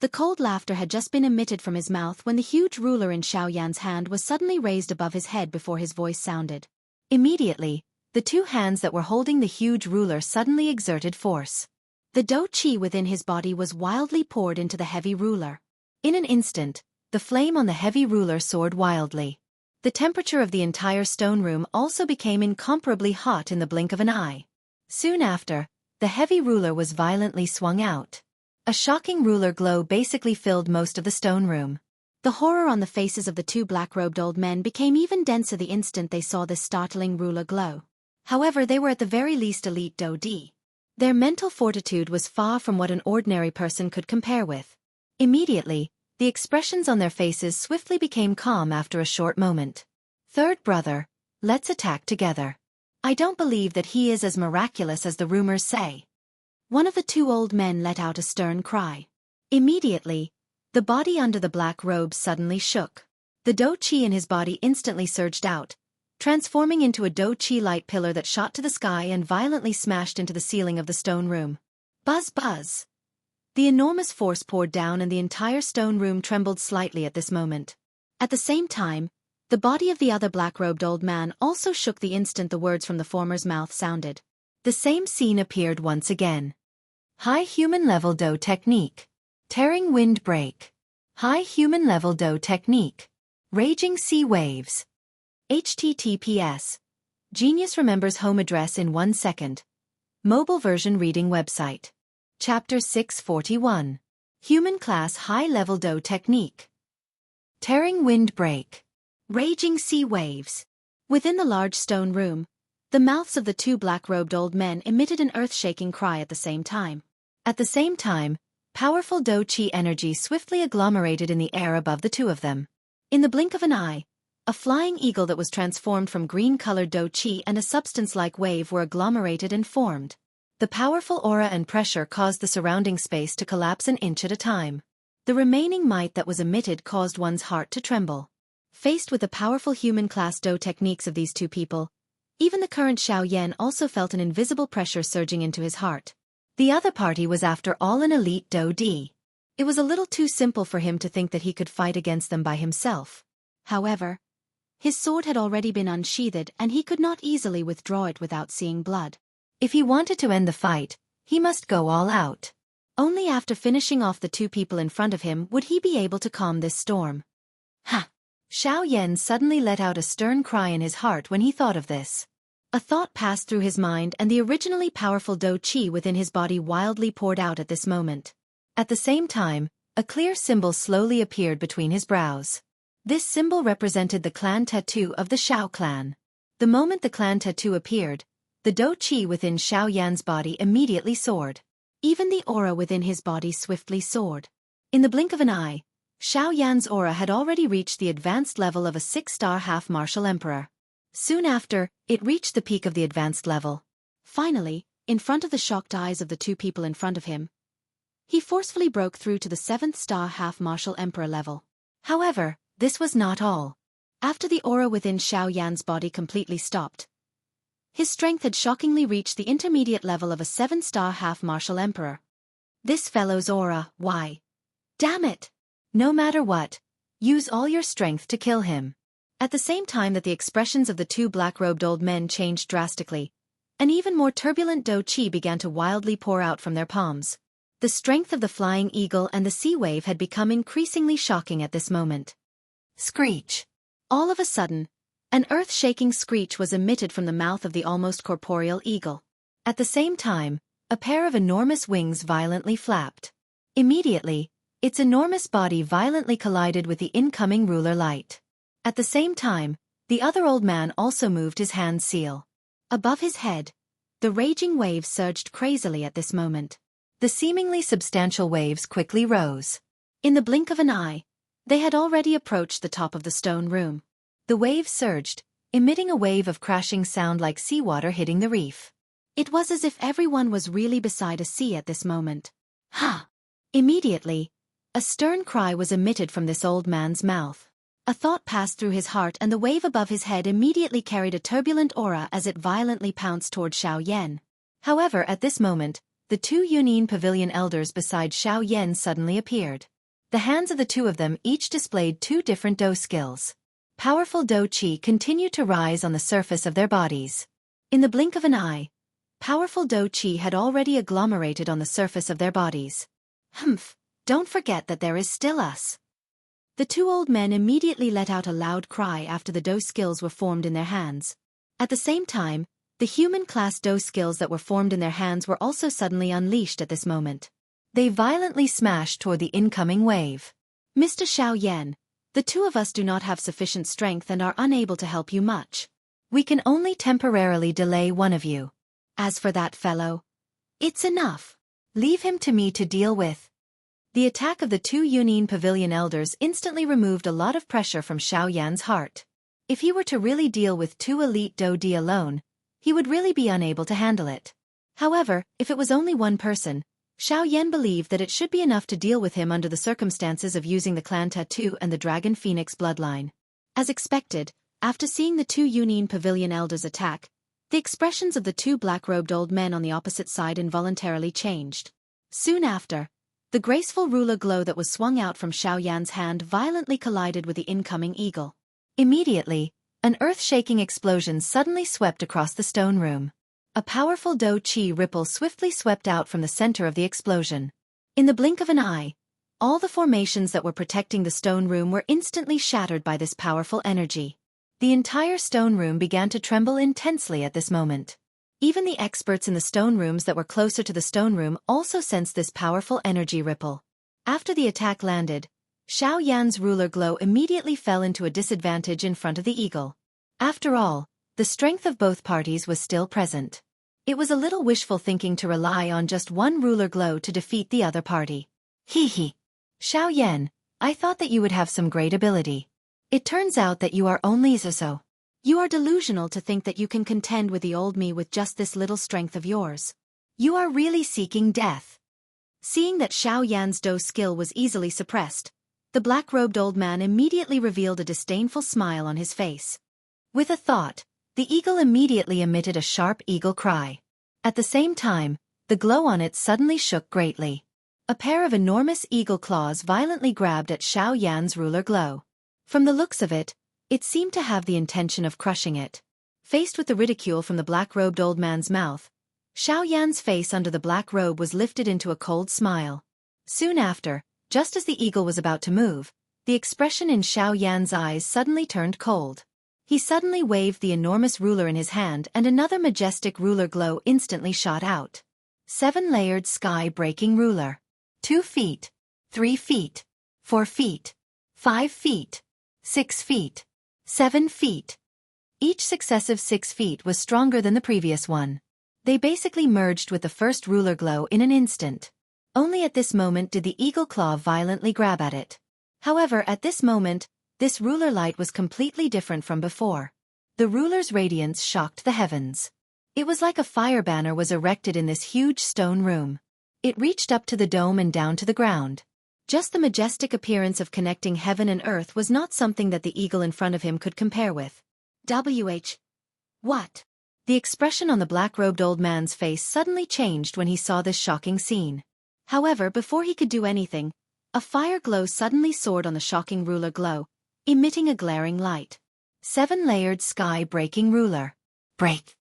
The cold laughter had just been emitted from his mouth when the huge ruler in Xiao Yan's hand was suddenly raised above his head before his voice sounded. Immediately, the two hands that were holding the huge ruler suddenly exerted force. The Do-Chi within his body was wildly poured into the heavy ruler. In an instant, the flame on the heavy ruler soared wildly. The temperature of the entire stone room also became incomparably hot in the blink of an eye. Soon after, the heavy ruler was violently swung out. A shocking ruler glow basically filled most of the stone room. The horror on the faces of the two black-robed old men became even denser the instant they saw this startling ruler glow. However, they were at the very least elite Do-D. Their mental fortitude was far from what an ordinary person could compare with. Immediately, the expressions on their faces swiftly became calm after a short moment. Third brother, let's attack together. I don't believe that he is as miraculous as the rumors say. One of the two old men let out a stern cry. Immediately, the body under the black robe suddenly shook. The Do-Chi in his body instantly surged out, transforming into a Do-Chi light pillar that shot to the sky and violently smashed into the ceiling of the stone room. Buzz buzz! The enormous force poured down and the entire stone room trembled slightly at this moment. At the same time, the body of the other black-robed old man also shook the instant the words from the former's mouth sounded. The same scene appeared once again. High human level Do technique. Tearing wind break. High human level Do technique. Raging sea waves. HTTPS. Genius remembers home address in 1 second. Mobile version reading website. Chapter 641. Human class high level Do technique. Tearing wind break. Raging sea waves. Within the large stone room, the mouths of the two black-robed old men emitted an earth-shaking cry at the same time. At the same time, powerful Do-Chi energy swiftly agglomerated in the air above the two of them. In the blink of an eye, a flying eagle that was transformed from green-colored Do-Chi and a substance-like wave were agglomerated and formed. The powerful aura and pressure caused the surrounding space to collapse an inch at a time. The remaining might that was emitted caused one's heart to tremble. Faced with the powerful human-class Do techniques of these two people, even the current Xiao Yan also felt an invisible pressure surging into his heart. The other party was after all an elite Do-D. It was a little too simple for him to think that he could fight against them by himself. However, his sword had already been unsheathed and he could not easily withdraw it without seeing blood. If he wanted to end the fight, he must go all out. Only after finishing off the two people in front of him would he be able to calm this storm. Ha! Xiao Yan suddenly let out a stern cry in his heart when he thought of this. A thought passed through his mind and the originally powerful Do Chi within his body wildly poured out at this moment. At the same time, a clear symbol slowly appeared between his brows. This symbol represented the clan tattoo of the Xiao clan. The moment the clan tattoo appeared, the Do Chi within Xiao Yan's body immediately soared. Even the aura within his body swiftly soared. In the blink of an eye, Xiao Yan's aura had already reached the advanced level of a 6-star half-martial emperor. Soon after, it reached the peak of the advanced level. Finally, in front of the shocked eyes of the two people in front of him, he forcefully broke through to the 7th-star half-martial emperor level. However, this was not all. After the aura within Xiao Yan's body completely stopped, his strength had shockingly reached the intermediate level of a 7-star half-martial emperor. This fellow's aura, why? Damn it! No matter what, use all your strength to kill him. At the same time that the expressions of the two black-robed old men changed drastically, an even more turbulent Do Chi began to wildly pour out from their palms. The strength of the flying eagle and the sea wave had become increasingly shocking at this moment. Screech! All of a sudden, an earth-shaking screech was emitted from the mouth of the almost corporeal eagle. At the same time, a pair of enormous wings violently flapped. Immediately, its enormous body violently collided with the incoming ruler light. At the same time, the other old man also moved his hand seal. Above his head, the raging waves surged crazily at this moment. The seemingly substantial waves quickly rose. In the blink of an eye, they had already approached the top of the stone room. The waves surged, emitting a wave of crashing sound like seawater hitting the reef. It was as if everyone was really beside a sea at this moment. Ha! Immediately, a stern cry was emitted from this old man's mouth. A thought passed through his heart and the wave above his head immediately carried a turbulent aura as it violently pounced toward Xiao Yan. However, at this moment, the two Yunin Pavilion elders beside Xiao Yan suddenly appeared. The hands of the two of them each displayed two different Do skills. Powerful Do Chi continued to rise on the surface of their bodies. In the blink of an eye, powerful Do Chi had already agglomerated on the surface of their bodies. Humph, don't forget that there is still us. The two old men immediately let out a loud cry after the Do skills were formed in their hands. At the same time, the human-class Do skills that were formed in their hands were also suddenly unleashed at this moment. They violently smashed toward the incoming wave. Mr. Xiao Yan, the two of us do not have sufficient strength and are unable to help you much. We can only temporarily delay one of you. As for that fellow, it's enough. Leave him to me to deal with. The attack of the two Yunin Pavilion elders instantly removed a lot of pressure from Xiao Yan's heart. If he were to really deal with two elite Do Di alone, he would really be unable to handle it. However, if it was only one person, Xiao Yan believed that it should be enough to deal with him under the circumstances of using the clan tattoo and the Dragon Phoenix bloodline. As expected, after seeing the two Yunin Pavilion elders attack, the expressions of the two black-robed old men on the opposite side involuntarily changed. Soon after, the graceful ruler glow that was swung out from Xiao Yan's hand violently collided with the incoming eagle. Immediately, an earth-shaking explosion suddenly swept across the stone room. A powerful Do Chi ripple swiftly swept out from the center of the explosion. In the blink of an eye, all the formations that were protecting the stone room were instantly shattered by this powerful energy. The entire stone room began to tremble intensely at this moment. Even the experts in the stone rooms that were closer to the stone room also sensed this powerful energy ripple. After the attack landed, Xiao Yan's ruler glow immediately fell into a disadvantage in front of the eagle. After all, the strength of both parties was still present. It was a little wishful thinking to rely on just one ruler glow to defeat the other party. Hee hee. Xiao Yan, I thought that you would have some great ability. It turns out that you are only so. You are delusional to think that you can contend with the old me with just this little strength of yours. You are really seeking death. Seeing that Xiao Yan's Do skill was easily suppressed, the black-robed old man immediately revealed a disdainful smile on his face. With a thought, the eagle immediately emitted a sharp eagle cry. At the same time, the glow on it suddenly shook greatly. A pair of enormous eagle claws violently grabbed at Xiao Yan's ruler glow. From the looks of it, it seemed to have the intention of crushing it. Faced with the ridicule from the black-robed old man's mouth, Xiao Yan's face under the black robe was lifted into a cold smile. Soon after, just as the eagle was about to move, the expression in Xiao Yan's eyes suddenly turned cold. He suddenly waved the enormous ruler in his hand and another majestic ruler glow instantly shot out. 7-layered sky-breaking ruler. 2 feet. 3 feet. 4 feet. 5 feet. 6 feet. 7 feet. Each successive 6 feet was stronger than the previous one. They basically merged with the first ruler glow in an instant. Only at this moment did the eagle claw violently grab at it. However, at this moment, this ruler light was completely different from before. The ruler's radiance shocked the heavens. It was like a fire banner was erected in this huge stone room. It reached up to the dome and down to the ground. Just the majestic appearance of connecting heaven and earth was not something that the eagle in front of him could compare with. What? The expression on the black-robed old man's face suddenly changed when he saw this shocking scene. However, before he could do anything, a fire glow suddenly soared on the shocking ruler glow, emitting a glaring light. 7-layered sky-breaking ruler. Break!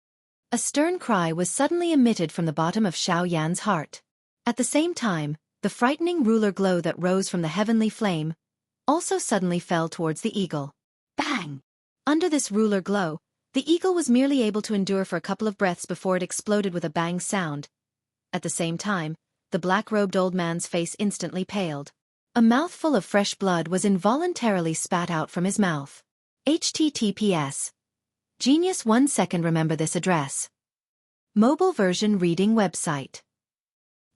A stern cry was suddenly emitted from the bottom of Xiao Yan's heart. At the same time, the frightening ruler glow that rose from the heavenly flame also suddenly fell towards the eagle. Bang! Under this ruler glow, the eagle was merely able to endure for a couple of breaths before it exploded with a bang sound. At the same time, the black-robed old man's face instantly paled. A mouthful of fresh blood was involuntarily spat out from his mouth. https. Genius 1 second remember this address. Mobile version reading website.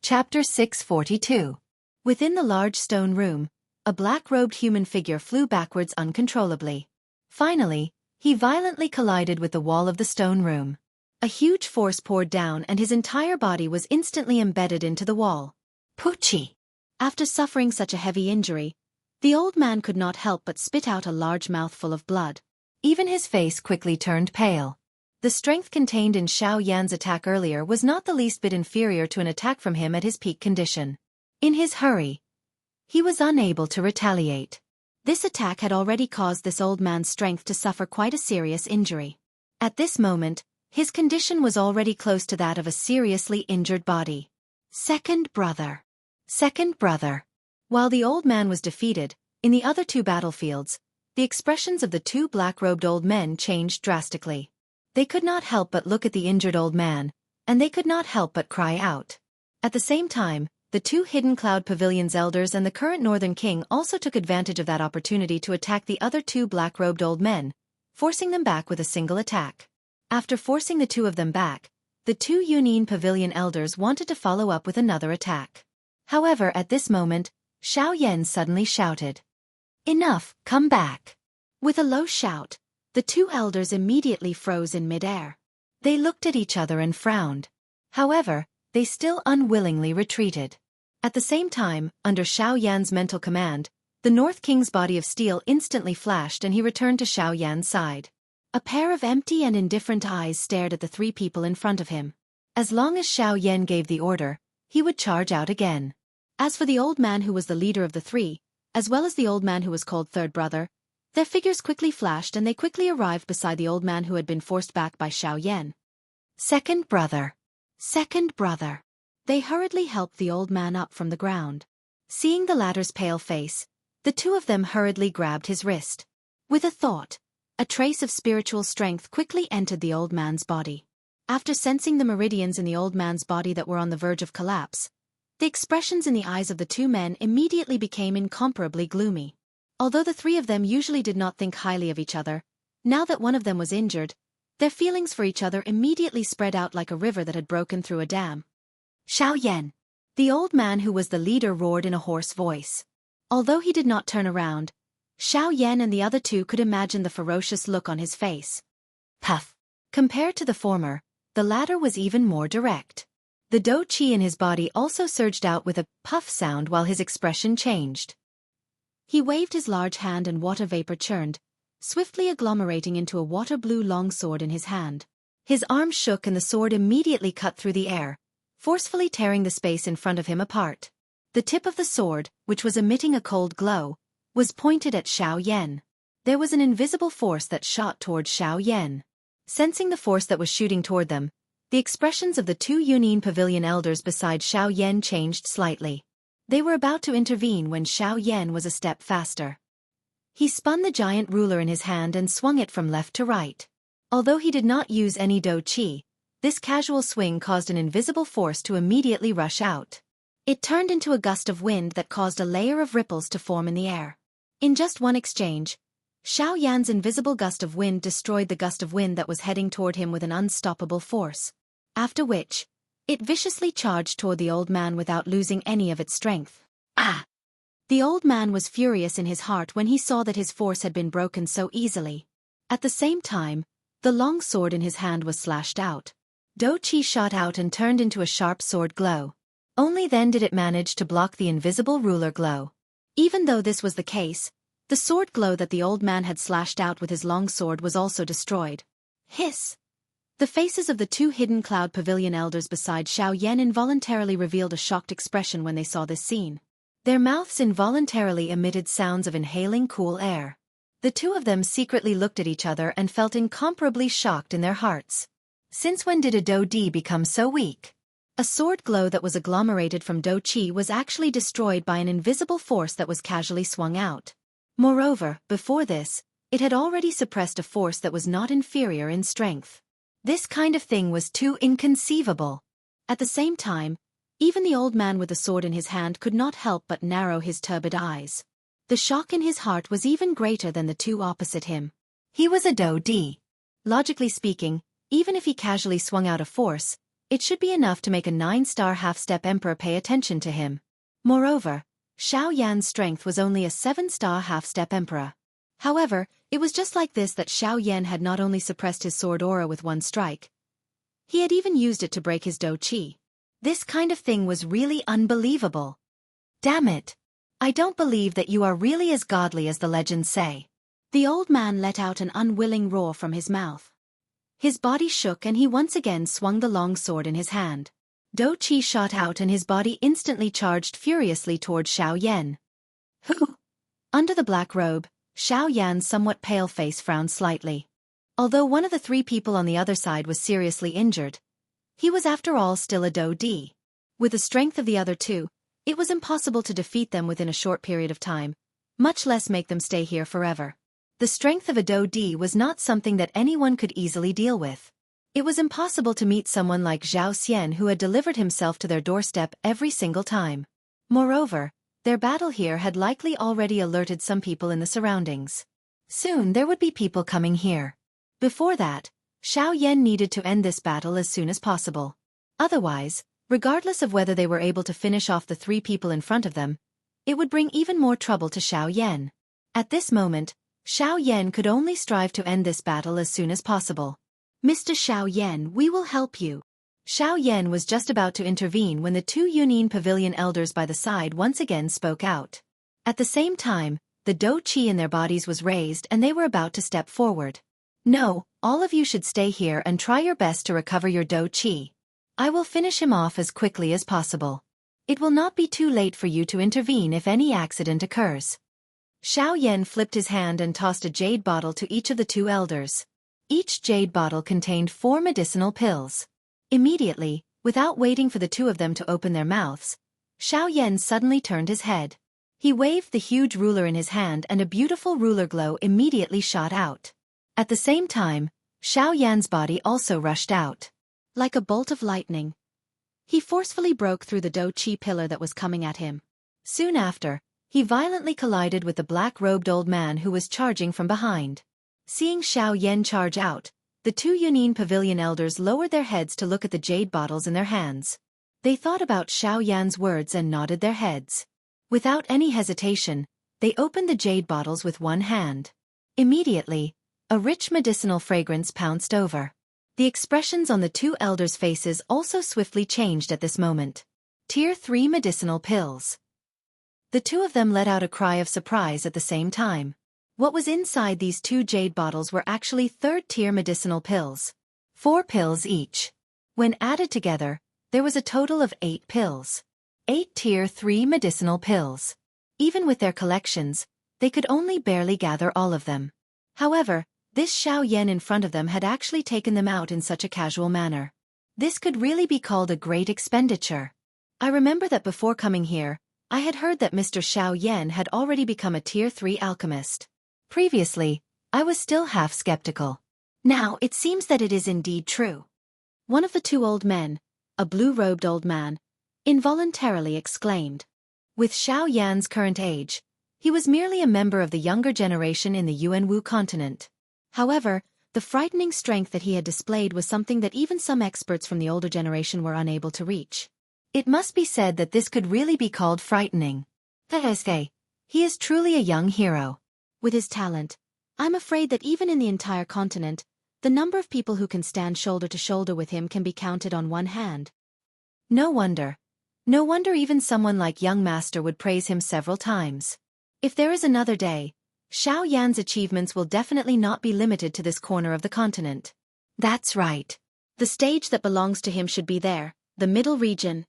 Chapter 642. Within the large stone room, a black-robed human figure flew backwards uncontrollably. Finally, he violently collided with the wall of the stone room. A huge force poured down and his entire body was instantly embedded into the wall. Poochie! After suffering such a heavy injury, the old man could not help but spit out a large mouthful of blood. Even his face quickly turned pale. The strength contained in Xiao Yan's attack earlier was not the least bit inferior to an attack from him at his peak condition. In his hurry, he was unable to retaliate. This attack had already caused this old man's strength to suffer quite a serious injury. At this moment, his condition was already close to that of a seriously injured body. Second brother. Second brother. While the old man was defeated, in the other two battlefields, the expressions of the two black-robed old men changed drastically. They could not help but look at the injured old man, and they could not help but cry out. At the same time, the two Hidden Cloud Pavilion's elders and the current Northern King also took advantage of that opportunity to attack the other two black-robed old men, forcing them back with a single attack. After forcing the two of them back, the two Yunyin Pavilion elders wanted to follow up with another attack. However, at this moment, Xiao Yan suddenly shouted, "Enough, come back!" With a low shout, the two elders immediately froze in midair. They looked at each other and frowned. However, they still unwillingly retreated. At the same time, under Xiao Yan's mental command, the North King's body of steel instantly flashed and he returned to Xiao Yan's side. A pair of empty and indifferent eyes stared at the three people in front of him. As long as Xiao Yan gave the order, he would charge out again. As for the old man who was the leader of the three, as well as the old man who was called third brother, their figures quickly flashed and they quickly arrived beside the old man who had been forced back by Xiao Yan. Second brother. Second brother. They hurriedly helped the old man up from the ground. Seeing the latter's pale face, the two of them hurriedly grabbed his wrist. With a thought, a trace of spiritual strength quickly entered the old man's body. After sensing the meridians in the old man's body that were on the verge of collapse, the expressions in the eyes of the two men immediately became incomparably gloomy. Although the three of them usually did not think highly of each other, now that one of them was injured, their feelings for each other immediately spread out like a river that had broken through a dam. Xiao Yan! The old man who was the leader roared in a hoarse voice. Although he did not turn around, Xiao Yan and the other two could imagine the ferocious look on his face. Puff! Compared to the former, the latter was even more direct. The dou qi in his body also surged out with a puff sound while his expression changed. He waved his large hand and water vapor churned, swiftly agglomerating into a water-blue long sword in his hand. His arm shook and the sword immediately cut through the air, forcefully tearing the space in front of him apart. The tip of the sword, which was emitting a cold glow, was pointed at Xiao Yan. There was an invisible force that shot toward Xiao Yan. Sensing the force that was shooting toward them, the expressions of the two Yunyin Pavilion elders beside Xiao Yan changed slightly. They were about to intervene when Xiao Yan was a step faster. He spun the giant ruler in his hand and swung it from left to right. Although he did not use any dou qi, this casual swing caused an invisible force to immediately rush out. It turned into a gust of wind that caused a layer of ripples to form in the air. In just one exchange, Xiao Yan's invisible gust of wind destroyed the gust of wind that was heading toward him with an unstoppable force. After which, it viciously charged toward the old man without losing any of its strength. Ah! The old man was furious in his heart when he saw that his force had been broken so easily. At the same time, the long sword in his hand was slashed out. Dou qi shot out and turned into a sharp sword glow. Only then did it manage to block the invisible ruler glow. Even though this was the case, the sword glow that the old man had slashed out with his long sword was also destroyed. Hiss! The faces of the two hidden cloud pavilion elders beside Xiao Yan involuntarily revealed a shocked expression when they saw this scene. Their mouths involuntarily emitted sounds of inhaling cool air. The two of them secretly looked at each other and felt incomparably shocked in their hearts. Since when did a dou di become so weak? A sword glow that was agglomerated from dou qi was actually destroyed by an invisible force that was casually swung out. Moreover, before this, it had already suppressed a force that was not inferior in strength. This kind of thing was too inconceivable. At the same time, even the old man with the sword in his hand could not help but narrow his turbid eyes. The shock in his heart was even greater than the two opposite him. He was a dou di. Logically speaking, even if he casually swung out a force, it should be enough to make a 9-star half-step emperor pay attention to him. Moreover, Xiao Yan's strength was only a 7-star half-step emperor. However, it was just like this that Xiao Yan had not only suppressed his sword aura with one strike, he had even used it to break his dou qi. This kind of thing was really unbelievable. Damn it! I don't believe that you are really as godly as the legends say. The old man let out an unwilling roar from his mouth. His body shook and he once again swung the long sword in his hand. Dou qi shot out and his body instantly charged furiously toward Xiao Yan. Who? Under the black robe, Xiao Yan's somewhat pale face frowned slightly. Although one of the three people on the other side was seriously injured, he was after all still a dou di. With the strength of the other two, it was impossible to defeat them within a short period of time, much less make them stay here forever. The strength of a dou di was not something that anyone could easily deal with. It was impossible to meet someone like Zhao Xian who had delivered himself to their doorstep every single time. Moreover, their battle here had likely already alerted some people in the surroundings. Soon there would be people coming here. Before that, Xiao Yan needed to end this battle as soon as possible. Otherwise, regardless of whether they were able to finish off the three people in front of them, it would bring even more trouble to Xiao Yan. At this moment, Xiao Yan could only strive to end this battle as soon as possible. Mr. Xiao Yan, we will help you. Xiao Yan was just about to intervene when the two Yunin Pavilion elders by the side once again spoke out. At the same time, the dou qi in their bodies was raised and they were about to step forward. No, all of you should stay here and try your best to recover your dou qi. I will finish him off as quickly as possible. It will not be too late for you to intervene if any accident occurs. Xiao Yan flipped his hand and tossed a jade bottle to each of the two elders. Each jade bottle contained 4 medicinal pills. Immediately, without waiting for the two of them to open their mouths, Xiao Yan suddenly turned his head. He waved the huge ruler in his hand and a beautiful ruler glow immediately shot out. At the same time, Xiao Yan's body also rushed out. Like a bolt of lightning, he forcefully broke through the dou qi pillar that was coming at him. Soon after, he violently collided with the black-robed old man who was charging from behind. Seeing Xiao Yan charge out, the two Yunin Pavilion elders lowered their heads to look at the jade bottles in their hands. They thought about Xiao Yan's words and nodded their heads. Without any hesitation, they opened the jade bottles with one hand. Immediately, a rich medicinal fragrance pounced over. The expressions on the two elders' faces also swiftly changed at this moment. Tier 3 medicinal pills. The two of them let out a cry of surprise at the same time. What was inside these 2 jade bottles were actually 3rd-tier medicinal pills. 4 pills each. When added together, there was a total of 8 pills. 8 Tier 3 medicinal pills. Even with their collections, they could only barely gather all of them. However, this Xiao Yan in front of them had actually taken them out in such a casual manner. This could really be called a great expenditure. I remember that before coming here, I had heard that Mr. Xiao Yan had already become a Tier 3 alchemist. Previously, I was still half skeptical. Now it seems that it is indeed true. One of the two old men, a blue-robed old man, involuntarily exclaimed. With Xiao Yan's current age, he was merely a member of the younger generation in the Yuanwu continent. However, the frightening strength that he had displayed was something that even some experts from the older generation were unable to reach. It must be said that this could really be called frightening. He is truly a young hero. With his talent, I'm afraid that even in the entire continent, the number of people who can stand shoulder to shoulder with him can be counted on one hand. No wonder. No wonder even someone like young Master would praise him several times. If there is another day, Xiao Yan's achievements will definitely not be limited to this corner of the continent. That's right. The stage that belongs to him should be there, the middle region.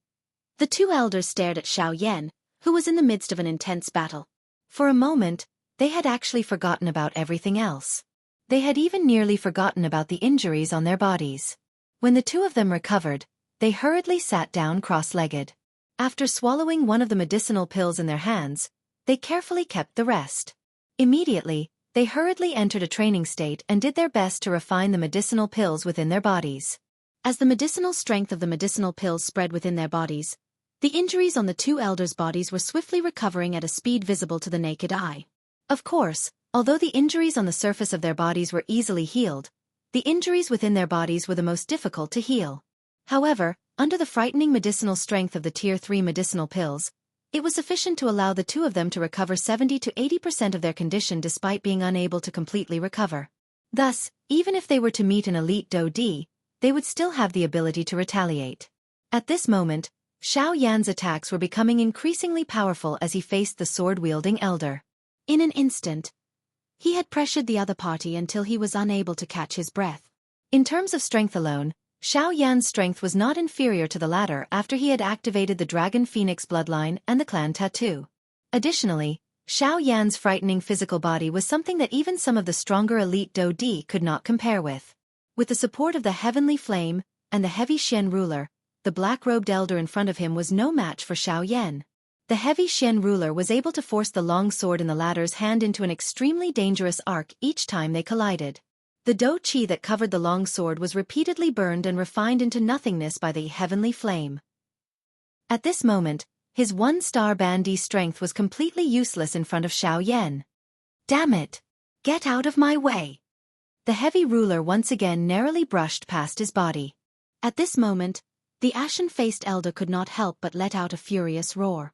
The two elders stared at Xiao Yan, who was in the midst of an intense battle. For a moment, they had actually forgotten about everything else. They had even nearly forgotten about the injuries on their bodies. When the two of them recovered, they hurriedly sat down cross-legged. After swallowing one of the medicinal pills in their hands, they carefully kept the rest. Immediately, they hurriedly entered a training state and did their best to refine the medicinal pills within their bodies. As the medicinal strength of the medicinal pills spread within their bodies, the injuries on the two elders' bodies were swiftly recovering at a speed visible to the naked eye. Of course, although the injuries on the surface of their bodies were easily healed, the injuries within their bodies were the most difficult to heal. However, under the frightening medicinal strength of the Tier 3 medicinal pills, it was sufficient to allow the two of them to recover 70 to 80% of their condition despite being unable to completely recover. Thus, even if they were to meet an elite Do D, they would still have the ability to retaliate. At this moment, Xiao Yan's attacks were becoming increasingly powerful as he faced the sword-wielding elder. In an instant, he had pressured the other party until he was unable to catch his breath. In terms of strength alone, Xiao Yan's strength was not inferior to the latter after he had activated the Dragon Phoenix bloodline and the clan tattoo. Additionally, Xiao Yan's frightening physical body was something that even some of the stronger elite Do Di could not compare with. With the support of the Heavenly Flame and the heavy Xian ruler, the black-robed elder in front of him was no match for Xiao Yan. The heavy Xian ruler was able to force the long sword in the latter's hand into an extremely dangerous arc each time they collided. The Do Qi that covered the long sword was repeatedly burned and refined into nothingness by the Heavenly Flame. At this moment, his one-star bandy strength was completely useless in front of Xiao Yan. Damn it! Get out of my way! The heavy ruler once again narrowly brushed past his body. At this moment, the ashen-faced elder could not help but let out a furious roar.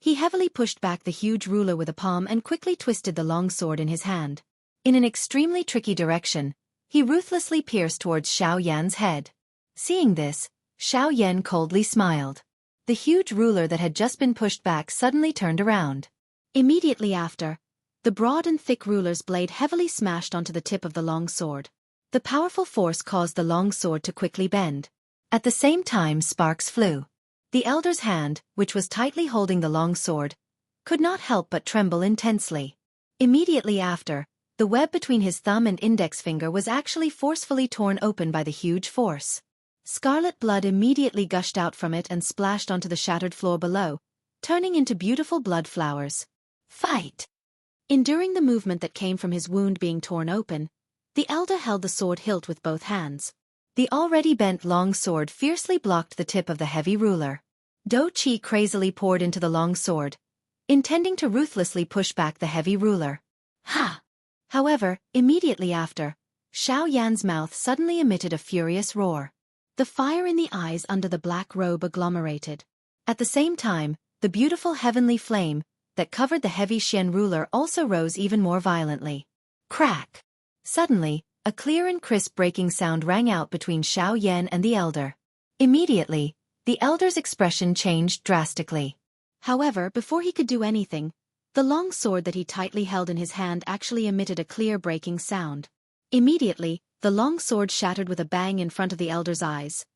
He heavily pushed back the huge ruler with a palm and quickly twisted the long sword in his hand. In an extremely tricky direction, he ruthlessly pierced towards Xiao Yan's head. Seeing this, Xiao Yan coldly smiled. The huge ruler that had just been pushed back suddenly turned around. Immediately after, the broad and thick ruler's blade heavily smashed onto the tip of the long sword. The powerful force caused the long sword to quickly bend. At the same time, sparks flew. The elder's hand, which was tightly holding the long sword, could not help but tremble intensely. Immediately after, the web between his thumb and index finger was actually forcefully torn open by the huge force. Scarlet blood immediately gushed out from it and splashed onto the shattered floor below, turning into beautiful blood flowers. Fight! Enduring the movement that came from his wound being torn open, the elder held the sword hilt with both hands. The already bent long sword fiercely blocked the tip of the heavy ruler. Do Qi crazily poured into the long sword, intending to ruthlessly push back the heavy ruler. Ha! However, immediately after, Xiao Yan's mouth suddenly emitted a furious roar. The fire in the eyes under the black robe agglomerated. At the same time, the beautiful heavenly flame that covered the heavy Xian ruler also rose even more violently. Crack! Suddenly, a clear and crisp breaking sound rang out between Xiao Yan and the elder. Immediately, the elder's expression changed drastically. However, before he could do anything, the long sword that he tightly held in his hand actually emitted a clear breaking sound. Immediately, the long sword shattered with a bang in front of the elder's eyes.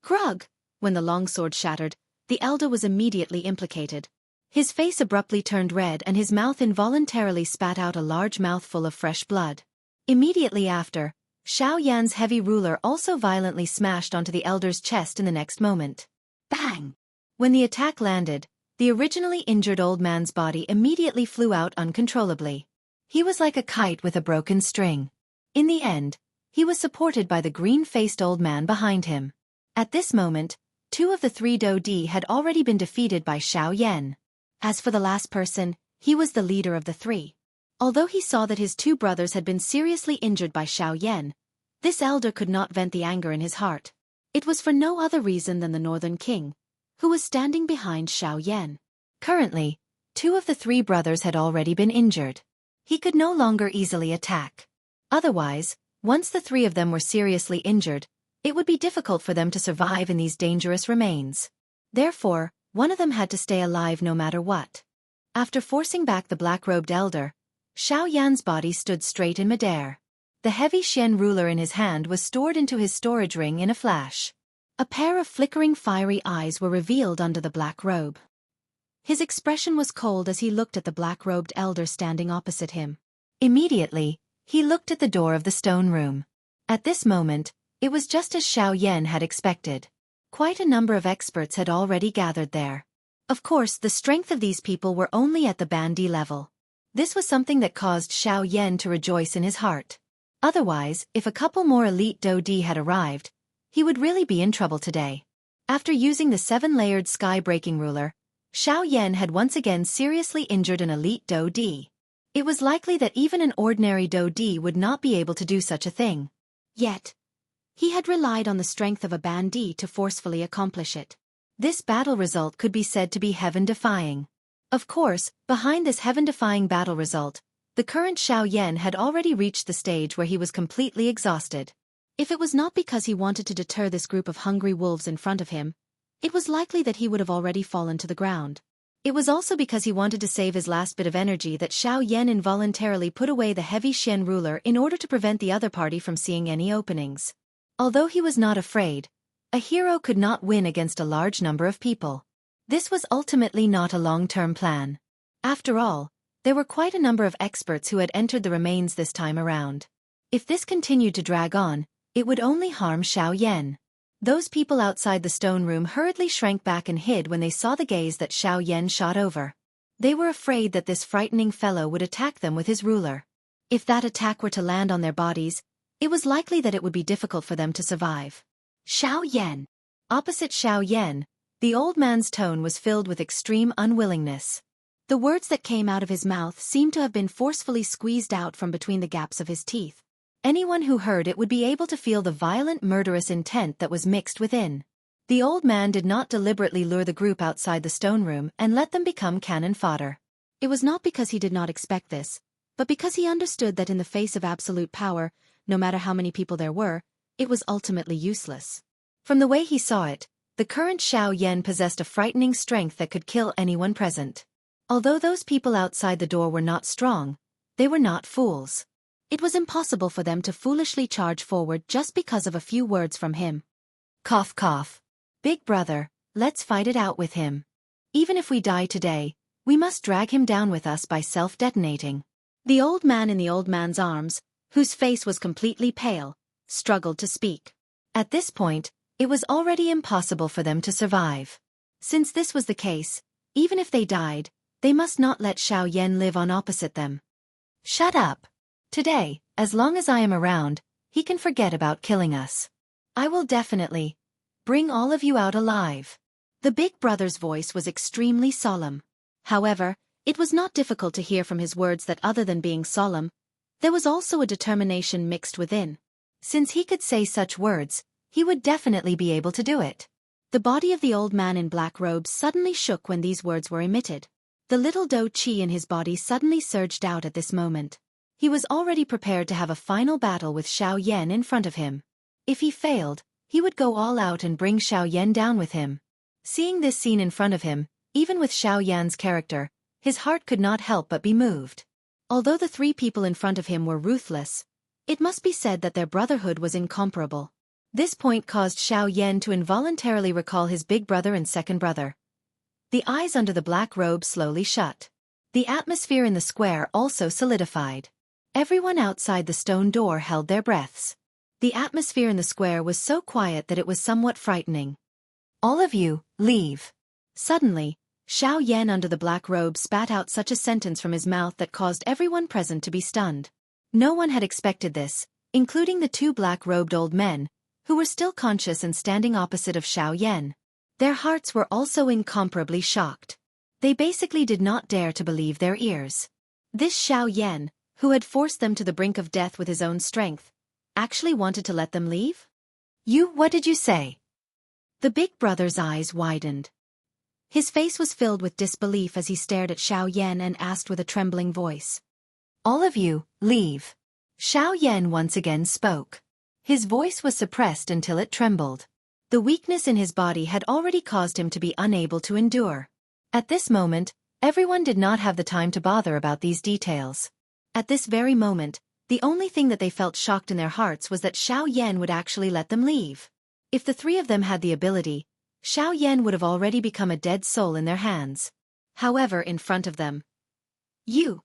Grug! When the long sword shattered, the elder was immediately implicated. His face abruptly turned red and his mouth involuntarily spat out a large mouthful of fresh blood. Immediately after, Xiao Yan's heavy ruler also violently smashed onto the elder's chest in the next moment. Bang! When the attack landed, the originally injured old man's body immediately flew out uncontrollably. He was like a kite with a broken string. In the end, he was supported by the green-faced old man behind him. At this moment, 2 of the 3 Dodi had already been defeated by Xiao Yan. As for the last person, he was the leader of the 3. Although he saw that his 2 brothers had been seriously injured by Xiao Yan, this elder could not vent the anger in his heart. It was for no other reason than the Northern King, who was standing behind Xiao Yan. Currently, 2 of the 3 brothers had already been injured. He could no longer easily attack. Otherwise, once the 3 of them were seriously injured, it would be difficult for them to survive in these dangerous remains. Therefore, one of them had to stay alive no matter what. After forcing back the black-robed elder, Xiao Yan's body stood straight in midair. The heavy Xian ruler in his hand was stored into his storage ring in a flash. A pair of flickering fiery eyes were revealed under the black robe. His expression was cold as he looked at the black-robed elder standing opposite him. Immediately, he looked at the door of the stone room. At this moment, it was just as Xiao Yan had expected. Quite a number of experts had already gathered there. Of course, the strength of these people were only at the Bandi level. This was something that caused Xiao Yan to rejoice in his heart. Otherwise, if a couple more elite Dodi had arrived, he would really be in trouble today. After using the 7-layered sky-breaking ruler, Xiao Yan had once again seriously injured an elite Dodi. It was likely that even an ordinary Dodi would not be able to do such a thing. Yet, he had relied on the strength of a Bandi to forcefully accomplish it. This battle result could be said to be heaven-defying. Of course, behind this heaven-defying battle result, the current Xiao Yan had already reached the stage where he was completely exhausted. If it was not because he wanted to deter this group of hungry wolves in front of him, it was likely that he would have already fallen to the ground. It was also because he wanted to save his last bit of energy that Xiao Yan involuntarily put away the heavy Xian ruler in order to prevent the other party from seeing any openings. Although he was not afraid, a hero could not win against a large number of people. This was ultimately not a long-term plan. After all, there were quite a number of experts who had entered the remains this time around. If this continued to drag on, it would only harm Xiao Yan. Those people outside the stone room hurriedly shrank back and hid when they saw the gaze that Xiao Yan shot over. They were afraid that this frightening fellow would attack them with his ruler. If that attack were to land on their bodies, it was likely that it would be difficult for them to survive. Xiao Yan. Opposite Xiao Yan, the old man's tone was filled with extreme unwillingness. The words that came out of his mouth seemed to have been forcefully squeezed out from between the gaps of his teeth. Anyone who heard it would be able to feel the violent murderous intent that was mixed within. The old man did not deliberately lure the group outside the stone room and let them become cannon fodder. It was not because he did not expect this, but because he understood that in the face of absolute power, no matter how many people there were, it was ultimately useless. From the way he saw it, the current Xiao Yan possessed a frightening strength that could kill anyone present. Although those people outside the door were not strong, they were not fools. It was impossible for them to foolishly charge forward just because of a few words from him. Cough cough. Big brother, let's fight it out with him. Even if we die today, we must drag him down with us by self-detonating. The old man in the old man's arms, whose face was completely pale, struggled to speak. At this point, it was already impossible for them to survive. Since this was the case, even if they died, they must not let Xiao Yan live on opposite them. Shut up. Today, as long as I am around, he can forget about killing us. I will definitely bring all of you out alive. The big brother's voice was extremely solemn. However, it was not difficult to hear from his words that other than being solemn, there was also a determination mixed within. Since he could say such words, he would definitely be able to do it. The body of the old man in black robes suddenly shook when these words were emitted. The little Do Chi in his body suddenly surged out at this moment. He was already prepared to have a final battle with Xiao Yan in front of him. If he failed, he would go all out and bring Xiao Yan down with him. Seeing this scene in front of him, even with Xiao Yan's character, his heart could not help but be moved. Although the 3 people in front of him were ruthless, it must be said that their brotherhood was incomparable. This point caused Xiao Yan to involuntarily recall his big brother and second brother. The eyes under the black robe slowly shut. The atmosphere in the square also solidified. Everyone outside the stone door held their breaths. The atmosphere in the square was so quiet that it was somewhat frightening. All of you, leave. Suddenly, Xiao Yan under the black robe spat out such a sentence from his mouth that caused everyone present to be stunned. No one had expected this, including the two black-robed old men, who were still conscious and standing opposite of Xiao Yan. Their hearts were also incomparably shocked. They basically did not dare to believe their ears. This Xiao Yan, who had forced them to the brink of death with his own strength, actually wanted to let them leave? What did you say? The big brother's eyes widened. His face was filled with disbelief as he stared at Xiao Yan and asked with a trembling voice. All of you, leave. Xiao Yan once again spoke. His voice was suppressed until it trembled. The weakness in his body had already caused him to be unable to endure. At this moment, everyone did not have the time to bother about these details. At this very moment, the only thing that they felt shocked in their hearts was that Xiao Yan would actually let them leave. If the three of them had the ability, Xiao Yan would have already become a dead soul in their hands. However, in front of them, You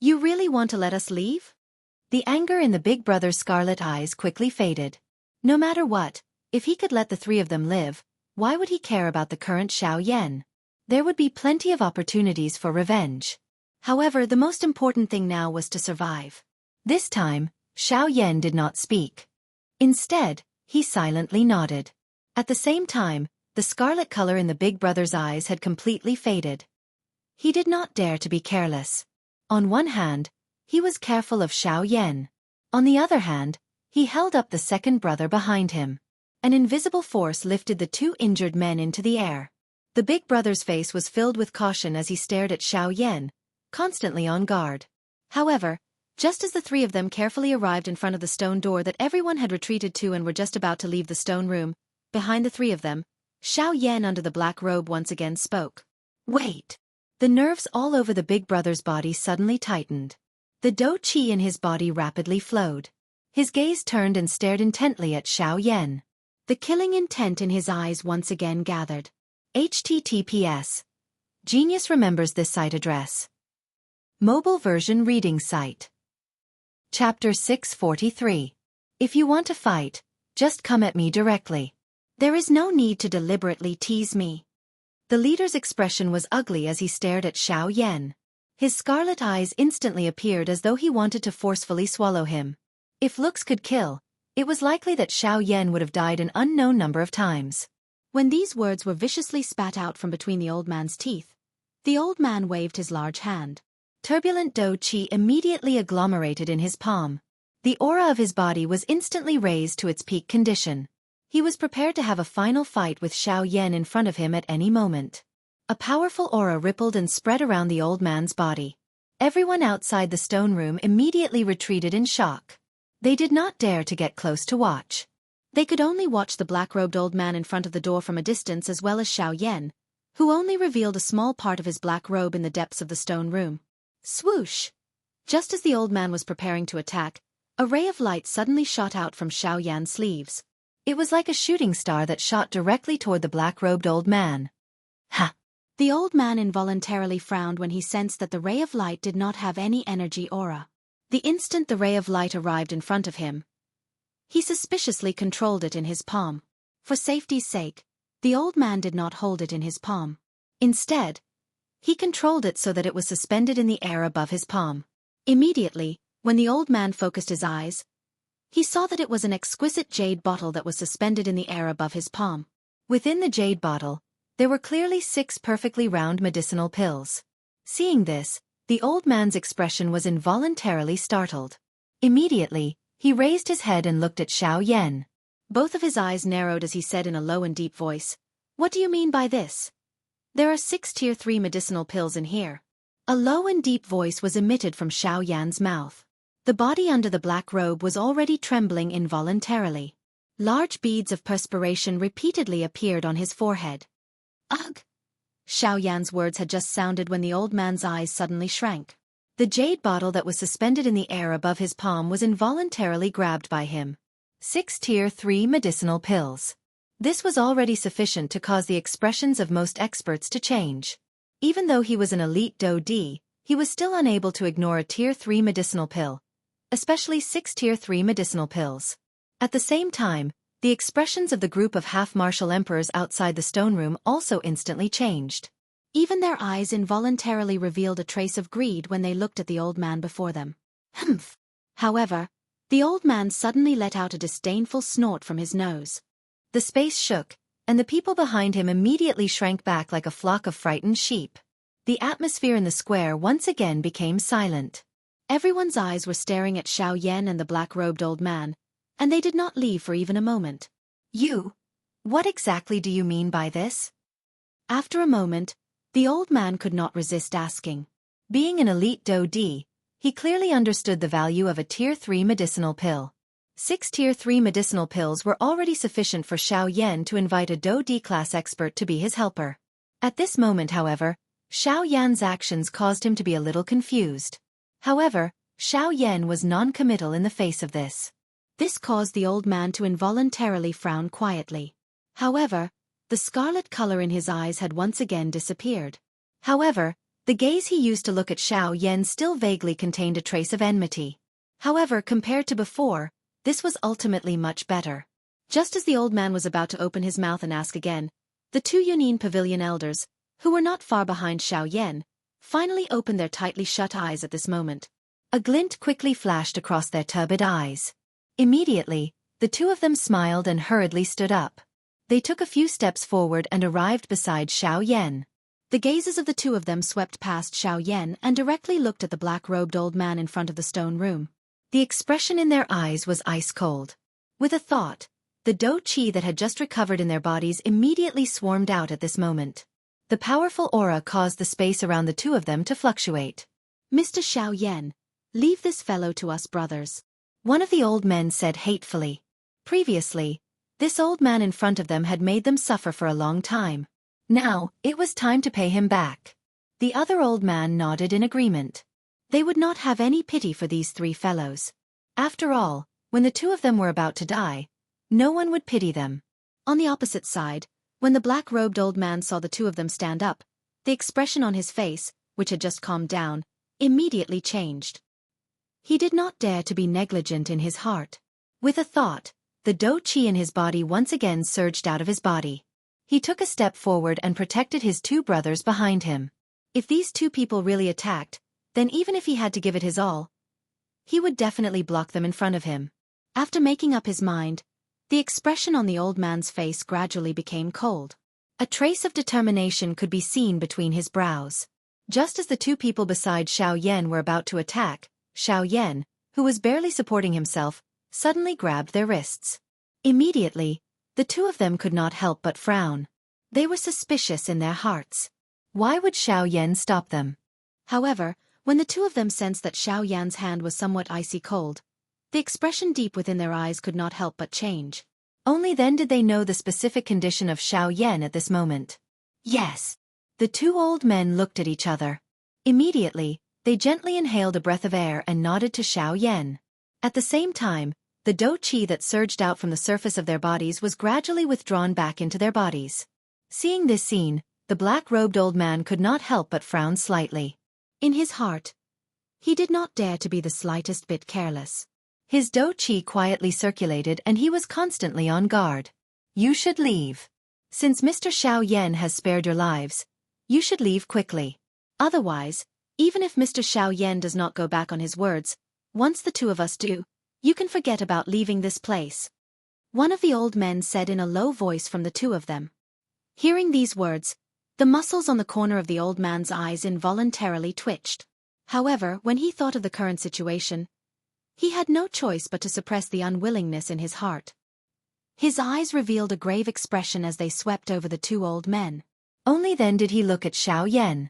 really want to let us leave? The anger in the big brother's scarlet eyes quickly faded. No matter what, if he could let the three of them live, why would he care about the current Xiao Yan? There would be plenty of opportunities for revenge. However, the most important thing now was to survive. This time, Xiao Yan did not speak. Instead, he silently nodded. At the same time, the scarlet color in the big brother's eyes had completely faded. He did not dare to be careless. On one hand, he was careful of Xiao Yan. On the other hand, he held up the second brother behind him. An invisible force lifted the two injured men into the air. The big brother's face was filled with caution as he stared at Xiao Yan, constantly on guard. However, just as the three of them carefully arrived in front of the stone door that everyone had retreated to and were just about to leave the stone room, behind the three of them, Xiao Yan under the black robe once again spoke. Wait! The nerves all over the big brother's body suddenly tightened. The dou qi in his body rapidly flowed. His gaze turned and stared intently at Xiao Yan. The killing intent in his eyes once again gathered. HTTPS. Genius remembers this site address. Mobile version reading site. Chapter 643. If you want to fight, just come at me directly. There is no need to deliberately tease me. The leader's expression was ugly as he stared at Xiao Yan. His scarlet eyes instantly appeared as though he wanted to forcefully swallow him. If looks could kill, it was likely that Xiao Yan would have died an unknown number of times. When these words were viciously spat out from between the old man's teeth, the old man waved his large hand. Turbulent dou qi immediately agglomerated in his palm. The aura of his body was instantly raised to its peak condition. He was prepared to have a final fight with Xiao Yan in front of him at any moment. A powerful aura rippled and spread around the old man's body. Everyone outside the stone room immediately retreated in shock. They did not dare to get close to watch. They could only watch the black-robed old man in front of the door from a distance as well as Xiao Yan, who only revealed a small part of his black robe in the depths of the stone room. Swoosh! Just as the old man was preparing to attack, a ray of light suddenly shot out from Xiao Yan's sleeves. It was like a shooting star that shot directly toward the black-robed old man. Ha! The old man involuntarily frowned when he sensed that the ray of light did not have any energy aura. The instant the ray of light arrived in front of him, he suspiciously controlled it in his palm. For safety's sake, the old man did not hold it in his palm. Instead, he controlled it so that it was suspended in the air above his palm. Immediately, when the old man focused his eyes, he saw that it was an exquisite jade bottle that was suspended in the air above his palm. Within the jade bottle, there were clearly 6 perfectly round medicinal pills. Seeing this, the old man's expression was involuntarily startled. Immediately, he raised his head and looked at Xiao Yan. Both of his eyes narrowed as he said in a low and deep voice, "What do you mean by this? There are 6 Tier 3 medicinal pills in here." A low and deep voice was emitted from Xiao Yan's mouth. The body under the black robe was already trembling involuntarily. Large beads of perspiration repeatedly appeared on his forehead. Ugh! Xiao Yan's words had just sounded when the old man's eyes suddenly shrank. The jade bottle that was suspended in the air above his palm was involuntarily grabbed by him. 6 Tier 3 medicinal pills. This was already sufficient to cause the expressions of most experts to change. Even though he was an elite Dou Di, he was still unable to ignore a Tier 3 medicinal pill, especially 6 Tier 3 medicinal pills. At the same time, the expressions of the group of half-martial emperors outside the stone room also instantly changed. Even their eyes involuntarily revealed a trace of greed when they looked at the old man before them. Humph! However, the old man suddenly let out a disdainful snort from his nose. The space shook, and the people behind him immediately shrank back like a flock of frightened sheep. The atmosphere in the square once again became silent. Everyone's eyes were staring at Xiao Yan and the black-robed old man, and they did not leave for even a moment. What exactly do you mean by this? After a moment, the old man could not resist asking. Being an elite Do-D, he clearly understood the value of a Tier 3 medicinal pill. 6 Tier 3 medicinal pills were already sufficient for Xiao Yan to invite a Do-D class expert to be his helper. At this moment, however, Xiao Yan's actions caused him to be a little confused. However, Xiao Yan was non-committal in the face of this. This caused the old man to involuntarily frown quietly. However, the scarlet color in his eyes had once again disappeared. However, the gaze he used to look at Xiao Yan still vaguely contained a trace of enmity. However, compared to before, this was ultimately much better. Just as the old man was about to open his mouth and ask again, the two Yunin Pavilion elders, who were not far behind Xiao Yan, finally opened their tightly shut eyes at this moment. A glint quickly flashed across their turbid eyes. Immediately, the two of them smiled and hurriedly stood up. They took a few steps forward and arrived beside Xiao Yan. The gazes of the two of them swept past Xiao Yan and directly looked at the black-robed old man in front of the stone room. The expression in their eyes was ice-cold. With a thought, the Do-Chi that had just recovered in their bodies immediately swarmed out at this moment. The powerful aura caused the space around the two of them to fluctuate. "Mr. Xiao Yan, leave this fellow to us brothers," one of the old men said hatefully. Previously, this old man in front of them had made them suffer for a long time. Now, it was time to pay him back. The other old man nodded in agreement. They would not have any pity for these three fellows. After all, when the two of them were about to die, no one would pity them. On the opposite side, when the black-robed old man saw the two of them stand up, the expression on his face, which had just calmed down, immediately changed. He did not dare to be negligent in his heart. With a thought, the Do-Chi in his body once again surged out of his body. He took a step forward and protected his two brothers behind him. If these two people really attacked, then even if he had to give it his all, he would definitely block them in front of him. After making up his mind, the expression on the old man's face gradually became cold. A trace of determination could be seen between his brows. Just as the two people beside Xiao Yan were about to attack, Xiao Yan, who was barely supporting himself, suddenly grabbed their wrists. Immediately, the two of them could not help but frown. They were suspicious in their hearts. Why would Xiao Yan stop them? However, when the two of them sensed that Xiao Yan's hand was somewhat icy cold, the expression deep within their eyes could not help but change. Only then did they know the specific condition of Xiao Yan at this moment. Yes. The two old men looked at each other. Immediately, they gently inhaled a breath of air and nodded to Xiao Yan. At the same time, the Do-Chi that surged out from the surface of their bodies was gradually withdrawn back into their bodies. Seeing this scene, the black-robed old man could not help but frown slightly. In his heart, he did not dare to be the slightest bit careless. His Do-Chi quietly circulated and he was constantly on guard. You should leave. Since Mr. Xiao Yan has spared your lives, you should leave quickly. Otherwise, even if Mr. Xiao Yan does not go back on his words, once the two of us do, you can forget about leaving this place. One of the old men said in a low voice from the two of them. Hearing these words, the muscles on the corner of the old man's eyes involuntarily twitched. However, when he thought of the current situation, he had no choice but to suppress the unwillingness in his heart. His eyes revealed a grave expression as they swept over the two old men. Only then did he look at Xiao Yan.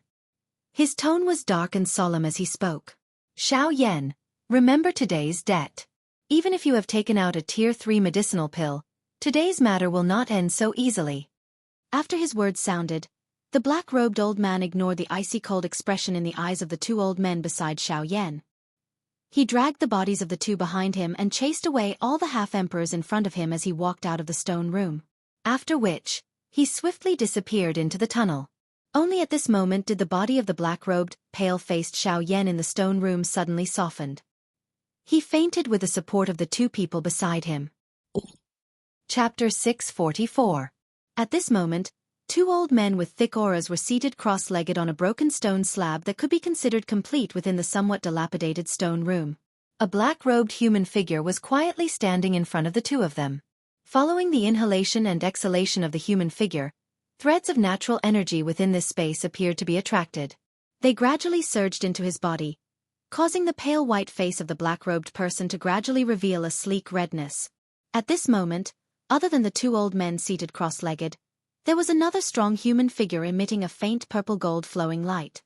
His tone was dark and solemn as he spoke. Xiao Yan, remember today's debt. Even if you have taken out a Tier 3 medicinal pill, today's matter will not end so easily. After his words sounded, the black-robed old man ignored the icy-cold expression in the eyes of the two old men beside Xiao Yan. He dragged the bodies of the two behind him and chased away all the half-emperors in front of him as he walked out of the stone room. After which, he swiftly disappeared into the tunnel. Only at this moment did the body of the black-robed, pale-faced Xiao Yan in the stone room suddenly softened. He fainted with the support of the two people beside him. Chapter 644. At this moment, Two old men with thick auras were seated cross-legged on a broken stone slab that could be considered complete within the somewhat dilapidated stone room. A black-robed human figure was quietly standing in front of the two of them. Following the inhalation and exhalation of the human figure, threads of natural energy within this space appeared to be attracted. They gradually surged into his body, causing the pale white face of the black-robed person to gradually reveal a sleek redness. At this moment, other than the two old men seated cross-legged, there was another strong human figure emitting a faint purple-gold flowing light.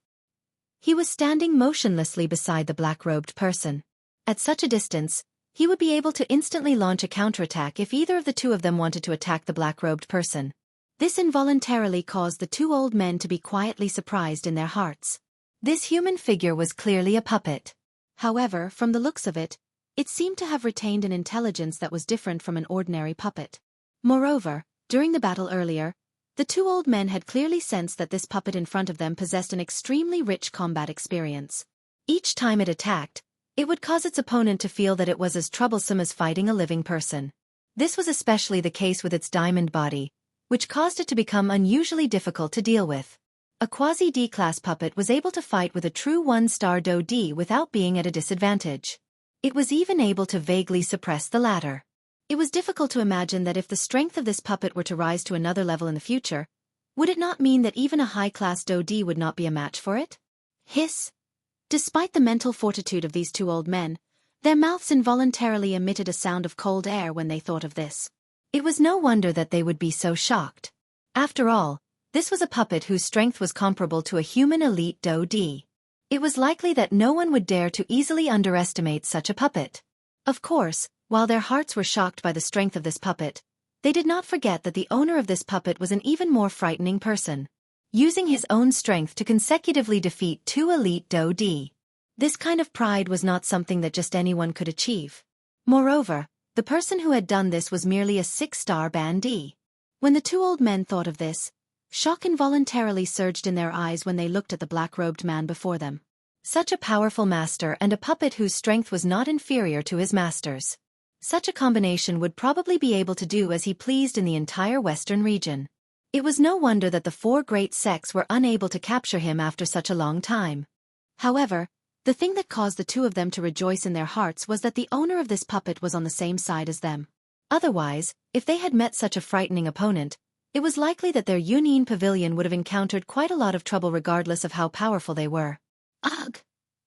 He was standing motionlessly beside the black-robed person. At such a distance, he would be able to instantly launch a counterattack if either of the two of them wanted to attack the black-robed person. This involuntarily caused the two old men to be quietly surprised in their hearts. This human figure was clearly a puppet. However, from the looks of it, it seemed to have retained an intelligence that was different from an ordinary puppet. Moreover, during the battle earlier, the two old men had clearly sensed that this puppet in front of them possessed an extremely rich combat experience. Each time it attacked, it would cause its opponent to feel that it was as troublesome as fighting a living person. This was especially the case with its diamond body, which caused it to become unusually difficult to deal with. A quasi-D-class puppet was able to fight with a true one-star Do-D without being at a disadvantage. It was even able to vaguely suppress the latter. It was difficult to imagine that if the strength of this puppet were to rise to another level in the future, would it not mean that even a high-class Do-D would not be a match for it? Hiss! Despite the mental fortitude of these two old men, their mouths involuntarily emitted a sound of cold air when they thought of this. It was no wonder that they would be so shocked. After all, this was a puppet whose strength was comparable to a human elite Do-D. It was likely that no one would dare to easily underestimate such a puppet. Of course, while their hearts were shocked by the strength of this puppet, they did not forget that the owner of this puppet was an even more frightening person, using his own strength to consecutively defeat two elite Do-D. This kind of pride was not something that just anyone could achieve. Moreover, the person who had done this was merely a 6-star Band D. When the two old men thought of this, shock involuntarily surged in their eyes when they looked at the black-robed man before them. Such a powerful master and a puppet whose strength was not inferior to his master's. Such a combination would probably be able to do as he pleased in the entire western region. It was no wonder that the four great sects were unable to capture him after such a long time. However, the thing that caused the two of them to rejoice in their hearts was that the owner of this puppet was on the same side as them. Otherwise, if they had met such a frightening opponent, it was likely that their Union Pavilion would have encountered quite a lot of trouble regardless of how powerful they were. Ugh!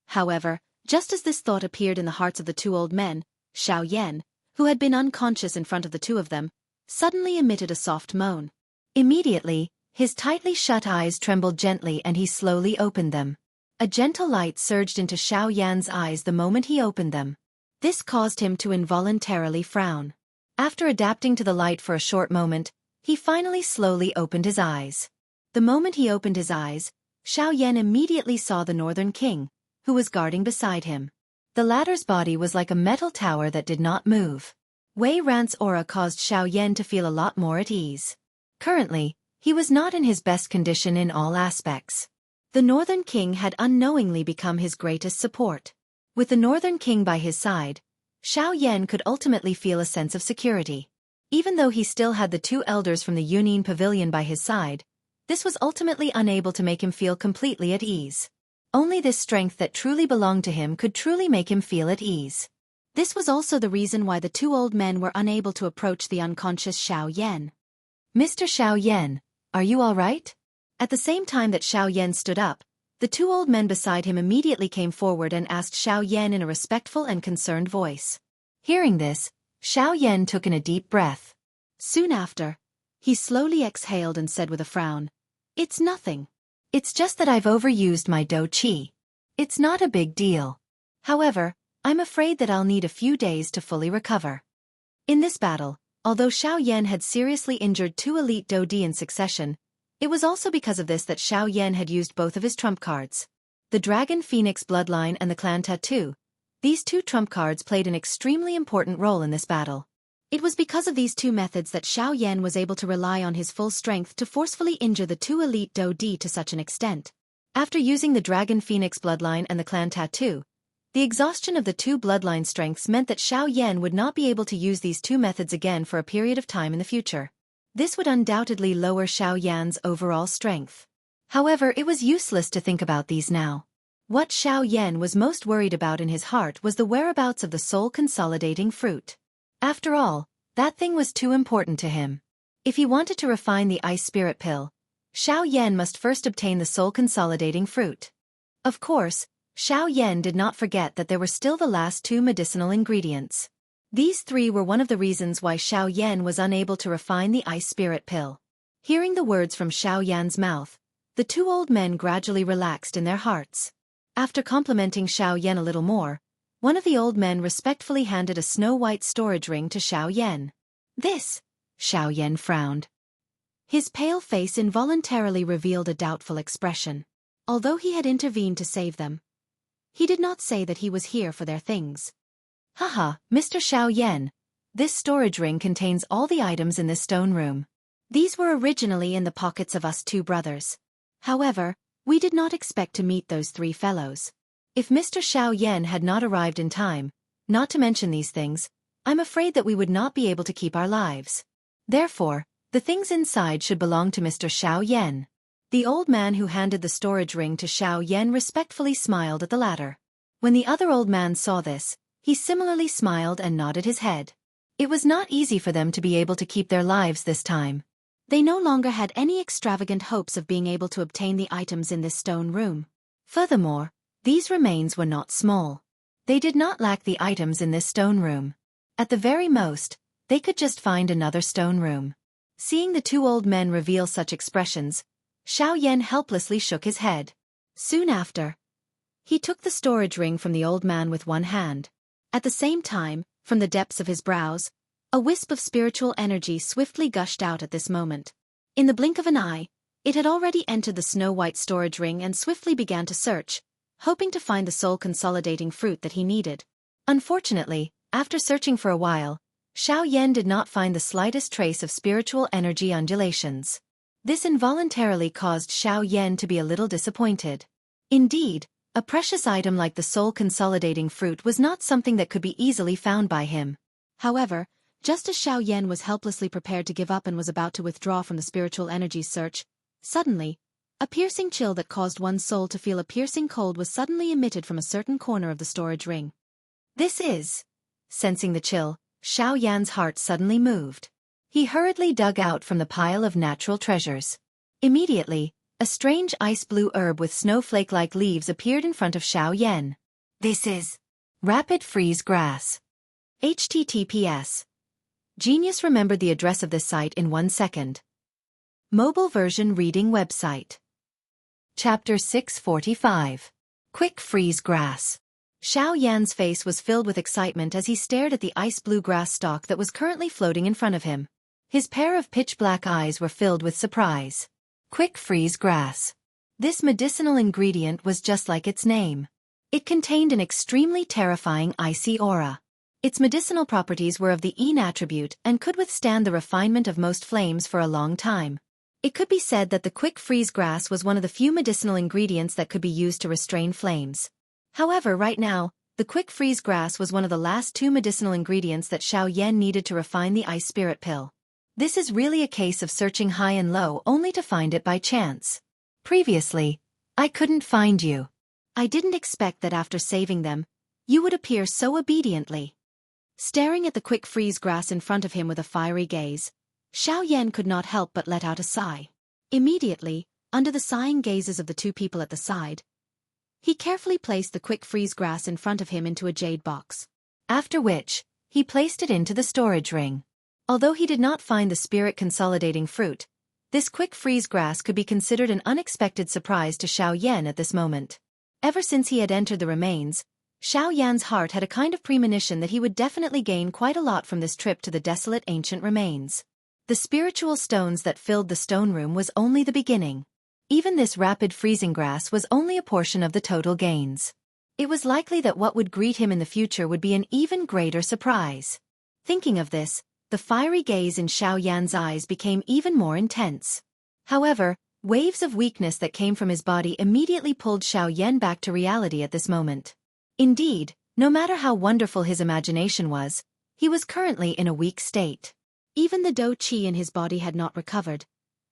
However, just as this thought appeared in the hearts of the two old men, Xiao Yan, who had been unconscious in front of the two of them, suddenly emitted a soft moan. Immediately, his tightly shut eyes trembled gently and he slowly opened them. A gentle light surged into Xiao Yan's eyes the moment he opened them. This caused him to involuntarily frown. After adapting to the light for a short moment, he finally slowly opened his eyes. The moment he opened his eyes, Xiao Yan immediately saw the Northern King, who was guarding beside him. The latter's body was like a metal tower that did not move. Wei Ran's aura caused Xiao Yan to feel a lot more at ease. Currently, he was not in his best condition in all aspects. The Northern King had unknowingly become his greatest support. With the Northern King by his side, Xiao Yan could ultimately feel a sense of security. Even though he still had the two elders from the Union Pavilion by his side, this was ultimately unable to make him feel completely at ease. Only this strength that truly belonged to him could truly make him feel at ease. This was also the reason why the two old men were unable to approach the unconscious Xiao Yan. Mr. Xiao Yan, are you all right? At the same time that Xiao Yan stood up, the two old men beside him immediately came forward and asked Xiao Yan in a respectful and concerned voice. Hearing this, Xiao Yan took in a deep breath. Soon after, he slowly exhaled and said with a frown, "It's nothing. It's just that I've overused my Do Qi. It's not a big deal. However, I'm afraid that I'll need a few days to fully recover." In this battle, although Xiao Yan had seriously injured two elite Do-D in succession, it was also because of this that Xiao Yan had used both of his trump cards. The Dragon Phoenix Bloodline and the Clan Tattoo. These two trump cards played an extremely important role in this battle. It was because of these two methods that Xiao Yan was able to rely on his full strength to forcefully injure the two elite Do-D to such an extent. After using the Dragon Phoenix Bloodline and the Clan Tattoo, the exhaustion of the two bloodline strengths meant that Xiao Yan would not be able to use these two methods again for a period of time in the future. This would undoubtedly lower Xiao Yan's overall strength. However, it was useless to think about these now. What Xiao Yan was most worried about in his heart was the whereabouts of the soul-consolidating fruit. After all, that thing was too important to him. If he wanted to refine the ice spirit pill, Xiao Yan must first obtain the soul-consolidating fruit. Of course, Xiao Yan did not forget that there were still the last two medicinal ingredients. These three were one of the reasons why Xiao Yan was unable to refine the ice spirit pill. Hearing the words from Xiao Yan's mouth, the two old men gradually relaxed in their hearts. After complimenting Xiao Yan a little more, one of the old men respectfully handed a snow-white storage ring to Xiao Yan. "This," Xiao Yan frowned. His pale face involuntarily revealed a doubtful expression. Although he had intervened to save them, he did not say that he was here for their things. "Haha, Mr. Xiao Yan, this storage ring contains all the items in this stone room. These were originally in the pockets of us two brothers. However, we did not expect to meet those three fellows. If Mr. Xiao Yan had not arrived in time, not to mention these things, I'm afraid that we would not be able to keep our lives. Therefore, the things inside should belong to Mr. Xiao Yan." The old man who handed the storage ring to Xiao Yan respectfully smiled at the latter. When the other old man saw this, he similarly smiled and nodded his head. It was not easy for them to be able to keep their lives this time. They no longer had any extravagant hopes of being able to obtain the items in this stone room. Furthermore, these remains were not small. They did not lack the items in this stone room. At the very most, they could just find another stone room. Seeing the two old men reveal such expressions, Xiao Yan helplessly shook his head. Soon after, he took the storage ring from the old man with one hand. At the same time, from the depths of his brows, a wisp of spiritual energy swiftly gushed out at this moment. In the blink of an eye, it had already entered the snow-white storage ring and swiftly began to search, hoping to find the soul-consolidating fruit that he needed. Unfortunately, after searching for a while, Xiao Yan did not find the slightest trace of spiritual energy undulations. This involuntarily caused Xiao Yan to be a little disappointed. Indeed, a precious item like the soul-consolidating fruit was not something that could be easily found by him. However, just as Xiao Yan was helplessly prepared to give up and was about to withdraw from the spiritual energy's search, suddenly, a piercing chill that caused one's soul to feel a piercing cold was suddenly emitted from a certain corner of the storage ring. This is... Sensing the chill, Xiao Yan's heart suddenly moved. He hurriedly dug out from the pile of natural treasures. Immediately, a strange ice-blue herb with snowflake-like leaves appeared in front of Xiao Yan. This is... Rapid Freeze Grass. HTTPS. Genius remembered the address of this site in 1 second. Mobile version reading website. Chapter 645. Quick Freeze Grass. Xiao Yan's face was filled with excitement as he stared at the ice-blue grass stalk that was currently floating in front of him. His pair of pitch-black eyes were filled with surprise. Quick Freeze Grass. This medicinal ingredient was just like its name. It contained an extremely terrifying icy aura. Its medicinal properties were of the Yin attribute and could withstand the refinement of most flames for a long time. It could be said that the quick freeze grass was one of the few medicinal ingredients that could be used to restrain flames. However, right now, the quick freeze grass was one of the last two medicinal ingredients that Xiao Yan needed to refine the ice spirit pill. This is really a case of searching high and low only to find it by chance. Previously, I couldn't find you. I didn't expect that after saving them, you would appear so obediently. Staring at the quick freeze grass in front of him with a fiery gaze, Xiao Yan could not help but let out a sigh. Immediately, under the sighing gazes of the two people at the side, he carefully placed the quick freeze grass in front of him into a jade box. After which, he placed it into the storage ring. Although he did not find the spirit consolidating fruit, this quick freeze grass could be considered an unexpected surprise to Xiao Yan at this moment. Ever since he had entered the remains, Xiao Yan's heart had a kind of premonition that he would definitely gain quite a lot from this trip to the desolate ancient remains. The spiritual stones that filled the stone room was only the beginning. Even this rapid freezing grass was only a portion of the total gains. It was likely that what would greet him in the future would be an even greater surprise. Thinking of this, the fiery gaze in Xiao Yan's eyes became even more intense. However, waves of weakness that came from his body immediately pulled Xiao Yan back to reality at this moment. Indeed, no matter how wonderful his imagination was, he was currently in a weak state. Even the dough chi in his body had not recovered,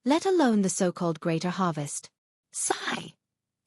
let alone the so-called greater harvest. Sigh.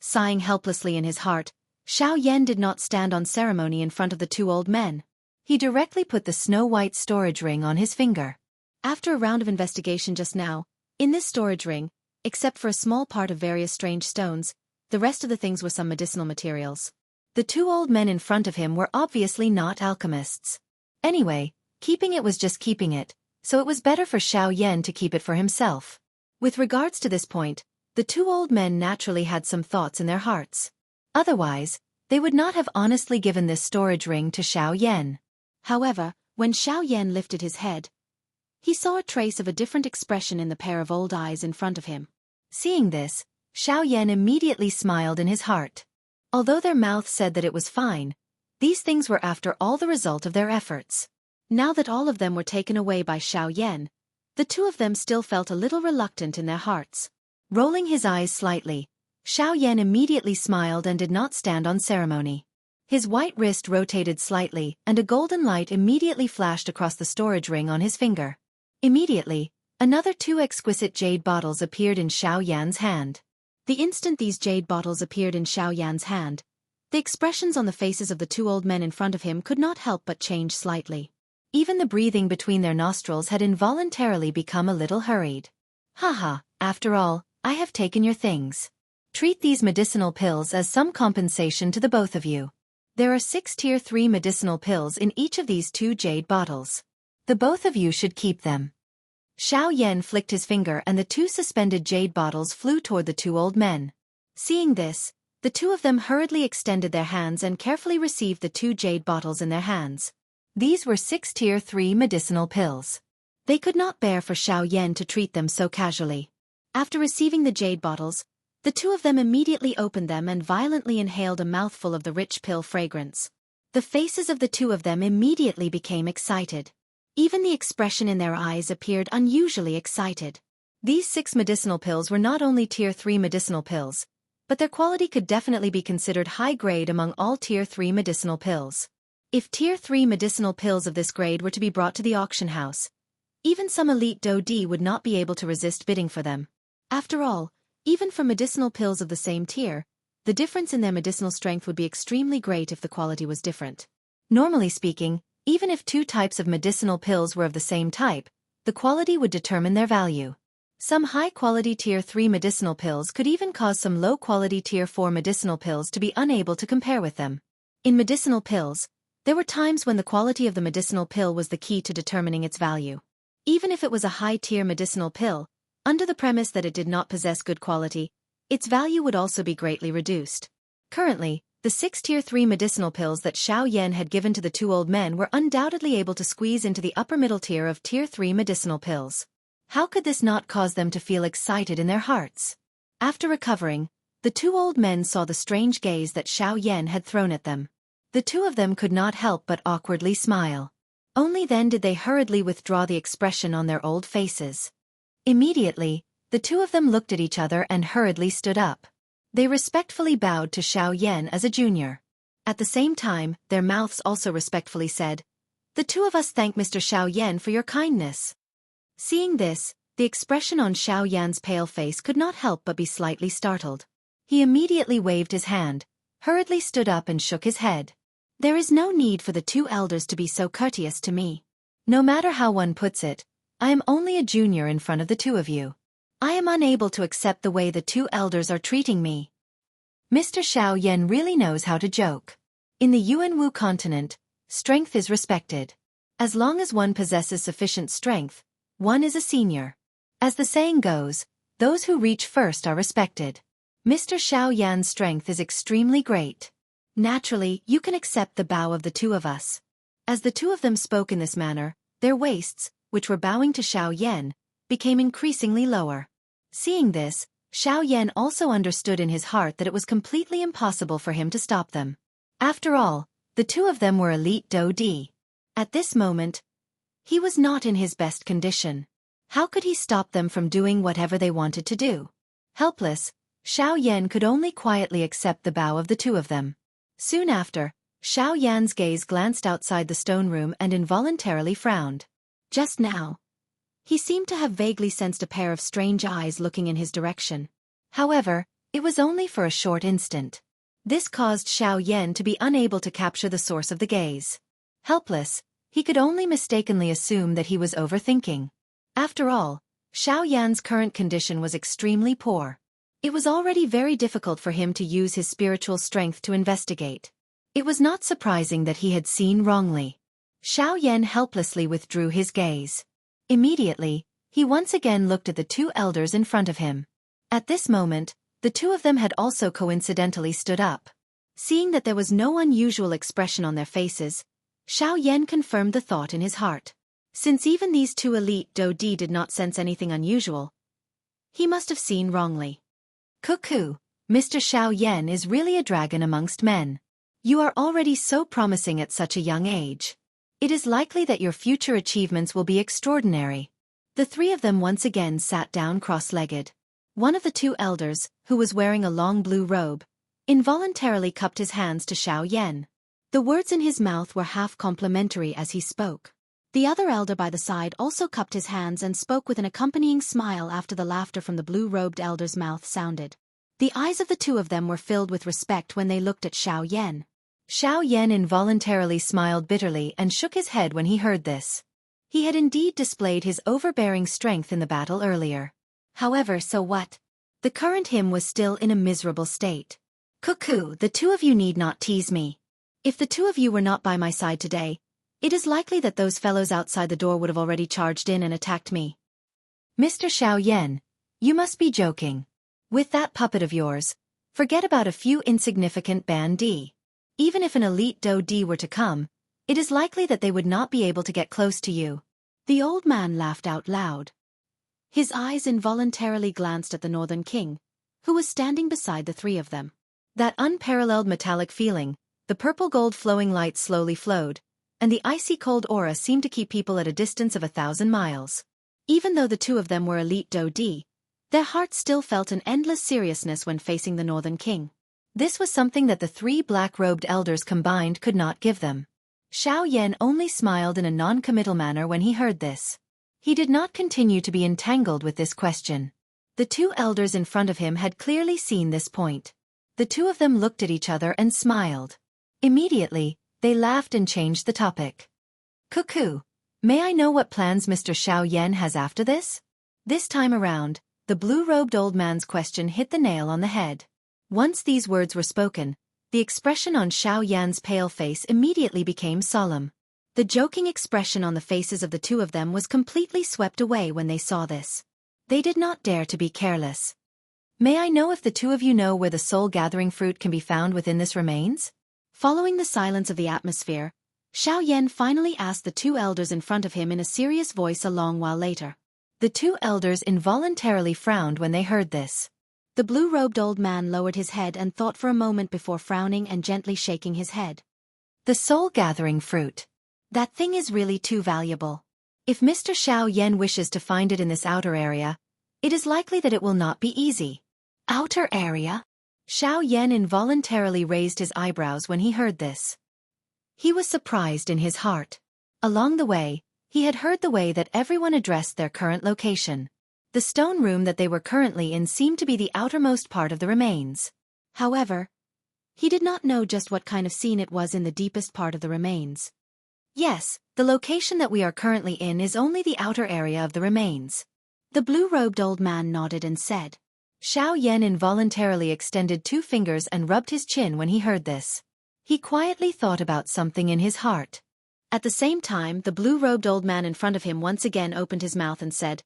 Sighing helplessly in his heart, Xiao Yan did not stand on ceremony in front of the two old men. He directly put the snow-white storage ring on his finger. After a round of investigation just now, in this storage ring, except for a small part of various strange stones, the rest of the things were some medicinal materials. The two old men in front of him were obviously not alchemists. Anyway, keeping it was just keeping it, so it was better for Xiao Yan to keep it for himself. With regards to this point, the two old men naturally had some thoughts in their hearts. Otherwise, they would not have honestly given this storage ring to Xiao Yan. However, when Xiao Yan lifted his head, he saw a trace of a different expression in the pair of old eyes in front of him. Seeing this, Xiao Yan immediately smiled in his heart. Although their mouth said that it was fine, these things were after all the result of their efforts. Now that all of them were taken away by Xiao Yan, the two of them still felt a little reluctant in their hearts. Rolling his eyes slightly, Xiao Yan immediately smiled and did not stand on ceremony. His white wrist rotated slightly and a golden light immediately flashed across the storage ring on his finger. Immediately, another two exquisite jade bottles appeared in Xiao Yan's hand. The instant these jade bottles appeared in Xiao Yan's hand, the expressions on the faces of the two old men in front of him could not help but change slightly. Even the breathing between their nostrils had involuntarily become a little hurried. Haha, after all, I have taken your things. Treat these medicinal pills as some compensation to the both of you. There are 6 Tier 3 medicinal pills in each of these 2 jade bottles. The both of you should keep them. Xiao Yan flicked his finger and the 2 suspended jade bottles flew toward the 2 old men. Seeing this, the 2 of them hurriedly extended their hands and carefully received the 2 jade bottles in their hands. These were 6 Tier 3 medicinal pills. They could not bear for Xiao Yan to treat them so casually. After receiving the jade bottles, the 2 of them immediately opened them and violently inhaled a mouthful of the rich pill fragrance. The faces of the 2 of them immediately became excited. Even the expression in their eyes appeared unusually excited. These 6 medicinal pills were not only Tier 3 medicinal pills, but their quality could definitely be considered high grade among all Tier 3 medicinal pills. If Tier 3 medicinal pills of this grade were to be brought to the auction house, even some elite Do-D would not be able to resist bidding for them. After all, even for medicinal pills of the same tier, the difference in their medicinal strength would be extremely great if the quality was different. Normally speaking, even if 2 types of medicinal pills were of the same type, the quality would determine their value. Some high-quality Tier 3 medicinal pills could even cause some low-quality Tier 4 medicinal pills to be unable to compare with them. In medicinal pills, there were times when the quality of the medicinal pill was the key to determining its value. Even if it was a high-tier medicinal pill, under the premise that it did not possess good quality, its value would also be greatly reduced. Currently, the 6 Tier 3 medicinal pills that Xiao Yan had given to the 2 old men were undoubtedly able to squeeze into the upper middle tier of Tier 3 medicinal pills. How could this not cause them to feel excited in their hearts? After recovering, the 2 old men saw the strange gaze that Xiao Yan had thrown at them. The 2 of them could not help but awkwardly smile. Only then did they hurriedly withdraw the expression on their old faces. Immediately, the 2 of them looked at each other and hurriedly stood up. They respectfully bowed to Xiao Yan as a junior. At the same time, their mouths also respectfully said, "The 2 of us thank Mr. Xiao Yan for your kindness." Seeing this, the expression on Xiao Yan's pale face could not help but be slightly startled. He immediately waved his hand, hurriedly stood up and shook his head. "There is no need for the 2 elders to be so courteous to me. No matter how one puts it, I am only a junior in front of the 2 of you. I am unable to accept the way the 2 elders are treating me." Mr. Xiao Yan really knows how to joke. In the Yuanwu continent, strength is respected. As long as one possesses sufficient strength, one is a senior. As the saying goes, those who reach first are respected. Mr. Xiao Yan's strength is extremely great. Naturally, you can accept the bow of the 2 of us. As the 2 of them spoke in this manner, their waists, which were bowing to Xiao Yan, became increasingly lower. Seeing this, Xiao Yan also understood in his heart that it was completely impossible for him to stop them. After all, the 2 of them were elite Do-D. At this moment, he was not in his best condition. How could he stop them from doing whatever they wanted to do? Helpless, Xiao Yan could only quietly accept the bow of the 2 of them. Soon after, Xiao Yan's gaze glanced outside the stone room and involuntarily frowned. Just now, He seemed to have vaguely sensed a pair of strange eyes looking in his direction. However, it was only for a short instant. This caused Xiao Yan to be unable to capture the source of the gaze. Helpless, he could only mistakenly assume that he was overthinking. After all, Xiao Yan's current condition was extremely poor. It was already very difficult for him to use his spiritual strength to investigate. It was not surprising that he had seen wrongly. Xiao Yan helplessly withdrew his gaze. Immediately, he once again looked at the two elders in front of him. At this moment, the two of them had also coincidentally stood up. Seeing that there was no unusual expression on their faces, Xiao Yan confirmed the thought in his heart. Since even these two elite Dodi did not sense anything unusual, he must have seen wrongly. Cuckoo, Mr. Xiao Yan is really a dragon amongst men. You are already so promising at such a young age. It is likely that your future achievements will be extraordinary. The three of them once again sat down cross-legged. One of the two elders, who was wearing a long blue robe, involuntarily cupped his hands to Xiao Yan. The words in his mouth were half complimentary as he spoke. The other elder by the side also cupped his hands and spoke with an accompanying smile after the laughter from the blue-robed elder's mouth sounded. The eyes of the two of them were filled with respect when they looked at Xiao Yan. Xiao Yan involuntarily smiled bitterly and shook his head when he heard this. He had indeed displayed his overbearing strength in the battle earlier. However, so what? The current him was still in a miserable state. Cuckoo, the two of you need not tease me. If the two of you were not by my side today, it is likely that those fellows outside the door would have already charged in and attacked me. Mr. Xiao Yan, you must be joking. With that puppet of yours, forget about a few insignificant bandi. Even if an elite Dodi were to come, it is likely that they would not be able to get close to you. The old man laughed out loud. His eyes involuntarily glanced at the Northern King, who was standing beside the three of them. That unparalleled metallic feeling, the purple-gold flowing light slowly flowed, and the icy cold aura seemed to keep people at a distance of 1,000 miles. Even though the two of them were elite Dodi, their hearts still felt an endless seriousness when facing the Northern King. This was something that the three black-robed elders combined could not give them. Xiao Yan only smiled in a non-committal manner when he heard this. He did not continue to be entangled with this question. The two elders in front of him had clearly seen this point. The two of them looked at each other and smiled. Immediately, they laughed and changed the topic. Cuckoo, may I know what plans Mr. Xiao Yan has after this? This time around, the blue-robed old man's question hit the nail on the head. Once these words were spoken, the expression on Xiao Yan's pale face immediately became solemn. The joking expression on the faces of the two of them was completely swept away when they saw this. They did not dare to be careless. May I know if the two of you know where the soul-gathering fruit can be found within this remains? Following the silence of the atmosphere, Xiao Yan finally asked the two elders in front of him in a serious voice a long while later. The two elders involuntarily frowned when they heard this. The blue-robed old man lowered his head and thought for a moment before frowning and gently shaking his head. The soul-gathering fruit. That thing is really too valuable. If Mr. Xiao Yan wishes to find it in this outer area, it is likely that it will not be easy. Outer area? Xiao Yan involuntarily raised his eyebrows when he heard this. He was surprised in his heart. Along the way, he had heard the way that everyone addressed their current location. The stone room that they were currently in seemed to be the outermost part of the remains. However, he did not know just what kind of scene it was in the deepest part of the remains. Yes, the location that we are currently in is only the outer area of the remains. The blue-robed old man nodded and said. Xiao Yan involuntarily extended two fingers and rubbed his chin when he heard this. He quietly thought about something in his heart. At the same time, the blue-robed old man in front of him once again opened his mouth and said,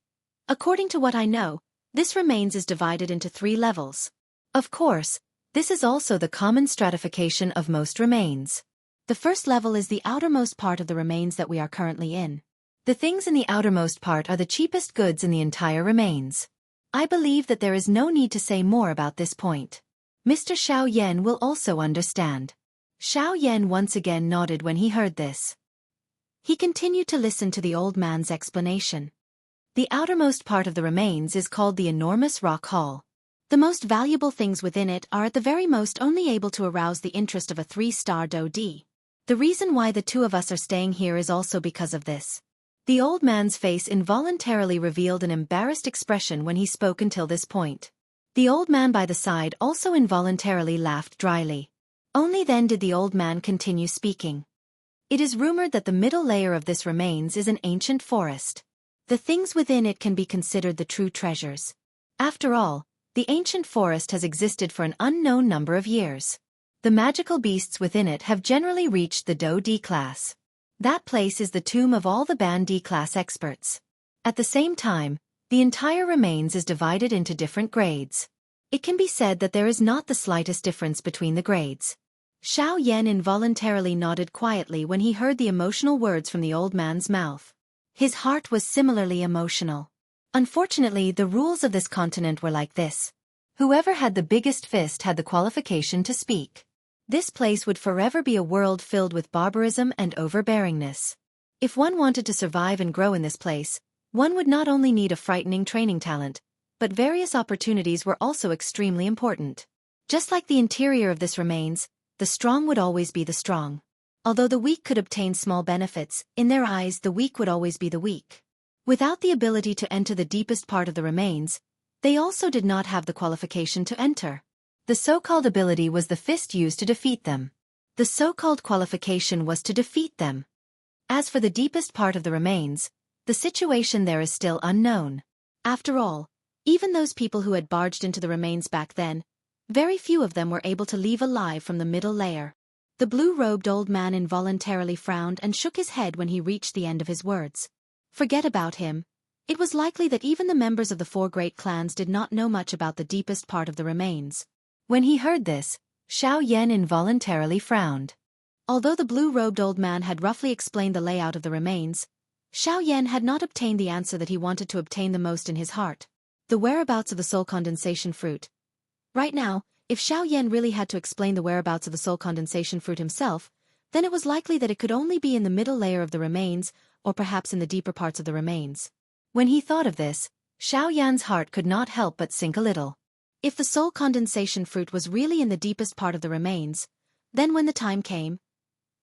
According to what I know, this remains is divided into 3 levels. Of course, this is also the common stratification of most remains. The first level is the outermost part of the remains that we are currently in. The things in the outermost part are the cheapest goods in the entire remains. I believe that there is no need to say more about this point. Mr. Xiao Yan will also understand. Xiao Yan once again nodded when he heard this. He continued to listen to the old man's explanation. The outermost part of the remains is called the enormous rock hall. The most valuable things within it are at the very most only able to arouse the interest of a 3-star Dodi. The reason why the two of us are staying here is also because of this. The old man's face involuntarily revealed an embarrassed expression when he spoke until this point. The old man by the side also involuntarily laughed dryly. Only then did the old man continue speaking. It is rumored that the middle layer of this remains is an ancient forest. The things within it can be considered the true treasures. After all, the ancient forest has existed for an unknown number of years. The magical beasts within it have generally reached the Do D class. That place is the tomb of all the Ban D class experts. At the same time, the entire remains is divided into different grades. It can be said that there is not the slightest difference between the grades. Xiao Yan involuntarily nodded quietly when he heard the emotional words from the old man's mouth. His heart was similarly emotional. Unfortunately, the rules of this continent were like this. Whoever had the biggest fist had the qualification to speak. This place would forever be a world filled with barbarism and overbearingness. If one wanted to survive and grow in this place, one would not only need a frightening training talent, but various opportunities were also extremely important. Just like the interior of this remains, the strong would always be the strong. Although the weak could obtain small benefits, in their eyes the weak would always be the weak. Without the ability to enter the deepest part of the remains, they also did not have the qualification to enter. The so-called ability was the fist used to defeat them. The so-called qualification was to defeat them. As for the deepest part of the remains, the situation there is still unknown. After all, even those people who had barged into the remains back then, very few of them were able to leave alive from the middle layer. The blue-robed old man involuntarily frowned and shook his head when he reached the end of his words. Forget about him. It was likely that even the members of the 4 great clans did not know much about the deepest part of the remains. When he heard this, Xiao Yan involuntarily frowned. Although the blue-robed old man had roughly explained the layout of the remains, Xiao Yan had not obtained the answer that he wanted to obtain the most in his heart. The whereabouts of the soul condensation fruit. Right now, if Xiao Yan really had to explain the whereabouts of the soul condensation fruit himself, then it was likely that it could only be in the middle layer of the remains, or perhaps in the deeper parts of the remains. When he thought of this, Xiao Yan's heart could not help but sink a little. If the soul condensation fruit was really in the deepest part of the remains, then when the time came,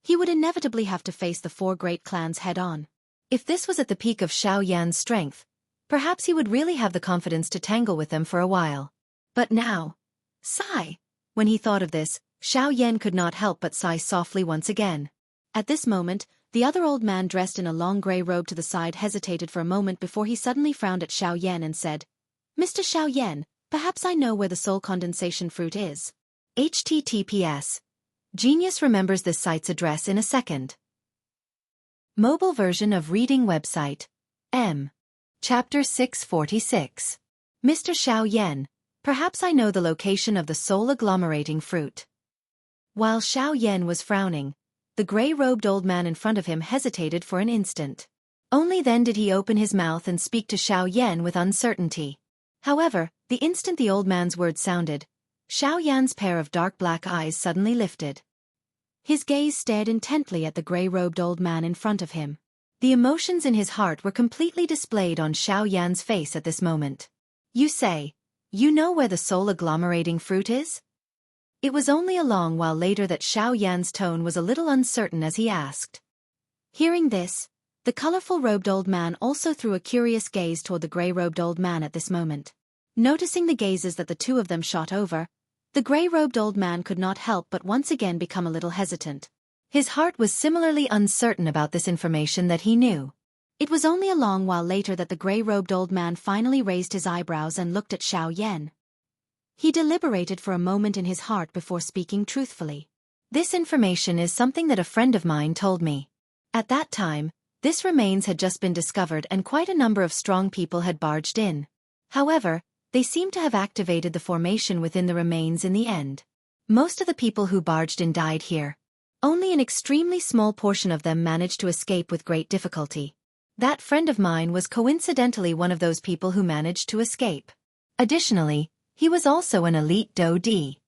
he would inevitably have to face the 4 great clans head-on. If this was at the peak of Xiao Yan's strength, perhaps he would really have the confidence to tangle with them for a while. But now, sigh. When he thought of this, Xiao Yan could not help but sigh softly once again. At this moment, the other old man dressed in a long grey robe to the side hesitated for a moment before he suddenly frowned at Xiao Yan and said, "Mr. Xiao Yan, perhaps I know where the soul condensation fruit is." HTTPS. Genius remembers this site's address in a second. Mobile version of reading website. M. Chapter 646. Mr. Xiao Yan, perhaps I know the location of the soul agglomerating fruit. While Xiao Yan was frowning, the grey-robed old man in front of him hesitated for an instant. Only then did he open his mouth and speak to Xiao Yan with uncertainty. However, the instant the old man's words sounded, Xiao Yan's pair of dark black eyes suddenly lifted. His gaze stared intently at the grey-robed old man in front of him. The emotions in his heart were completely displayed on Xiao Yan's face at this moment. "You say, you know where the soul agglomerating fruit is?" It was only a long while later that Xiao Yan's tone was a little uncertain as he asked. Hearing this, the colorful-robed old man also threw a curious gaze toward the grey-robed old man at this moment. Noticing the gazes that the two of them shot over, the grey-robed old man could not help but once again become a little hesitant. His heart was similarly uncertain about this information that he knew. It was only a long while later that the grey-robed old man finally raised his eyebrows and looked at Xiao Yan. He deliberated for a moment in his heart before speaking truthfully. "This information is something that a friend of mine told me. At that time, this remains had just been discovered and quite a number of strong people had barged in. However, they seem to have activated the formation within the remains in the end. Most of the people who barged in died here. Only an extremely small portion of them managed to escape with great difficulty. That friend of mine was coincidentally one of those people who managed to escape. Additionally, he was also an elite Do D."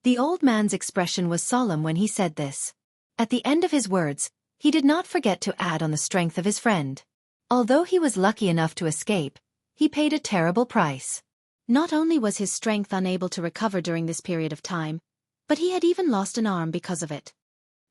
The old man's expression was solemn when he said this. At the end of his words, he did not forget to add on the strength of his friend. Although he was lucky enough to escape, he paid a terrible price. Not only was his strength unable to recover during this period of time, but he had even lost an arm because of it.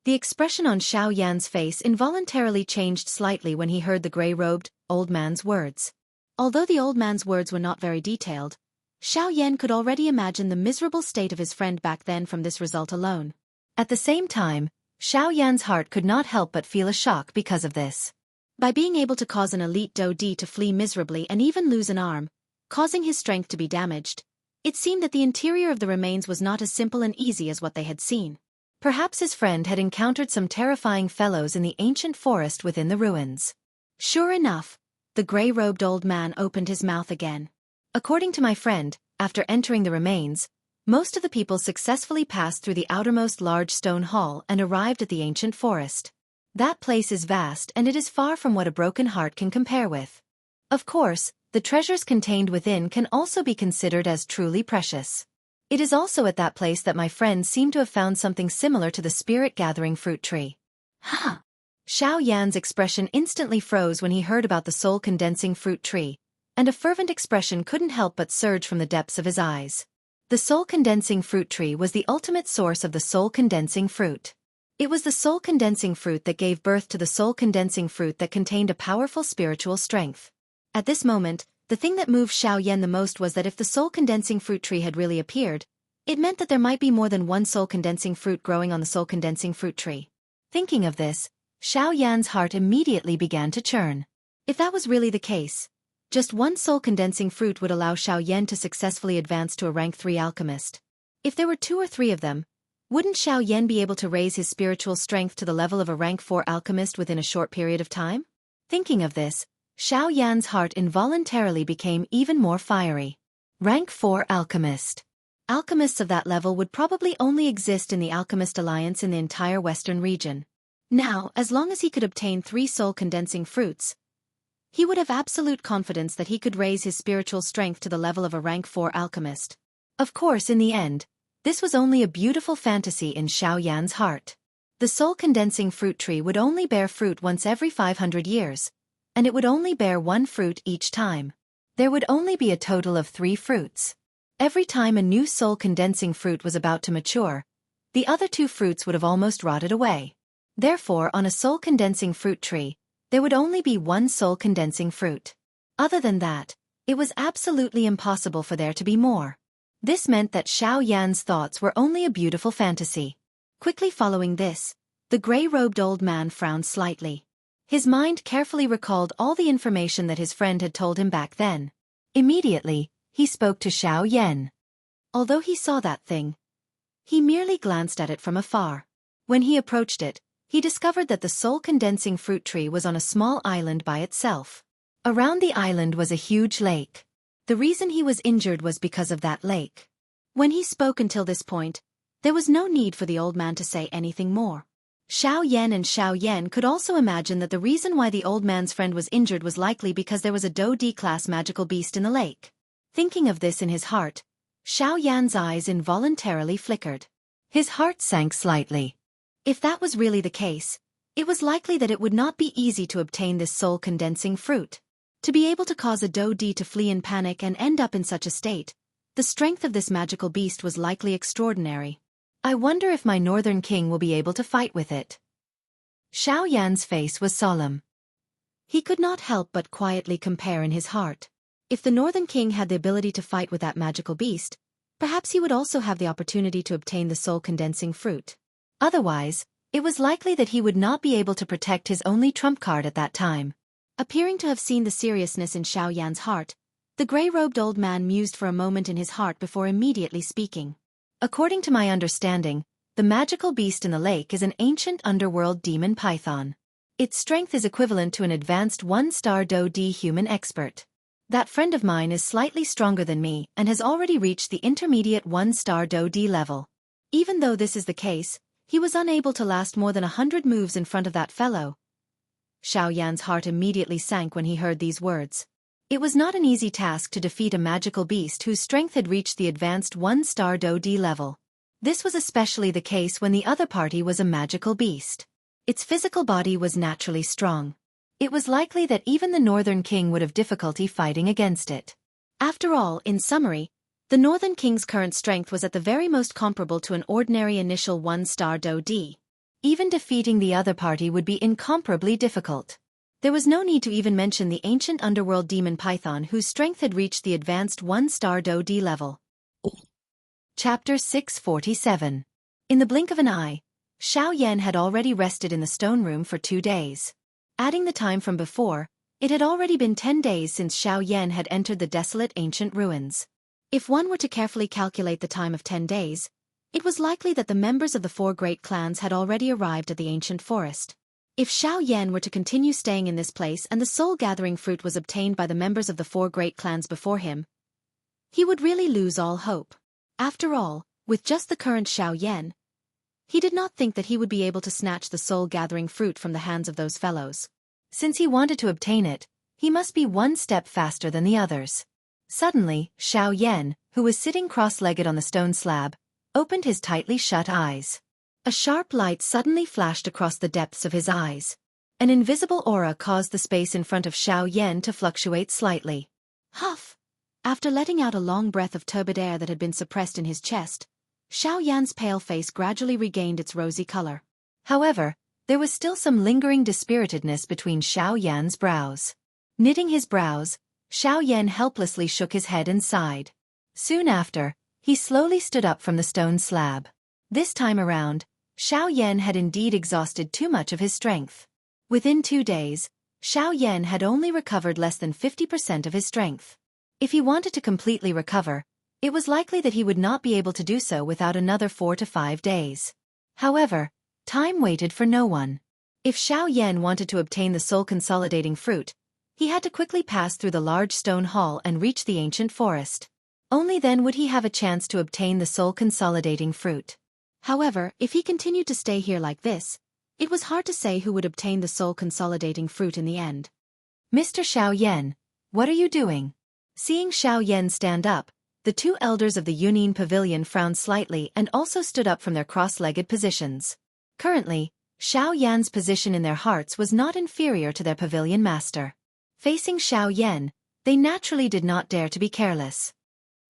The expression on Xiao Yan's face involuntarily changed slightly when he heard the gray-robed, old man's words. Although the old man's words were not very detailed, Xiao Yan could already imagine the miserable state of his friend back then from this result alone. At the same time, Xiao Yan's heart could not help but feel a shock because of this. By being able to cause an elite Dodi to flee miserably and even lose an arm, causing his strength to be damaged, it seemed that the interior of the remains was not as simple and easy as what they had seen. Perhaps his friend had encountered some terrifying fellows in the ancient forest within the ruins. Sure enough, the gray-robed old man opened his mouth again. According to my friend, after entering the remains, most of the people successfully passed through the outermost large stone hall and arrived at the ancient forest. That place is vast and it is far from what a broken heart can compare with. Of course, the treasures contained within can also be considered as truly precious. It is also at that place that my friend seemed to have found something similar to the spirit-gathering fruit tree. Huh! Xiao Yan's expression instantly froze when he heard about the soul-condensing fruit tree, and a fervent expression couldn't help but surge from the depths of his eyes. The soul-condensing fruit tree was the ultimate source of the soul-condensing fruit. It was the soul-condensing fruit that gave birth to the soul-condensing fruit that contained a powerful spiritual strength. At this moment, the thing that moved Xiao Yan the most was that if the soul-condensing fruit tree had really appeared, it meant that there might be more than one soul-condensing fruit growing on the soul-condensing fruit tree. Thinking of this, Xiao Yan's heart immediately began to churn. If that was really the case, just one soul-condensing fruit would allow Xiao Yan to successfully advance to a rank 3 alchemist. If there were 2 or 3 of them, wouldn't Xiao Yan be able to raise his spiritual strength to the level of a rank 4 alchemist within a short period of time? Thinking of this, Xiao Yan's heart involuntarily became even more fiery. Rank 4 alchemist. Alchemists of that level would probably only exist in the Alchemist Alliance in the entire western region. Now, as long as he could obtain 3 soul-condensing fruits, he would have absolute confidence that he could raise his spiritual strength to the level of a rank 4 alchemist. Of course, in the end, this was only a beautiful fantasy in Xiao Yan's heart. The soul-condensing fruit tree would only bear fruit once every 500 years, and it would only bear 1 fruit each time. There would only be a total of 3 fruits. Every time a new soul-condensing fruit was about to mature, the other 2 fruits would have almost rotted away. Therefore, on a soul-condensing fruit tree, there would only be 1 soul-condensing fruit. Other than that, it was absolutely impossible for there to be more. This meant that Xiao Yan's thoughts were only a beautiful fantasy. Quickly following this, the gray-robed old man frowned slightly. His mind carefully recalled all the information that his friend had told him back then. Immediately, he spoke to Xiao Yan. Although he saw that thing, he merely glanced at it from afar. When he approached it, he discovered that the soul-condensing fruit tree was on a small island by itself. Around the island was a huge lake. The reason he was injured was because of that lake. When he spoke until this point, there was no need for the old man to say anything more. Xiao Yan and Xiao Yan could also imagine that the reason why the old man's friend was injured was likely because there was a Do D-class magical beast in the lake. Thinking of this in his heart, Xiao Yan's eyes involuntarily flickered. His heart sank slightly. If that was really the case, it was likely that it would not be easy to obtain this soul-condensing fruit. To be able to cause a Do D to flee in panic and end up in such a state, the strength of this magical beast was likely extraordinary. I wonder if my northern king will be able to fight with it. Xiao Yan's face was solemn. He could not help but quietly compare in his heart. If the northern king had the ability to fight with that magical beast, perhaps he would also have the opportunity to obtain the soul-condensing fruit. Otherwise, it was likely that he would not be able to protect his only trump card at that time. Appearing to have seen the seriousness in Xiao Yan's heart, the gray-robed old man mused for a moment in his heart before immediately speaking. According to my understanding, the magical beast in the lake is an ancient underworld demon python. Its strength is equivalent to an advanced 1-star Do D human expert. That friend of mine is slightly stronger than me and has already reached the intermediate 1-star Do D level. Even though this is the case, he was unable to last more than 100 moves in front of that fellow. Xiao Yan's heart immediately sank when he heard these words. It was not an easy task to defeat a magical beast whose strength had reached the advanced 1-star Do D level. This was especially the case when the other party was a magical beast. Its physical body was naturally strong. It was likely that even the Northern King would have difficulty fighting against it. After all, in summary, the Northern King's current strength was at the very most comparable to an ordinary initial 1-star Do D. Even defeating the other party would be incomparably difficult. There was no need to even mention the ancient underworld demon python whose strength had reached the advanced 1-star Do-D level. Chapter 647. In the blink of an eye, Xiao Yan had already rested in the stone room for 2 days. Adding the time from before, it had already been 10 days since Xiao Yan had entered the desolate ancient ruins. If one were to carefully calculate the time of 10 days, it was likely that the members of the 4 great clans had already arrived at the ancient forest. If Xiao Yan were to continue staying in this place and the soul-gathering fruit was obtained by the members of the 4 great clans before him, he would really lose all hope. After all, with just the current Xiao Yan, he did not think that he would be able to snatch the soul-gathering fruit from the hands of those fellows. Since he wanted to obtain it, he must be 1 step faster than the others. Suddenly, Xiao Yan, who was sitting cross-legged on the stone slab, opened his tightly shut eyes. A sharp light suddenly flashed across the depths of his eyes. An invisible aura caused the space in front of Xiao Yan to fluctuate slightly. Huff! After letting out a long breath of turbid air that had been suppressed in his chest, Xiao Yan's pale face gradually regained its rosy color. However, there was still some lingering dispiritedness between Xiao Yan's brows. Knitting his brows, Xiao Yan helplessly shook his head and sighed. Soon after, he slowly stood up from the stone slab. This time around, Xiao Yan had indeed exhausted too much of his strength. Within 2 days, Xiao Yan had only recovered less than 50% of his strength. If he wanted to completely recover, it was likely that he would not be able to do so without another 4 to 5 days. However, time waited for no one. If Xiao Yan wanted to obtain the soul-consolidating fruit, he had to quickly pass through the large stone hall and reach the ancient forest. Only then would he have a chance to obtain the soul-consolidating fruit. However, if he continued to stay here like this, it was hard to say who would obtain the soul-consolidating fruit in the end. Mr. Xiao Yan, what are you doing? Seeing Xiao Yan stand up, the 2 elders of the Yunyin Pavilion frowned slightly and also stood up from their cross-legged positions. Currently, Xiao Yan's position in their hearts was not inferior to their pavilion master. Facing Xiao Yan, they naturally did not dare to be careless.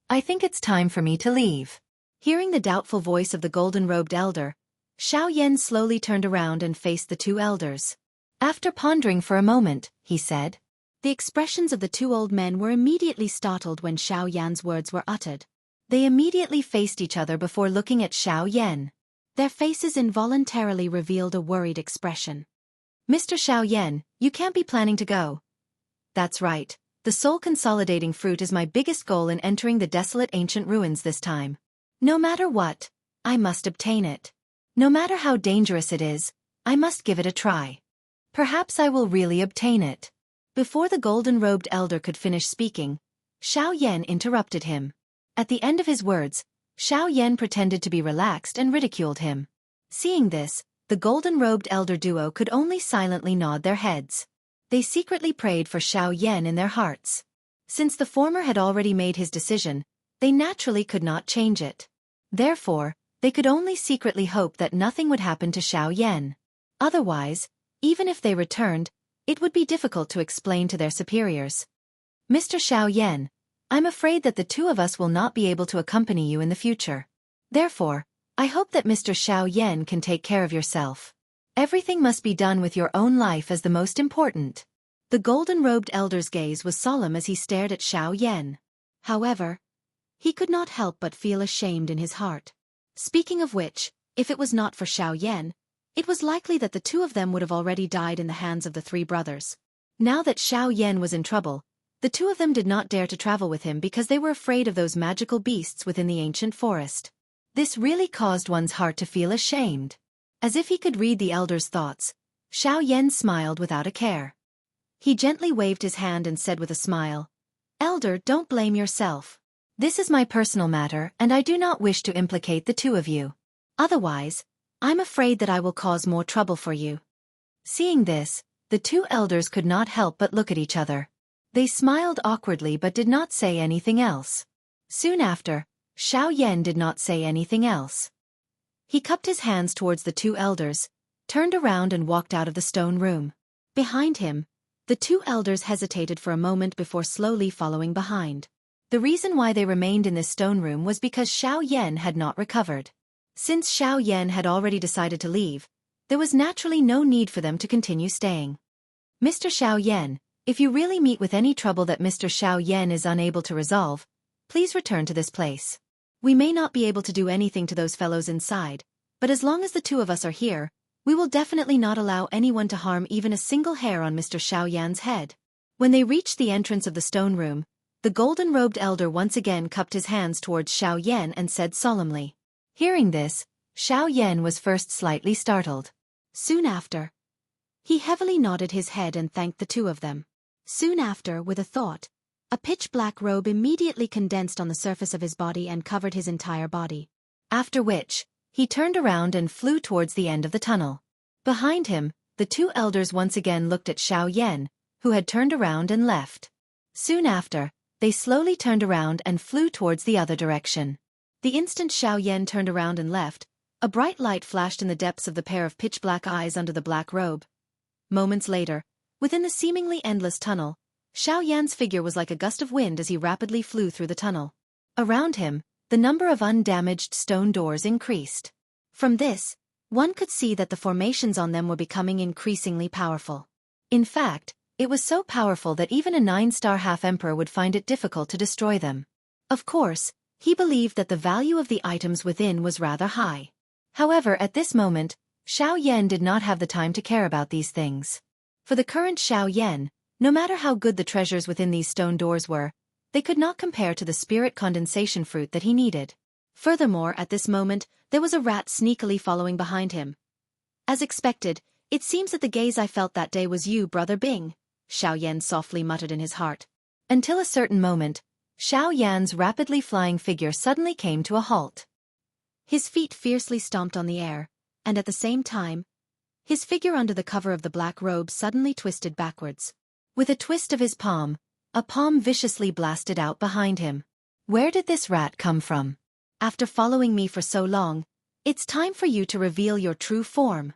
I think it's time for me to leave. Hearing the doubtful voice of the golden-robed elder, Xiao Yan slowly turned around and faced the 2 elders. After pondering for a moment, he said. The expressions of the 2 old men were immediately startled when Xiao Yan's words were uttered. They immediately faced each other before looking at Xiao Yan. Their faces involuntarily revealed a worried expression. Mr. Xiao Yan, you can't be planning to go. That's right. The soul-consolidating fruit is my biggest goal in entering the desolate ancient ruins this time. No matter what, I must obtain it. No matter how dangerous it is, I must give it a try. Perhaps I will really obtain it. Before the golden-robed elder could finish speaking, Xiao Yan interrupted him. At the end of his words, Xiao Yan pretended to be relaxed and ridiculed him. Seeing this, the golden-robed elder duo could only silently nod their heads. They secretly prayed for Xiao Yan in their hearts. Since the former had already made his decision, they naturally could not change it. Therefore, they could only secretly hope that nothing would happen to Xiao Yan. Otherwise, even if they returned, it would be difficult to explain to their superiors. Mr. Xiao Yan, I'm afraid that the 2 of us will not be able to accompany you in the future. Therefore, I hope that Mr. Xiao Yan can take care of yourself. Everything must be done with your own life as the most important. The golden-robed elder's gaze was solemn as he stared at Xiao Yan. However, he could not help but feel ashamed in his heart. Speaking of which, if it was not for Xiao Yan, it was likely that the 2 of them would have already died in the hands of the 3 brothers. Now that Xiao Yan was in trouble, the 2 of them did not dare to travel with him because they were afraid of those magical beasts within the ancient forest. This really caused one's heart to feel ashamed. As if he could read the elder's thoughts, Xiao Yan smiled without a care. He gently waved his hand and said with a smile, Elder, don't blame yourself. This is my personal matter and I do not wish to implicate the 2 of you. Otherwise, I'm afraid that I will cause more trouble for you. Seeing this, the 2 elders could not help but look at each other. They smiled awkwardly but did not say anything else. Soon after, Xiao Yan did not say anything else. He cupped his hands towards the 2 elders, turned around and walked out of the stone room. Behind him, the 2 elders hesitated for a moment before slowly following behind. The reason why they remained in this stone room was because Xiao Yan had not recovered. Since Xiao Yan had already decided to leave, there was naturally no need for them to continue staying. Mr. Xiao Yan, if you really meet with any trouble that Mr. Xiao Yan is unable to resolve, please return to this place. We may not be able to do anything to those fellows inside, but as long as the two of us are here, we will definitely not allow anyone to harm even a single hair on Mr. Xiao Yan's head. When they reached the entrance of the stone room, the golden-robed elder once again cupped his hands towards Xiao Yan and said solemnly. Hearing this, Xiao Yan was first slightly startled. Soon after, he heavily nodded his head and thanked the two of them. Soon after, with a thought, a pitch-black robe immediately condensed on the surface of his body and covered his entire body. After which, he turned around and flew towards the end of the tunnel. Behind him, the two elders once again looked at Xiao Yan, who had turned around and left. Soon after, they slowly turned around and flew towards the other direction. The instant Xiao Yan turned around and left, a bright light flashed in the depths of the pair of pitch-black eyes under the black robe. Moments later, within the seemingly endless tunnel, Xiao Yan's figure was like a gust of wind as he rapidly flew through the tunnel. Around him, the number of undamaged stone doors increased. From this, one could see that the formations on them were becoming increasingly powerful. In fact, it was so powerful that even a 9-star half-emperor would find it difficult to destroy them. Of course, he believed that the value of the items within was rather high. However, at this moment, Xiao Yan did not have the time to care about these things. For the current Xiao Yan, no matter how good the treasures within these stone doors were, they could not compare to the spirit condensation fruit that he needed. Furthermore, at this moment, there was a rat sneakily following behind him. As expected, it seems that the gaze I felt that day was you, Brother Bing, Xiao Yan softly muttered in his heart. Until a certain moment, Xiao Yan's rapidly flying figure suddenly came to a halt. His feet fiercely stomped on the air, and at the same time, his figure under the cover of the black robe suddenly twisted backwards. With a twist of his palm, a palm viciously blasted out behind him. Where did this rat come from? After following me for so long, it's time for you to reveal your true form.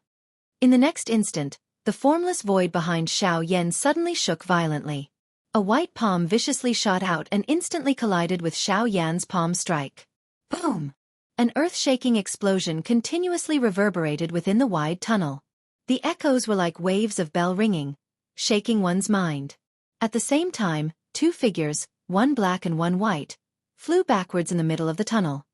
In the next instant, the formless void behind Xiao Yan suddenly shook violently. A white palm viciously shot out and instantly collided with Xiao Yan's palm strike. Boom! An earth-shaking explosion continuously reverberated within the wide tunnel. The echoes were like waves of bell ringing, shaking one's mind. At the same time, two figures, one black and one white, flew backwards in the middle of the tunnel.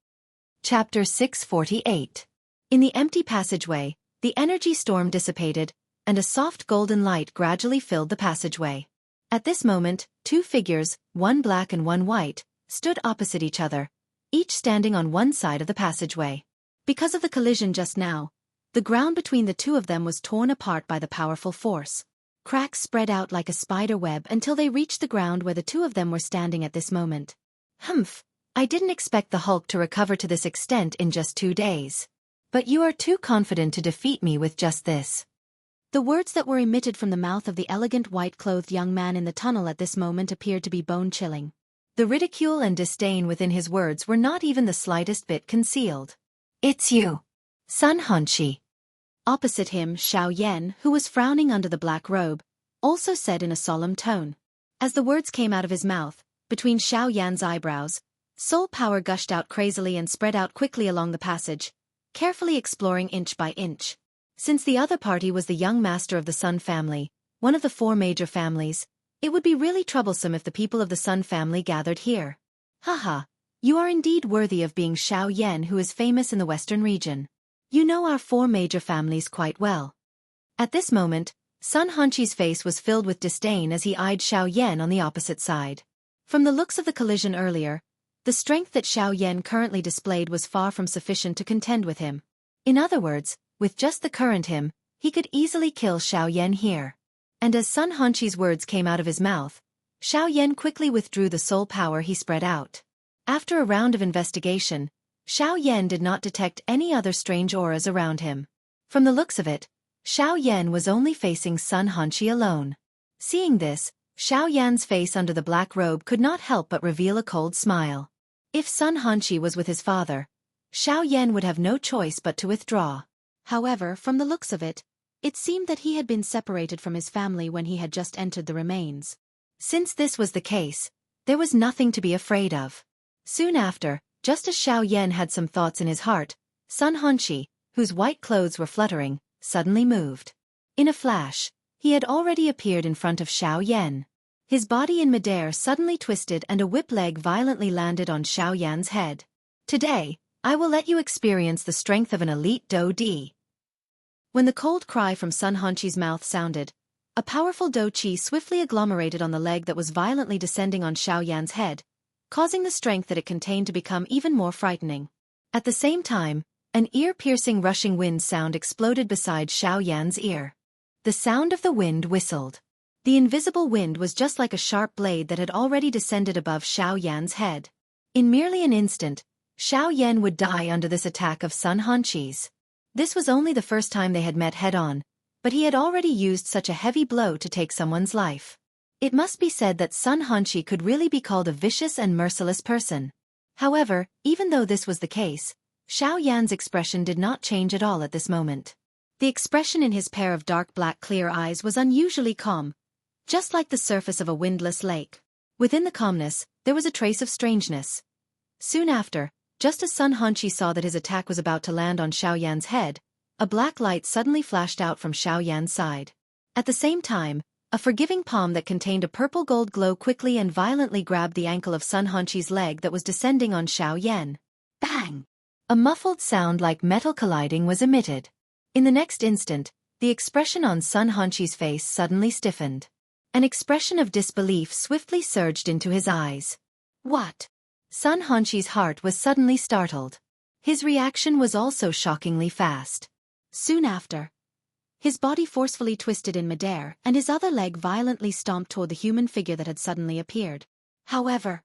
Chapter 648. In the empty passageway, the energy storm dissipated, and a soft golden light gradually filled the passageway. At this moment, two figures, one black and one white, stood opposite each other, each standing on one side of the passageway. Because of the collision just now, the ground between the two of them was torn apart by the powerful force. Cracks spread out like a spider web until they reached the ground where the two of them were standing at this moment. Humph, I didn't expect the Hulk to recover to this extent in just 2 days. But you are too confident to defeat me with just this. The words that were emitted from the mouth of the elegant white-clothed young man in the tunnel at this moment appeared to be bone-chilling. The ridicule and disdain within his words were not even the slightest bit concealed. It's you, Sun Hanshi. Opposite him, Xiao Yan, who was frowning under the black robe, also said in a solemn tone. As the words came out of his mouth, between Xiao Yan's eyebrows, soul power gushed out crazily and spread out quickly along the passage, carefully exploring inch by inch. Since the other party was the young master of the Sun family, one of the 4 major families, it would be really troublesome if the people of the Sun family gathered here. Haha, you are indeed worthy of being Xiao Yan, who is famous in the western region. You know our 4 major families quite well. At this moment, Sun Hanshi's face was filled with disdain as he eyed Xiao Yan on the opposite side. From the looks of the collision earlier, the strength that Xiao Yan currently displayed was far from sufficient to contend with him. In other words, with just the current him, he could easily kill Xiao Yan here. And as Sun Hanshi's words came out of his mouth, Xiao Yan quickly withdrew the soul power he spread out. After a round of investigation, Xiao Yan did not detect any other strange auras around him. From the looks of it, Xiao Yan was only facing Sun Hanshi alone. Seeing this, Xiao Yan's face under the black robe could not help but reveal a cold smile. If Sun Hanshi was with his father, Xiao Yan would have no choice but to withdraw. However, from the looks of it, it seemed that he had been separated from his family when he had just entered the remains. Since this was the case, there was nothing to be afraid of. Soon after, just as Xiao Yan had some thoughts in his heart, Sun Hanshi, whose white clothes were fluttering, suddenly moved. In a flash, he had already appeared in front of Xiao Yan. His body in midair suddenly twisted and a whip leg violently landed on Xiao Yan's head. Today, I will let you experience the strength of an elite Do-Di. When the cold cry from Sun Hanqi's mouth sounded, a powerful Do-Chi swiftly agglomerated on the leg that was violently descending on Xiao Yan's head, causing the strength that it contained to become even more frightening. At the same time, an ear-piercing rushing wind sound exploded beside Xiao Yan's ear. The sound of the wind whistled. The invisible wind was just like a sharp blade that had already descended above Xiao Yan's head. In merely an instant, Xiao Yan would die under this attack of Sun Hanqi's. This was only the first time they had met head-on, but he had already used such a heavy blow to take someone's life. It must be said that Sun Hanqi could really be called a vicious and merciless person. However, even though this was the case, Xiao Yan's expression did not change at all at this moment. The expression in his pair of dark black clear eyes was unusually calm, just like the surface of a windless lake. Within the calmness, there was a trace of strangeness. Soon after, just as Sun Hanqi saw that his attack was about to land on Xiao Yan's head, a black light suddenly flashed out from Xiao Yan's side. At the same time, a forgiving palm that contained a purple-gold glow quickly and violently grabbed the ankle of Sun Hanqi's leg that was descending on Xiao Yan. Bang! A muffled sound like metal colliding was emitted. In the next instant, the expression on Sun Hanqi's face suddenly stiffened. An expression of disbelief swiftly surged into his eyes. What? Sun Hanqi's heart was suddenly startled. His reaction was also shockingly fast. Soon after, his body forcefully twisted in midair and his other leg violently stomped toward the human figure that had suddenly appeared. However,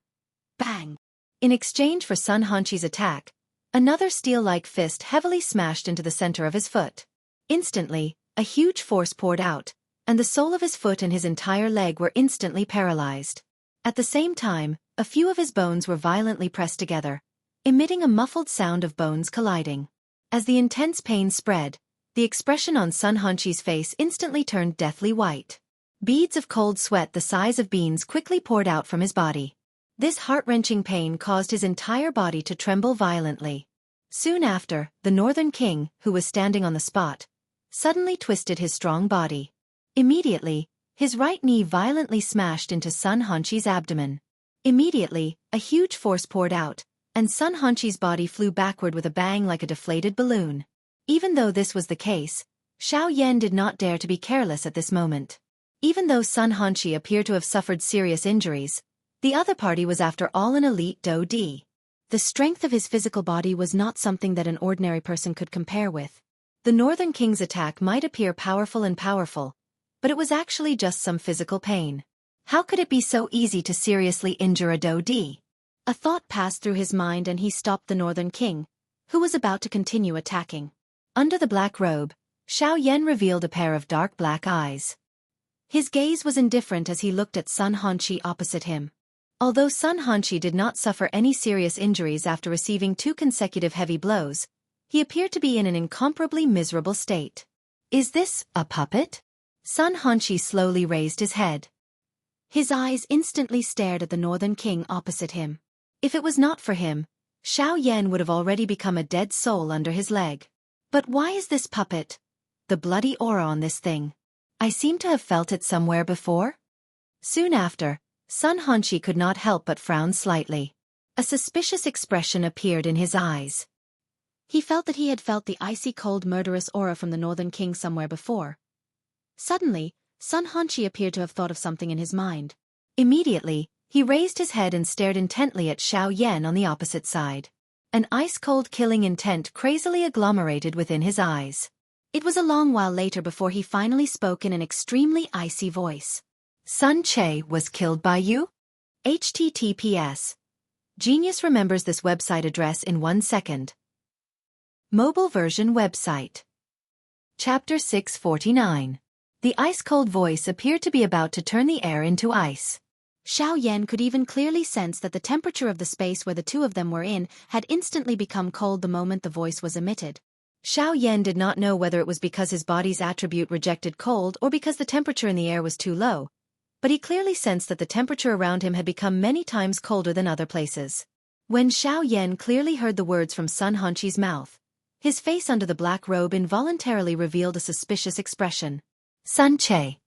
bang! In exchange for Sun Hanqi's attack, another steel-like fist heavily smashed into the center of his foot. Instantly, a huge force poured out, and the sole of his foot and his entire leg were instantly paralyzed. At the same time, a few of his bones were violently pressed together, emitting a muffled sound of bones colliding. As the intense pain spread, the expression on Sun Hanqi's face instantly turned deathly white. Beads of cold sweat the size of beans quickly poured out from his body. This heart-wrenching pain caused his entire body to tremble violently. Soon after, the Northern King, who was standing on the spot, suddenly twisted his strong body. Immediately, his right knee violently smashed into Sun Hanqi's abdomen. Immediately, a huge force poured out, and Sun Hanqi's body flew backward with a bang like a deflated balloon. Even though this was the case, Xiao Yan did not dare to be careless at this moment. Even though Sun Hanqi appeared to have suffered serious injuries, the other party was after all an elite Do-Di. The strength of his physical body was not something that an ordinary person could compare with. The Northern King's attack might appear powerful, but it was actually just some physical pain. How could it be so easy to seriously injure a Do-Di? A thought passed through his mind and he stopped the Northern King, who was about to continue attacking. Under the black robe, Xiao Yan revealed a pair of dark black eyes. His gaze was indifferent as he looked at Sun Hanqi opposite him. Although Sun Hanqi did not suffer any serious injuries after receiving 2 consecutive heavy blows, he appeared to be in an incomparably miserable state. Is this a puppet? Sun Hanqi slowly raised his head. His eyes instantly stared at the Northern King opposite him. If it was not for him, Xiao Yan would have already become a dead soul under his leg. But why is this puppet? The bloody aura on this thing. I seem to have felt it somewhere before. Soon after, Sun Hanqi could not help but frown slightly. A suspicious expression appeared in his eyes. He felt that he had felt the icy cold murderous aura from the Northern King somewhere before. Suddenly, Sun Hanqi appeared to have thought of something in his mind. Immediately, he raised his head and stared intently at Xiao Yan on the opposite side. An ice-cold killing intent crazily agglomerated within his eyes. It was a long while later before he finally spoke in an extremely icy voice. Sun Che was killed by you? HTTPS. Genius remembers this website address in 1 second. Mobile version website. Chapter 649. The ice-cold voice appeared to be about to turn the air into ice. Xiao Yan could even clearly sense that the temperature of the space where the two of them were in had instantly become cold the moment the voice was emitted. Xiao Yan did not know whether it was because his body's attribute rejected cold or because the temperature in the air was too low, but he clearly sensed that the temperature around him had become many times colder than other places. When Xiao Yan clearly heard the words from Sun Hanqi's mouth, His face under the black robe involuntarily revealed a suspicious expression. Sun Che.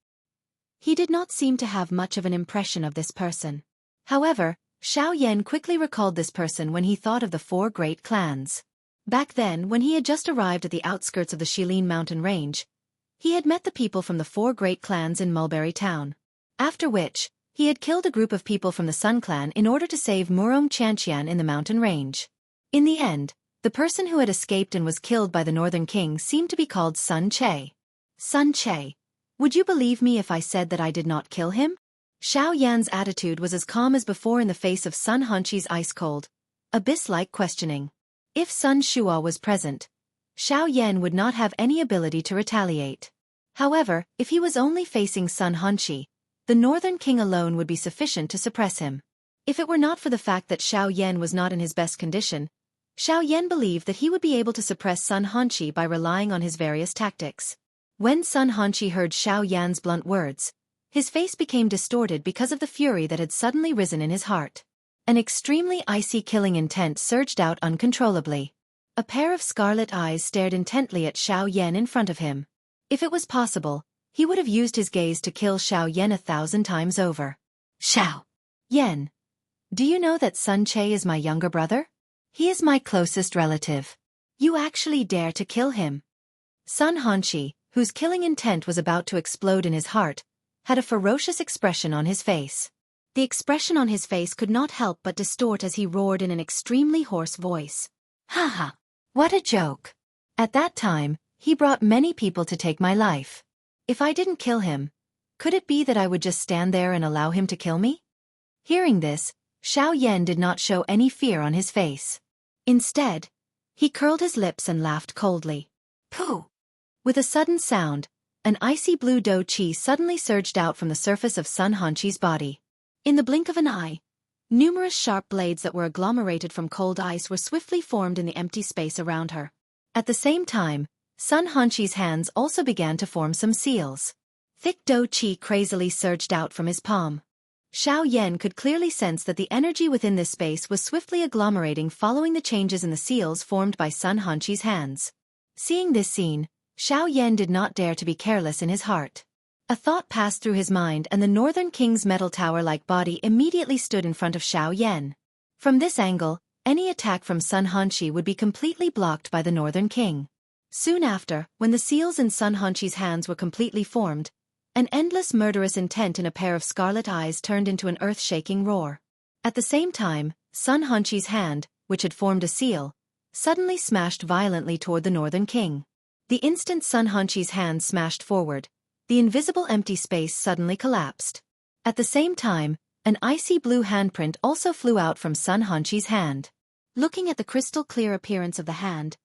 He did not seem to have much of an impression of this person. However, Xiao Yan quickly recalled this person when he thought of the 4 great clans. Back then, when he had just arrived at the outskirts of the Shilin mountain range, he had met the people from the 4 great clans in Mulberry Town. After which, he had killed a group of people from the Sun Clan in order to save Murong Chanqian in the mountain range. In the end, the person who had escaped and was killed by the Northern King seemed to be called Sun Che. Sun Che. Would you believe me if I said that I did not kill him? Xiao Yan's attitude was as calm as before in the face of Sun Hanqi's ice-cold, abyss-like questioning. If Sun Shua was present, Xiao Yan would not have any ability to retaliate. However, if he was only facing Sun Hanqi, the Northern King alone would be sufficient to suppress him. If it were not for the fact that Xiao Yan was not in his best condition, Xiao Yan believed that he would be able to suppress Sun Hanqi by relying on his various tactics. When Sun Hanqi heard Xiao Yan's blunt words, his face became distorted because of the fury that had suddenly risen in his heart. An extremely icy killing intent surged out uncontrollably. A pair of scarlet eyes stared intently at Xiao Yan in front of him. If it was possible, he would have used his gaze to kill Xiao Yan 1,000 times over. Xiao Yan, do you know that Sun Che is my younger brother? He is my closest relative. You actually dare to kill him? Sun Hanqi, whose killing intent was about to explode in his heart, had a ferocious expression on his face. The expression on his face could not help but distort as he roared in an extremely hoarse voice. Ha ha! What a joke! At that time, he brought many people to take my life. If I didn't kill him, could it be that I would just stand there and allow him to kill me? Hearing this, Xiao Yan did not show any fear on his face. Instead, he curled his lips and laughed coldly. Pooh! With a sudden sound, an icy blue dough chi suddenly surged out from the surface of Sun Hanqi's body. In the blink of an eye, numerous sharp blades that were agglomerated from cold ice were swiftly formed in the empty space around her. At the same time, Sun Hanqi's hands also began to form some seals. Thick dough chi crazily surged out from his palm. Xiao Yan could clearly sense that the energy within this space was swiftly agglomerating following the changes in the seals formed by Sun Hanqi's hands. Seeing this scene, Xiao Yan did not dare to be careless in his heart. A thought passed through his mind and the Northern King's metal tower-like body immediately stood in front of Xiao Yan. From this angle, any attack from Sun Hanqi would be completely blocked by the Northern King. Soon after, when the seals in Sun Hanqi's hands were completely formed, an endless murderous intent in a pair of scarlet eyes turned into an earth-shaking roar. At the same time, Sun Hanqi's hand, which had formed a seal, suddenly smashed violently toward the Northern King. The instant Sun Hanqi's hand smashed forward, the invisible empty space suddenly collapsed. At the same time, an icy blue handprint also flew out from Sun Hanqi's hand. Looking at the crystal-clear appearance of the hand,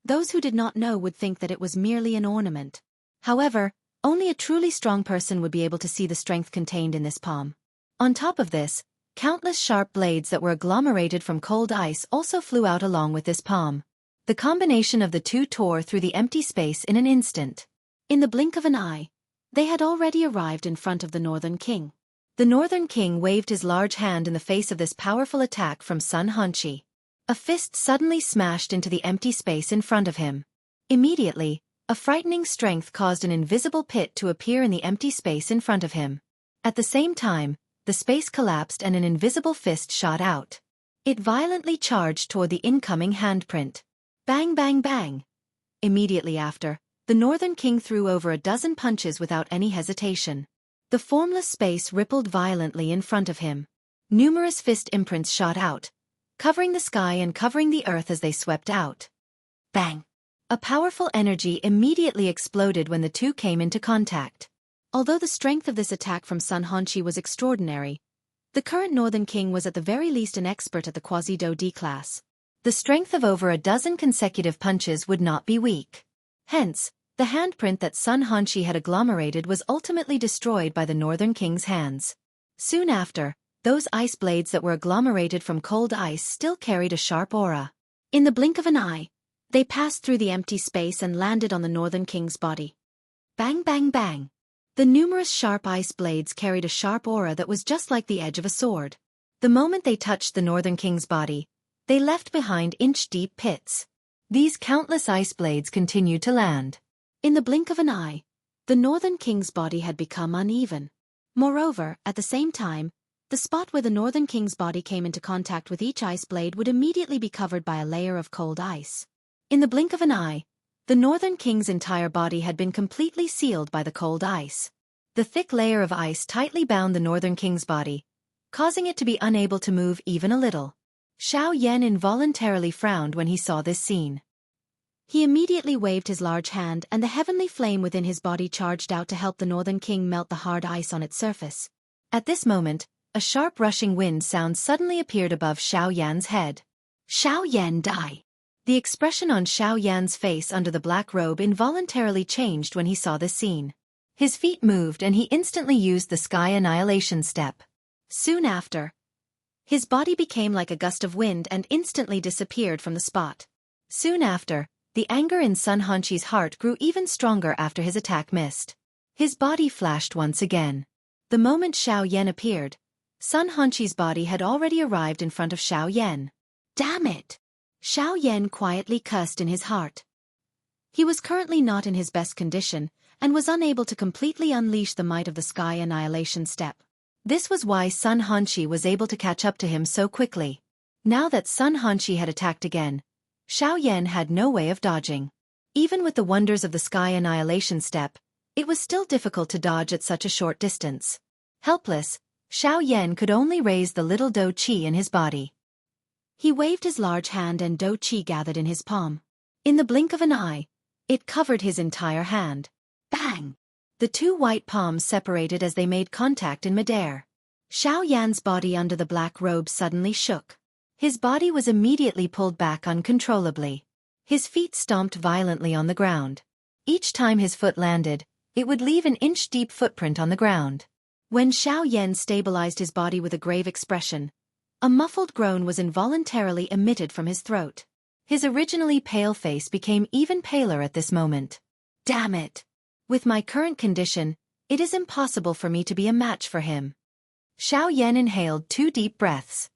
those who did not know would think that it was merely an ornament. However, only a truly strong person would be able to see the strength contained in this palm. On top of this, countless sharp blades that were agglomerated from cold ice also flew out along with this palm. The combination of the two tore through the empty space in an instant. In the blink of an eye, they had already arrived in front of the Northern King. The Northern King waved his large hand in the face of this powerful attack from Sun Hanqi. A fist suddenly smashed into the empty space in front of him. Immediately, a frightening strength caused an invisible pit to appear in the empty space in front of him. At the same time, the space collapsed and an invisible fist shot out. It violently charged toward the incoming handprint. Bang bang bang! Immediately after, the Northern King threw over a dozen punches without any hesitation. The formless space rippled violently in front of him. Numerous fist imprints shot out, covering the sky and covering the earth as they swept out. Bang! A powerful energy immediately exploded when the two came into contact. Although the strength of this attack from Sun Hanqi was extraordinary, the current Northern King was at the very least an expert at the Quasi-Do D class. The strength of over a dozen consecutive punches would not be weak. Hence, the handprint that Sun Hanqi had agglomerated was ultimately destroyed by the Northern King's hands. Soon after, those ice blades that were agglomerated from cold ice still carried a sharp aura. In the blink of an eye, they passed through the empty space and landed on the Northern King's body. Bang bang bang! The numerous sharp ice blades carried a sharp aura that was just like the edge of a sword. The moment they touched the Northern King's body, they left behind inch-deep pits. These countless ice blades continued to land. In the blink of an eye, the Northern King's body had become uneven. Moreover, at the same time, the spot where the Northern King's body came into contact with each ice blade would immediately be covered by a layer of cold ice. In the blink of an eye, the Northern King's entire body had been completely sealed by the cold ice. The thick layer of ice tightly bound the Northern King's body, causing it to be unable to move even a little. Xiao Yan involuntarily frowned when he saw this scene. He immediately waved his large hand and the heavenly flame within his body charged out to help the Northern King melt the hard ice on its surface. At this moment, a sharp rushing wind sound suddenly appeared above Xiao Yan's head. Xiao Yan die. The expression on Xiao Yan's face under the black robe involuntarily changed when he saw this scene. His feet moved and he instantly used the Sky Annihilation step. Soon after, his body became like a gust of wind and instantly disappeared from the spot. Soon after, the anger in Sun Hanqi's heart grew even stronger after his attack missed. His body flashed once again. The moment Xiao Yan appeared, Sun Hanqi's body had already arrived in front of Xiao Yan. Damn it! Xiao Yan quietly cursed in his heart. He was currently not in his best condition, and was unable to completely unleash the might of the Sky Annihilation step. This was why Sun Hanqi was able to catch up to him so quickly. Now that Sun Hanqi had attacked again, Xiao Yan had no way of dodging. Even with the wonders of the Sky Annihilation step, it was still difficult to dodge at such a short distance. Helpless, Xiao Yan could only raise the little Do Qi in his body. He waved his large hand and Do Qi gathered in his palm. In the blink of an eye, it covered his entire hand. Bang! The two white palms separated as they made contact in midair. Xiao Yan's body under the black robe suddenly shook. His body was immediately pulled back uncontrollably. His feet stomped violently on the ground. Each time his foot landed, it would leave an inch-deep footprint on the ground. When Xiao Yan stabilized his body with a grave expression, a muffled groan was involuntarily emitted from his throat. His originally pale face became even paler at this moment. Damn it! With my current condition, it is impossible for me to be a match for him. Xiao Yan inhaled 2 deep breaths.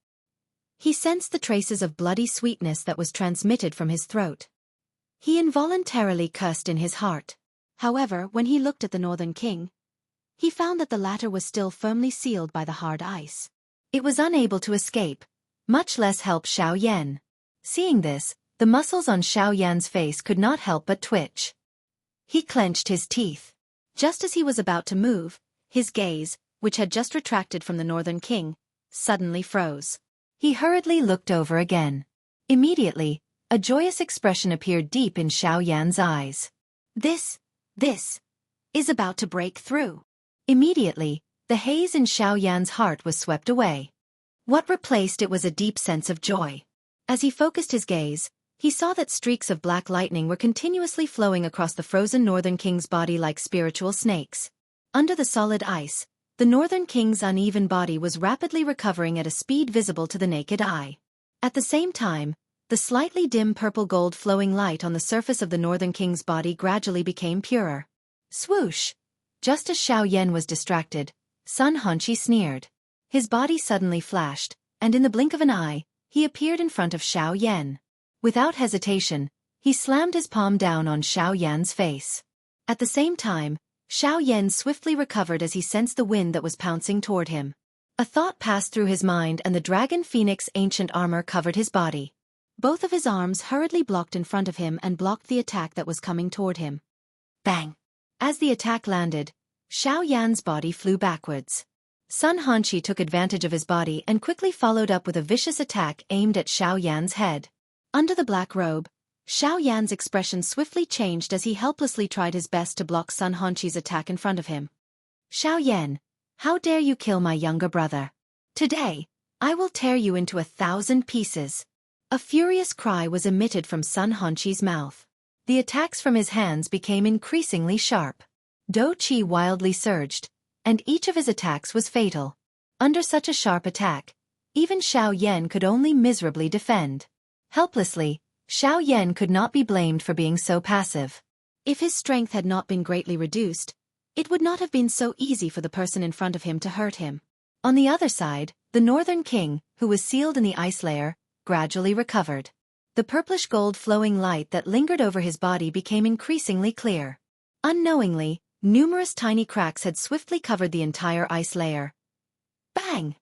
He sensed the traces of bloody sweetness that was transmitted from his throat. He involuntarily cursed in his heart. However, when he looked at the Northern King, he found that the latter was still firmly sealed by the hard ice. It was unable to escape, much less help Xiao Yan. Seeing this, the muscles on Xiao Yan's face could not help but twitch. He clenched his teeth. Just as he was about to move, his gaze, which had just retracted from the Northern King, suddenly froze. He hurriedly looked over again. Immediately, a joyous expression appeared deep in Xiao Yan's eyes. This is about to break through. Immediately, the haze in Xiao Yan's heart was swept away. What replaced it was a deep sense of joy. As he focused his gaze, he saw that streaks of black lightning were continuously flowing across the frozen Northern King's body like spiritual snakes. Under the solid ice, the Northern King's uneven body was rapidly recovering at a speed visible to the naked eye. At the same time, the slightly dim purple-gold flowing light on the surface of the Northern King's body gradually became purer. Swoosh! Just as Xiao Yan was distracted, Sun Hanqi sneered. His body suddenly flashed, and in the blink of an eye, he appeared in front of Xiao Yan. Without hesitation, he slammed his palm down on Xiao Yan's face. At the same time, Xiao Yan swiftly recovered as he sensed the wind that was pouncing toward him. A thought passed through his mind and the Dragon Phoenix ancient armor covered his body. Both of his arms hurriedly blocked in front of him and blocked the attack that was coming toward him. Bang! As the attack landed, Xiao Yan's body flew backwards. Sun Hanqi took advantage of his body and quickly followed up with a vicious attack aimed at Xiao Yan's head. Under the black robe, Xiao Yan's expression swiftly changed as he helplessly tried his best to block Sun Hanqi's attack in front of him. Xiao Yan, how dare you kill my younger brother? Today, I will tear you into 1,000 pieces. A furious cry was emitted from Sun Hanqi's mouth. The attacks from his hands became increasingly sharp. Do Qi wildly surged, and each of his attacks was fatal. Under such a sharp attack, even Xiao Yan could only miserably defend. Helplessly, Xiao Yan could not be blamed for being so passive. If his strength had not been greatly reduced, it would not have been so easy for the person in front of him to hurt him. On the other side, the Northern King, who was sealed in the ice layer, gradually recovered. The purplish gold flowing light that lingered over his body became increasingly clear. Unknowingly, numerous tiny cracks had swiftly covered the entire ice layer. Bang!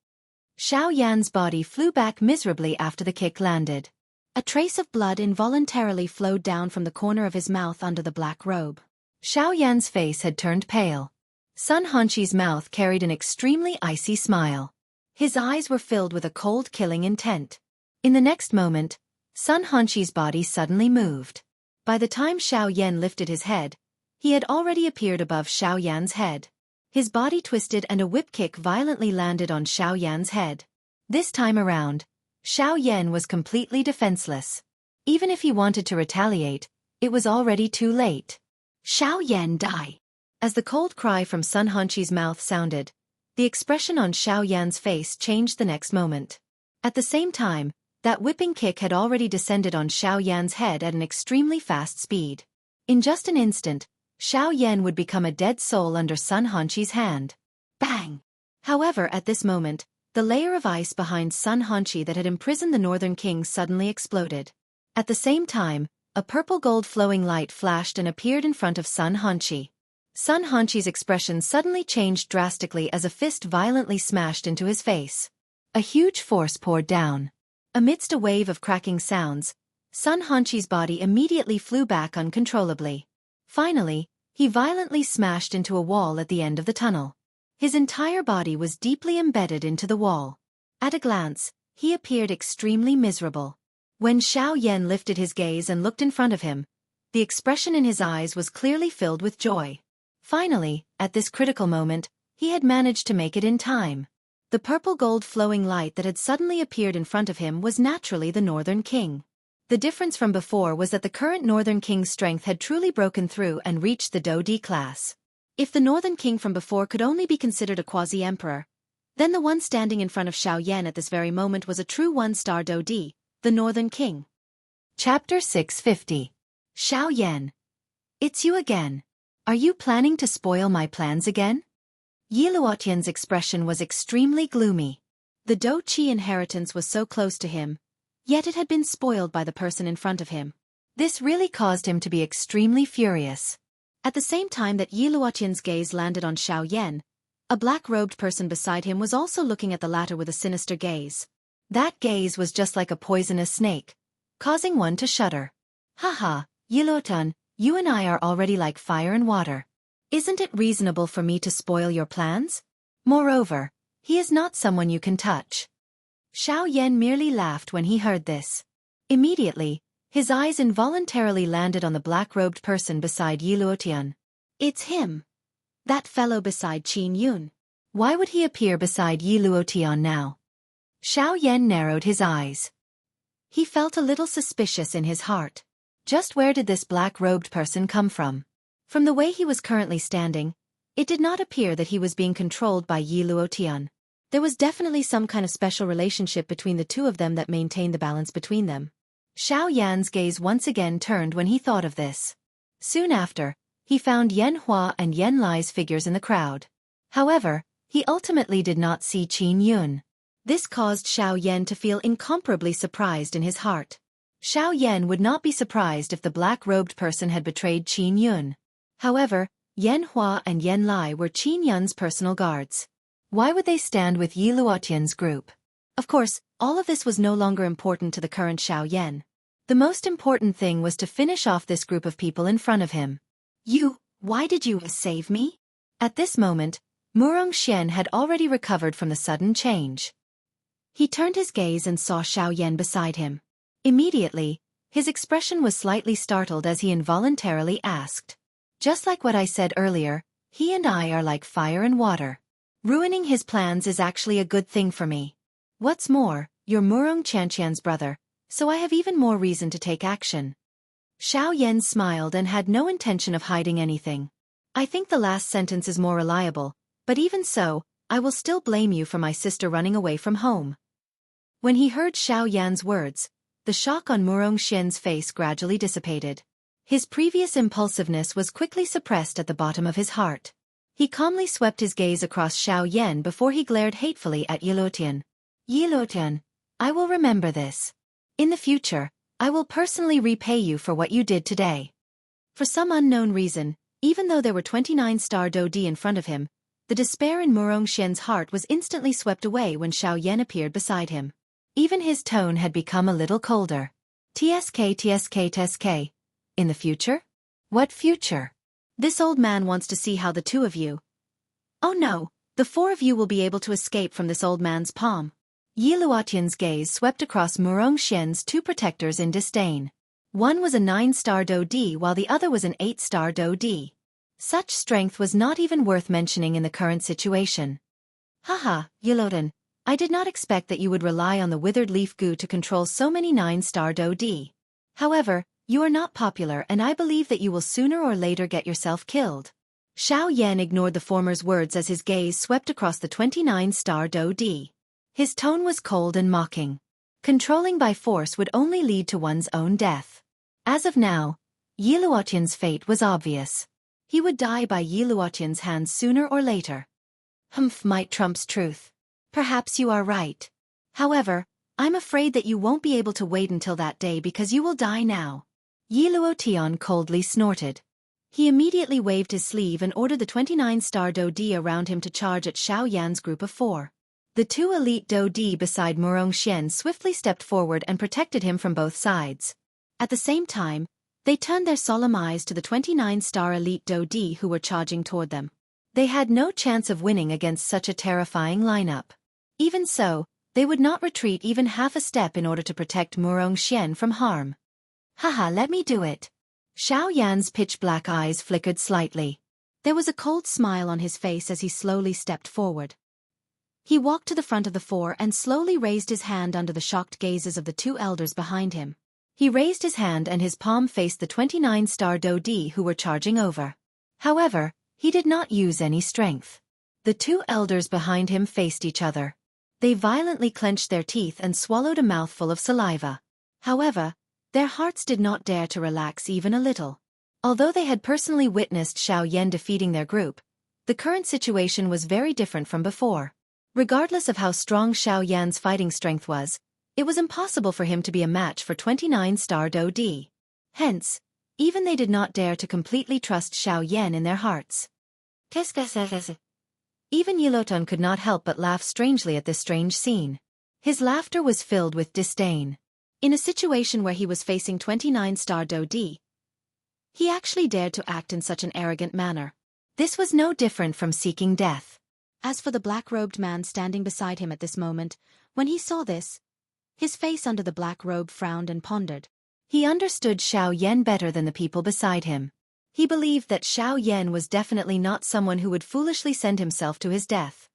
Xiao Yan's body flew back miserably after the kick landed. A trace of blood involuntarily flowed down from the corner of his mouth under the black robe. Xiao Yan's face had turned pale. Sun Hongqi's mouth carried an extremely icy smile. His eyes were filled with a cold killing intent. In the next moment, Sun Hongqi's body suddenly moved. By the time Xiao Yan lifted his head, he had already appeared above Xiao Yan's head. His body twisted and a whip kick violently landed on Xiao Yan's head. This time around, Xiao Yan was completely defenseless. Even if he wanted to retaliate, it was already too late. Xiao Yan, die! As the cold cry from Sun Hongqi's mouth sounded, the expression on Xiao Yan's face changed the next moment. At the same time, that whipping kick had already descended on Xiao Yan's head at an extremely fast speed. In just an instant, Xiao Yan would become a dead soul under Sun Hongqi's hand. Bang! However, at this moment, the layer of ice behind Sun Hongqi that had imprisoned the Northern King suddenly exploded. At the same time, a purple gold flowing light flashed and appeared in front of Sun Hongqi. Sun Hongqi's expression suddenly changed drastically as a fist violently smashed into his face. A huge force poured down. Amidst a wave of cracking sounds, Sun Hongqi's body immediately flew back uncontrollably. Finally, he violently smashed into a wall at the end of the tunnel. His entire body was deeply embedded into the wall. At a glance, he appeared extremely miserable. When Xiao Yan lifted his gaze and looked in front of him, the expression in his eyes was clearly filled with joy. Finally, at this critical moment, he had managed to make it in time. The purple gold flowing light that had suddenly appeared in front of him was naturally the Northern King. The difference from before was that the current Northern King's strength had truly broken through and reached the Do D class. If the Northern King from before could only be considered a quasi-emperor, then the one standing in front of Xiao Yan at this very moment was a true one-star Do D, the Northern King. Chapter 650. Xiao Yan. It's you again. Are you planning to spoil my plans again? Yi Luotian's expression was extremely gloomy. The Do Qi inheritance was so close to him, yet it had been spoiled by the person in front of him. This really caused him to be extremely furious. At the same time that Yi Luotian's gaze landed on Xiao Yan, a black-robed person beside him was also looking at the latter with a sinister gaze. That gaze was just like a poisonous snake, causing one to shudder. Haha, Yi Luotian, you and I are already like fire and water. Isn't it reasonable for me to spoil your plans? Moreover, he is not someone you can touch. Xiao Yan merely laughed when he heard this. Immediately, his eyes involuntarily landed on the black-robed person beside Yi Luotian. It's him. That fellow beside Qin Yun. Why would he appear beside Yi Luotian now? Xiao Yan narrowed his eyes. He felt a little suspicious in his heart. Just where did this black-robed person come from? From the way he was currently standing, it did not appear that he was being controlled by Yi Luotian. There was definitely some kind of special relationship between the two of them that maintained the balance between them. Xiao Yan's gaze once again turned when he thought of this. Soon after, he found Yan Hua and Yan Lai's figures in the crowd. However, he ultimately did not see Qin Yun. This caused Xiao Yan to feel incomparably surprised in his heart. Xiao Yan would not be surprised if the black-robed person had betrayed Qin Yun. However, Yan Hua and Yan Lai were Qin Yun's personal guards. Why would they stand with Yi Luotian's group? Of course, all of this was no longer important to the current Xiao Yan. The most important thing was to finish off this group of people in front of him. Why did you save me? At this moment, Murong Xian had already recovered from the sudden change. He turned his gaze and saw Xiao Yan beside him. Immediately, his expression was slightly startled as he involuntarily asked. Just like what I said earlier, he and I are like fire and water. Ruining his plans is actually a good thing for me. What's more, you're Murong Qianqian's brother, so I have even more reason to take action. Xiao Yan smiled and had no intention of hiding anything. I think the last sentence is more reliable, but even so, I will still blame you for my sister running away from home. When he heard Xiao Yan's words, the shock on Murong Xian's face gradually dissipated. His previous impulsiveness was quickly suppressed at the bottom of his heart. He calmly swept his gaze across Xiao Yan before he glared hatefully at Yi Luotian. Yi Luotian, I will remember this. In the future, I will personally repay you for what you did today. For some unknown reason, even though there were 29-star Dodi in front of him, the despair in Murong Xian's heart was instantly swept away when Xiao Yan appeared beside him. Even his tone had become a little colder. TSK. In the future? What future? This old man wants to see how the two of you. Oh no, the four of you will be able to escape from this old man's palm. Yi Luotian's gaze swept across Murong Xian's two protectors in disdain. One was a 9-star Dodi while the other was an 8-star Dodi. Such strength was not even worth mentioning in the current situation. Haha, Yilotan, I did not expect that you would rely on the withered leaf goo to control so many 9-star Dodi. However, you are not popular and I believe that you will sooner or later get yourself killed. Xiao Yan ignored the former's words as his gaze swept across the 29-star Dodi. His tone was cold and mocking. Controlling by force would only lead to one's own death. As of now, Yi Luotian's fate was obvious. He would die by Yi Luotian's hands sooner or later. Might trumps truth. Perhaps you are right. However, I'm afraid that you won't be able to wait until that day because you will die now. Yi Luotian coldly snorted. He immediately waved his sleeve and ordered the 29-star Dodi around him to charge at Xiao Yan's group of 4. The two elite Dodi beside Murong Xian swiftly stepped forward and protected him from both sides. At the same time, they turned their solemn eyes to the 29-star elite Dodi who were charging toward them. They had no chance of winning against such a terrifying lineup. Even so, they would not retreat even half a step in order to protect Murong Xian from harm. Haha, let me do it. Xiao Yan's pitch-black eyes flickered slightly. There was a cold smile on his face as he slowly stepped forward. He walked to the front of the 4 and slowly raised his hand under the shocked gazes of the 2 elders behind him. He raised his hand and his palm faced the 29-star Dodi who were charging over. However, he did not use any strength. The 2 elders behind him faced each other. They violently clenched their teeth and swallowed a mouthful of saliva. However, their hearts did not dare to relax even a little. Although they had personally witnessed Xiao Yan defeating their group, the current situation was very different from before. Regardless of how strong Xiao Yan's fighting strength was, it was impossible for him to be a match for 29-star Dodi. Hence, even they did not dare to completely trust Xiao Yan in their hearts. Even Yilotan could not help but laugh strangely at this strange scene. His laughter was filled with disdain. In a situation where he was facing 29-star Dodi, he actually dared to act in such an arrogant manner. This was no different from seeking death. As for the black-robed man standing beside him at this moment, when he saw this, his face under the black robe frowned and pondered. He understood Xiao Yan better than the people beside him. He believed that Xiao Yan was definitely not someone who would foolishly send himself to his death.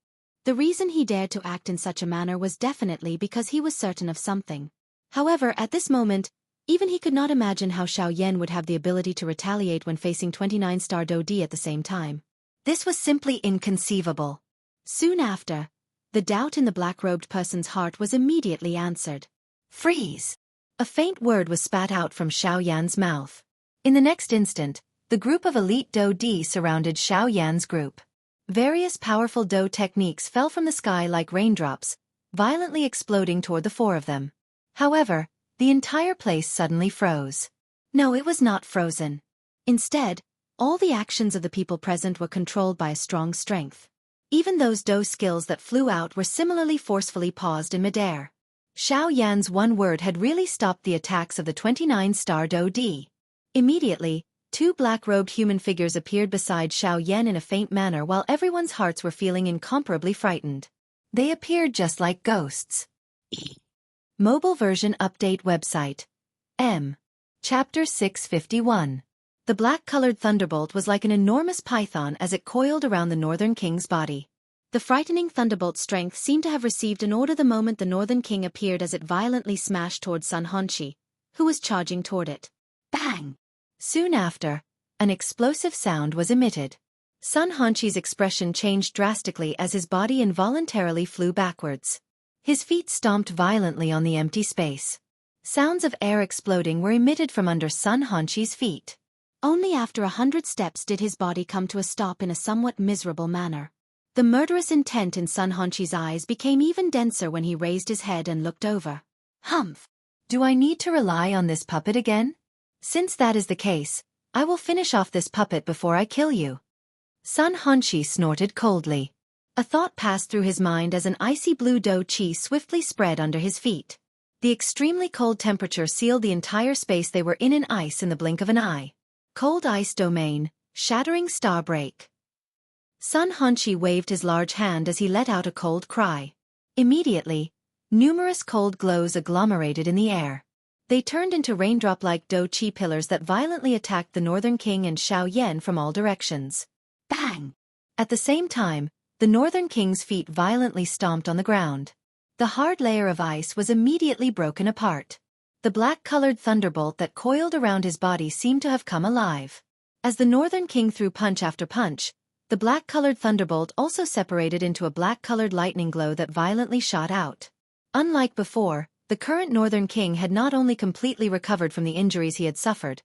The reason he dared to act in such a manner was definitely because he was certain of something. However, at this moment, even he could not imagine how Xiao Yan would have the ability to retaliate when facing 29-star Dodi at the same time. This was simply inconceivable. Soon after, the doubt in the black-robed person's heart was immediately answered. Freeze! A faint word was spat out from Xiao Yan's mouth. In the next instant, the group of elite Dodi surrounded Xiao Yan's group. Various powerful Do techniques fell from the sky like raindrops, violently exploding toward the 4 of them. However, the entire place suddenly froze. No, it was not frozen. Instead, all the actions of the people present were controlled by a strong strength. Even those Do skills that flew out were similarly forcefully paused in midair. Xiao Yan's one word had really stopped the attacks of the 29-star Dodi. Immediately, 2 black-robed human figures appeared beside Xiao Yan in a faint manner while everyone's hearts were feeling incomparably frightened. They appeared just like ghosts. Mobile version update website. Chapter 651. The black-colored thunderbolt was like an enormous python as it coiled around the Northern King's body. The frightening thunderbolt's strength seemed to have received an order the moment the Northern King appeared as it violently smashed toward Sun Honshi, who was charging toward it. Bang! Soon after, an explosive sound was emitted. Sun Honshi's expression changed drastically as his body involuntarily flew backwards. His feet stomped violently on the empty space. Sounds of air exploding were emitted from under Sun Honshi's feet. Only after 100 steps did his body come to a stop in a somewhat miserable manner. The murderous intent in Sun Honshi's eyes became even denser when he raised his head and looked over. Humph! Do I need to rely on this puppet again? Since that is the case, I will finish off this puppet before I kill you. Sun Hanshi snorted coldly. A thought passed through his mind as an icy blue dough chi swiftly spread under his feet. The extremely cold temperature sealed the entire space they were in ice in the blink of an eye. Cold ice domain, shattering star break. Sun Hanshi waved his large hand as he let out a cold cry. Immediately, numerous cold glows agglomerated in the air. They turned into raindrop-like dough chi pillars that violently attacked the Northern King and Xiao Yan from all directions. Bang! At the same time, the Northern King's feet violently stomped on the ground. The hard layer of ice was immediately broken apart. The black-colored thunderbolt that coiled around his body seemed to have come alive. As the Northern King threw punch after punch, the black-colored thunderbolt also separated into a black-colored lightning glow that violently shot out. Unlike before, the current Northern King had not only completely recovered from the injuries he had suffered,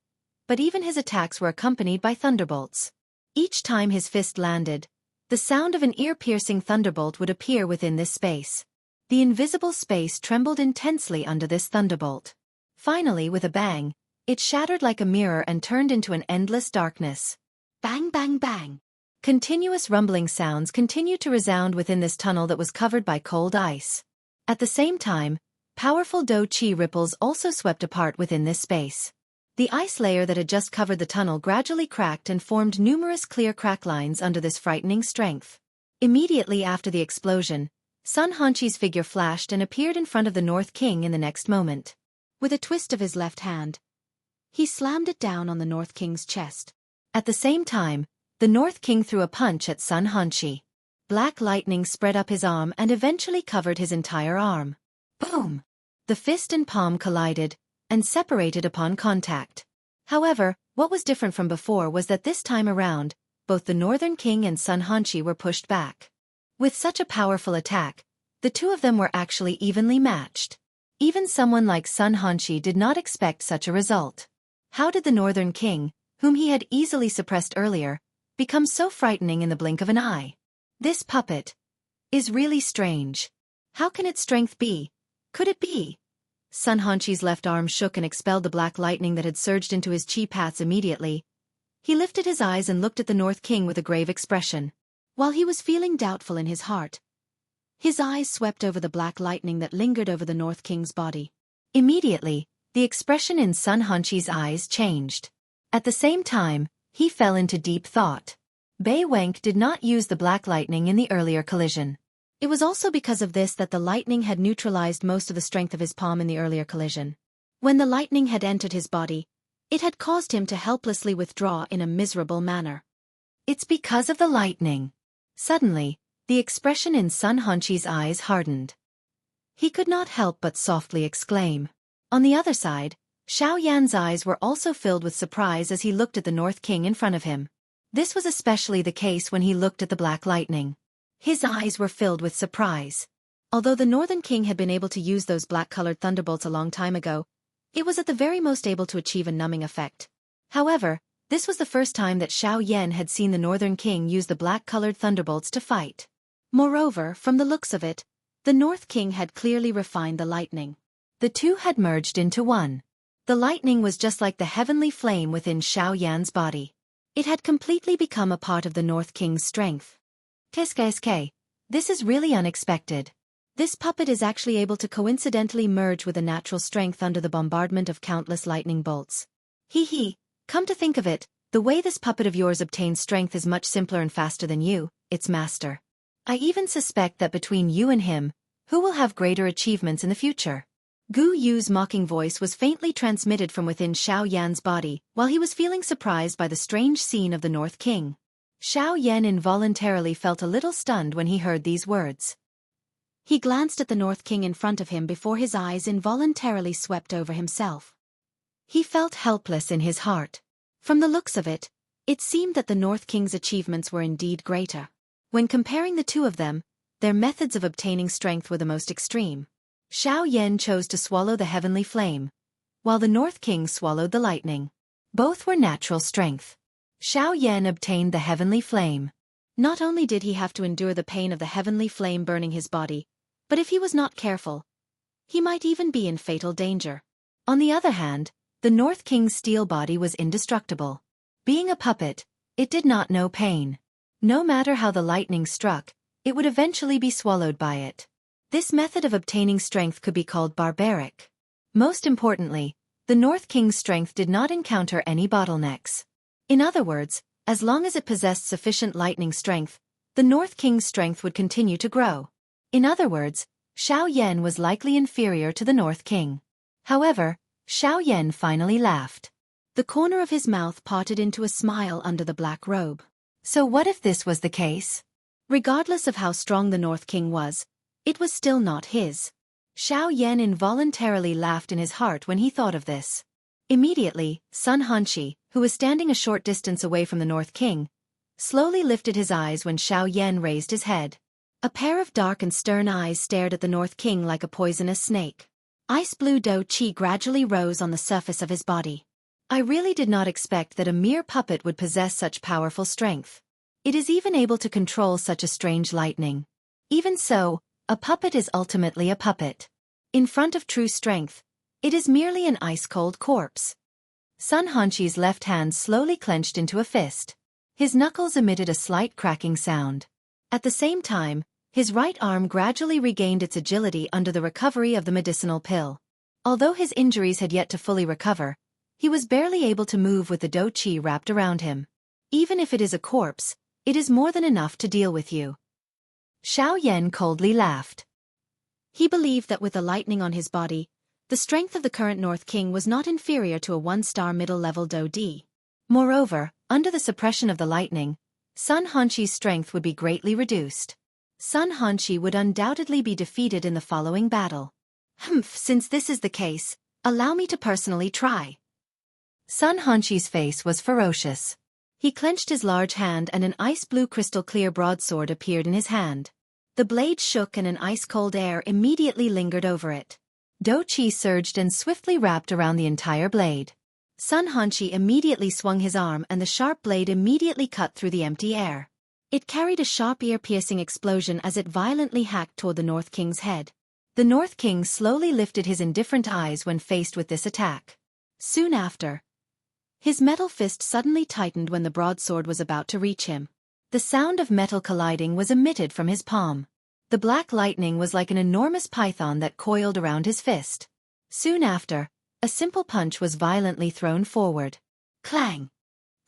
but even his attacks were accompanied by thunderbolts. Each time his fist landed, the sound of an ear-piercing thunderbolt would appear within this space. The invisible space trembled intensely under this thunderbolt. Finally, with a bang, it shattered like a mirror and turned into an endless darkness. Bang, bang, bang. Continuous rumbling sounds continued to resound within this tunnel that was covered by cold ice. At the same time, powerful dough chi ripples also swept apart within this space. The ice layer that had just covered the tunnel gradually cracked and formed numerous clear crack lines under this frightening strength. Immediately after the explosion, Sun Hanshi's figure flashed and appeared in front of the North King in the next moment. With a twist of his left hand, he slammed it down on the North King's chest. At the same time, the North King threw a punch at Sun Hanshi. Black lightning spread up his arm and eventually covered his entire arm. Boom! The fist and palm collided and separated upon contact. However, what was different from before was that this time around, both the Northern King and Sun Hanshi were pushed back. With such a powerful attack, the two of them were actually evenly matched. Even someone like Sun Hanshi did not expect such a result. How did the Northern King, whom he had easily suppressed earlier, become so frightening in the blink of an eye? This puppet is really strange. How can its strength be? Could it be? Sun Hanshi's left arm shook and expelled the black lightning that had surged into his chi paths immediately. He lifted his eyes and looked at the North King with a grave expression. While he was feeling doubtful in his heart, his eyes swept over the black lightning that lingered over the North King's body. Immediately, the expression in Sun Hanshi's eyes changed. At the same time, he fell into deep thought. Bei Wenk did not use the black lightning in the earlier collision. It was also because of this that the lightning had neutralized most of the strength of his palm in the earlier collision. When the lightning had entered his body, it had caused him to helplessly withdraw in a miserable manner. It's because of the lightning. Suddenly, the expression in Sun Hanshi's eyes hardened. He could not help but softly exclaim. On the other side, Xiao Yan's eyes were also filled with surprise as he looked at the North King in front of him. This was especially the case when he looked at the black lightning. His eyes were filled with surprise. Although the Northern King had been able to use those black-colored thunderbolts a long time ago, it was at the very most able to achieve a numbing effect. However, this was the first time that Xiao Yan had seen the Northern King use the black-colored thunderbolts to fight. Moreover, from the looks of it, the North King had clearly refined the lightning. The two had merged into one. The lightning was just like the heavenly flame within Xiao Yan's body. It had completely become a part of the North King's strength. Qu'est-ce, this is really unexpected. This puppet is actually able to coincidentally merge with a natural strength under the bombardment of countless lightning bolts. Hee, come to think of it, the way this puppet of yours obtains strength is much simpler and faster than you, its master. I even suspect that between you and him, who will have greater achievements in the future? Gu Yu's mocking voice was faintly transmitted from within Xiao Yan's body, while he was feeling surprised by the strange scene of the North King. Xiao Yan involuntarily felt a little stunned when he heard these words. He glanced at the North King in front of him before his eyes involuntarily swept over himself. He felt helpless in his heart. From the looks of it, it seemed that the North King's achievements were indeed greater. When comparing the two of them, their methods of obtaining strength were the most extreme. Xiao Yan chose to swallow the heavenly flame, while the North King swallowed the lightning. Both were natural strength. Xiao Yan obtained the heavenly flame. Not only did he have to endure the pain of the heavenly flame burning his body, but if he was not careful, he might even be in fatal danger. On the other hand, the North King's steel body was indestructible. Being a puppet, it did not know pain. No matter how the lightning struck, it would eventually be swallowed by it. This method of obtaining strength could be called barbaric. Most importantly, the North King's strength did not encounter any bottlenecks. In other words, as long as it possessed sufficient lightning strength, the North King's strength would continue to grow. In other words, Xiao Yan was likely inferior to the North King. However, Xiao Yan finally laughed. The corner of his mouth parted into a smile under the black robe. So what if this was the case? Regardless of how strong the North King was, it was still not his. Xiao Yan involuntarily laughed in his heart when he thought of this. Immediately, Sun Hanshi, who was standing a short distance away from the North King, slowly lifted his eyes when Xiao Yan raised his head. A pair of dark and stern eyes stared at the North King like a poisonous snake. Ice blue Do Qi gradually rose on the surface of his body. I really did not expect that a mere puppet would possess such powerful strength. It is even able to control such a strange lightning. Even so, a puppet is ultimately a puppet. In front of true strength, it is merely an ice-cold corpse. Sun Hanshi's left hand slowly clenched into a fist. His knuckles emitted a slight cracking sound. At the same time, his right arm gradually regained its agility under the recovery of the medicinal pill. Although his injuries had yet to fully recover, he was barely able to move with the Do Qi wrapped around him. Even if it is a corpse, it is more than enough to deal with you. Xiao Yan coldly laughed. He believed that with the lightning on his body, the strength of the current North King was not inferior to a one-star middle-level Do Di. Moreover, under the suppression of the lightning, Sun Hanshi's strength would be greatly reduced. Sun Hanshi would undoubtedly be defeated in the following battle. Since this is the case, allow me to personally try. Sun Hanshi's face was ferocious. He clenched his large hand and an ice-blue crystal-clear broadsword appeared in his hand. The blade shook and an ice-cold air immediately lingered over it. Do Qi surged and swiftly wrapped around the entire blade. Sun Hanshi immediately swung his arm and the sharp blade immediately cut through the empty air. It carried a sharp ear-piercing explosion as it violently hacked toward the North King's head. The North King slowly lifted his indifferent eyes when faced with this attack. Soon after, his metal fist suddenly tightened when the broadsword was about to reach him. The sound of metal colliding was emitted from his palm. The black lightning was like an enormous python that coiled around his fist. Soon after, a simple punch was violently thrown forward. Clang!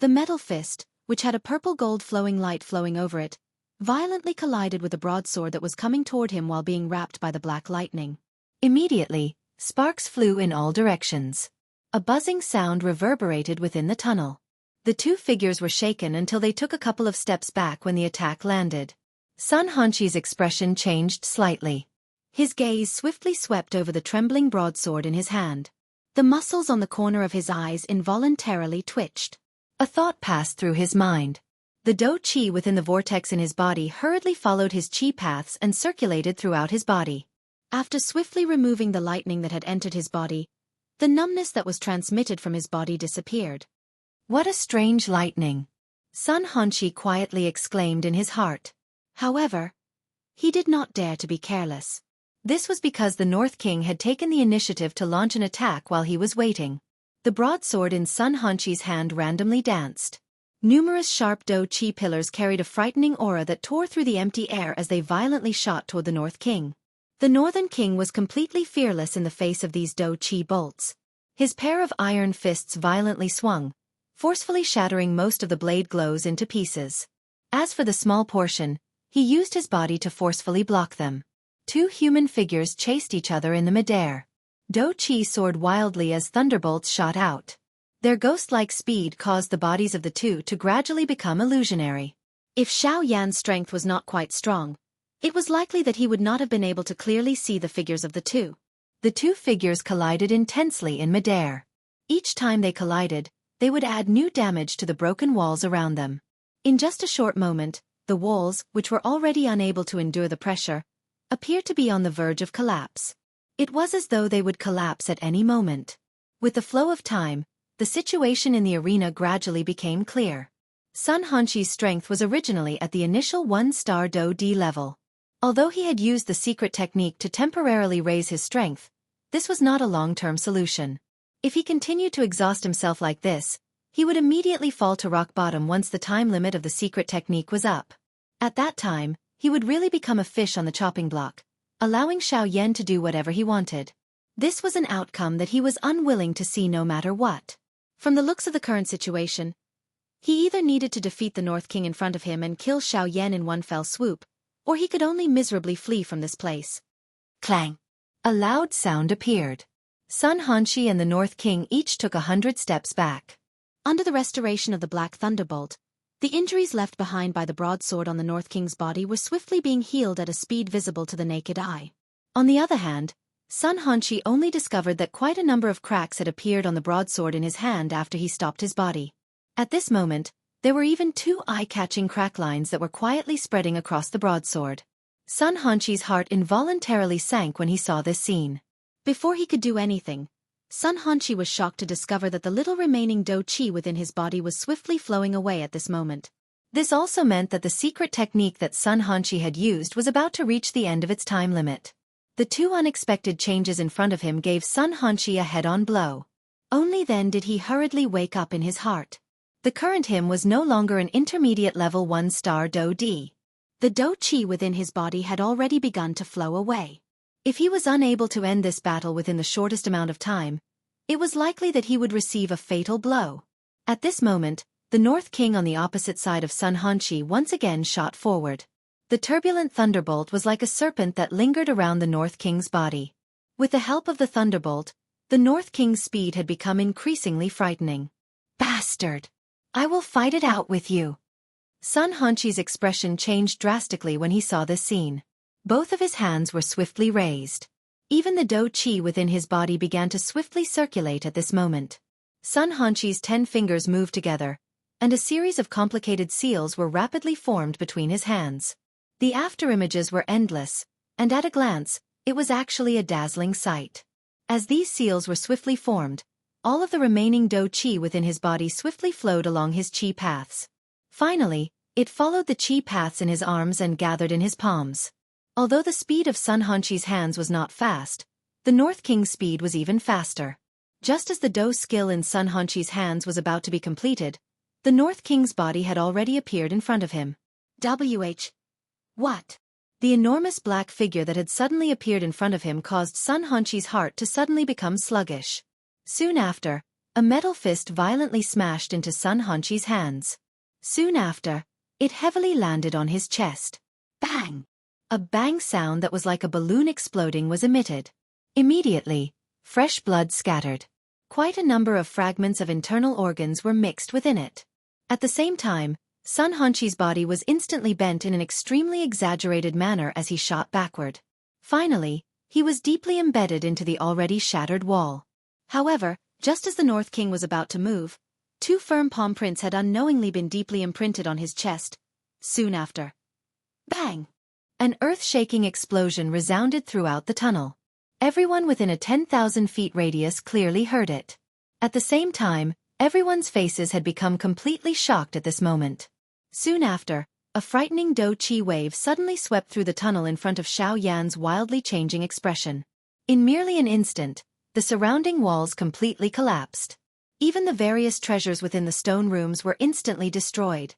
The metal fist, which had a purple-gold flowing light flowing over it, violently collided with the broadsword that was coming toward him while being wrapped by the black lightning. Immediately, sparks flew in all directions. A buzzing sound reverberated within the tunnel. The two figures were shaken until they took a couple of steps back when the attack landed. Sun Hanshi's expression changed slightly. His gaze swiftly swept over the trembling broadsword in his hand. The muscles on the corner of his eyes involuntarily twitched. A thought passed through his mind. The Do Qi within the vortex in his body hurriedly followed his Qi paths and circulated throughout his body. After swiftly removing the lightning that had entered his body, the numbness that was transmitted from his body disappeared. What a strange lightning! Sun Hanshi quietly exclaimed in his heart. However, he did not dare to be careless. This was because the North King had taken the initiative to launch an attack while he was waiting. The broadsword in Sun Hanshi's hand randomly danced. Numerous sharp Do Qi pillars carried a frightening aura that tore through the empty air as they violently shot toward the North King. The Northern King was completely fearless in the face of these Do Qi bolts. His pair of iron fists violently swung, forcefully shattering most of the blade glows into pieces. As for the small portion, he used his body to forcefully block them. Two human figures chased each other in the midair. Do Qi soared wildly as thunderbolts shot out. Their ghost-like speed caused the bodies of the two to gradually become illusionary. If Xiao Yan's strength was not quite strong, it was likely that he would not have been able to clearly see the figures of the two. The two figures collided intensely in midair. Each time they collided, they would add new damage to the broken walls around them. In just a short moment, the walls, which were already unable to endure the pressure, appeared to be on the verge of collapse. It was as though they would collapse at any moment. With the flow of time, the situation in the arena gradually became clear. Sun Hanshi's strength was originally at the initial one-star Do Di level. Although he had used the secret technique to temporarily raise his strength, this was not a long-term solution. If he continued to exhaust himself like this, he would immediately fall to rock bottom once the time limit of the secret technique was up. At that time, he would really become a fish on the chopping block, allowing Xiao Yan to do whatever he wanted. This was an outcome that he was unwilling to see no matter what. From the looks of the current situation, he either needed to defeat the North King in front of him and kill Xiao Yan in one fell swoop, or he could only miserably flee from this place. Clang! A loud sound appeared. Sun Hanshi and the North King each took 100 steps back. Under the restoration of the Black Thunderbolt, the injuries left behind by the broadsword on the North King's body were swiftly being healed at a speed visible to the naked eye. On the other hand, Sun Hanshi only discovered that quite a number of cracks had appeared on the broadsword in his hand after he stopped his body. At this moment, there were even 2 eye-catching crack lines that were quietly spreading across the broadsword. Sun Hanshi's heart involuntarily sank when he saw this scene. Before he could do anything, Sun Hanshi was shocked to discover that the little remaining Do Chi within his body was swiftly flowing away at this moment. This also meant that the secret technique that Sun Hanshi had used was about to reach the end of its time limit. The 2 unexpected changes in front of him gave Sun Hanshi a head-on blow. Only then did he hurriedly wake up in his heart. The current him was no longer an intermediate level 1-star Do Di. The Do Chi within his body had already begun to flow away. If he was unable to end this battle within the shortest amount of time, it was likely that he would receive a fatal blow. At this moment, the North King on the opposite side of Sun Hanshi once again shot forward. The turbulent thunderbolt was like a serpent that lingered around the North King's body. With the help of the thunderbolt, the North King's speed had become increasingly frightening. Bastard! I will fight it out with you. Sun Hanshi's expression changed drastically when he saw this scene. Both of his hands were swiftly raised. Even the Do Chi within his body began to swiftly circulate at this moment. Sun Hanshi's 10 fingers moved together, and a series of complicated seals were rapidly formed between his hands. The afterimages were endless, and at a glance, it was actually a dazzling sight. As these seals were swiftly formed, all of the remaining Do Chi within his body swiftly flowed along his Chi paths. Finally, it followed the Chi paths in his arms and gathered in his palms. Although the speed of Sun Hanshi's hands was not fast, the North King's speed was even faster. Just as the Do skill in Sun Hanshi's hands was about to be completed, the North King's body had already appeared in front of him. What? The enormous black figure that had suddenly appeared in front of him caused Sun Hanshi's heart to suddenly become sluggish. Soon after, a metal fist violently smashed into Sun Hanshi's hands. Soon after, it heavily landed on his chest. Bang! A bang sound that was like a balloon exploding was emitted. Immediately, fresh blood scattered. Quite a number of fragments of internal organs were mixed within it. At the same time, Sun Hanshi's body was instantly bent in an extremely exaggerated manner as he shot backward. Finally, he was deeply embedded into the already shattered wall. However, just as the North King was about to move, 2 firm palm prints had unknowingly been deeply imprinted on his chest. Soon after. Bang! An earth-shaking explosion resounded throughout the tunnel. Everyone within a 10,000 feet radius clearly heard it. At the same time, everyone's faces had become completely shocked at this moment. Soon after, a frightening Do Chi wave suddenly swept through the tunnel in front of Xiao Yan's wildly changing expression. In merely an instant, the surrounding walls completely collapsed. Even the various treasures within the stone rooms were instantly destroyed.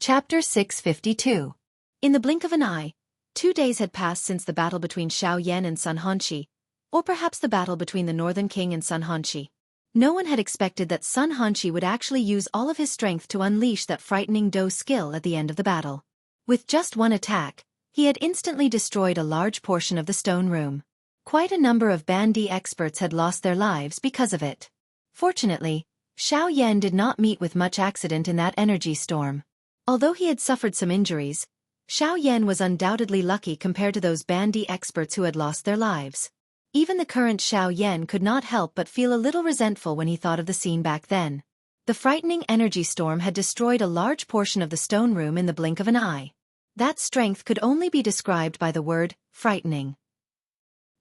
Chapter 652. In the blink of an eye, 2 days had passed since the battle between Xiao Yan and Sun Hanshi, or perhaps the battle between the Northern King and Sun Hanshi. No one had expected that Sun Hanshi would actually use all of his strength to unleash that frightening Do skill at the end of the battle. With just one attack, he had instantly destroyed a large portion of the stone room. Quite a number of Bandi experts had lost their lives because of it. Fortunately, Xiao Yan did not meet with much accident in that energy storm. Although he had suffered some injuries, Xiao Yan was undoubtedly lucky compared to those Bandi experts who had lost their lives. Even the current Xiao Yan could not help but feel a little resentful when he thought of the scene back then. The frightening energy storm had destroyed a large portion of the stone room in the blink of an eye. That strength could only be described by the word, frightening.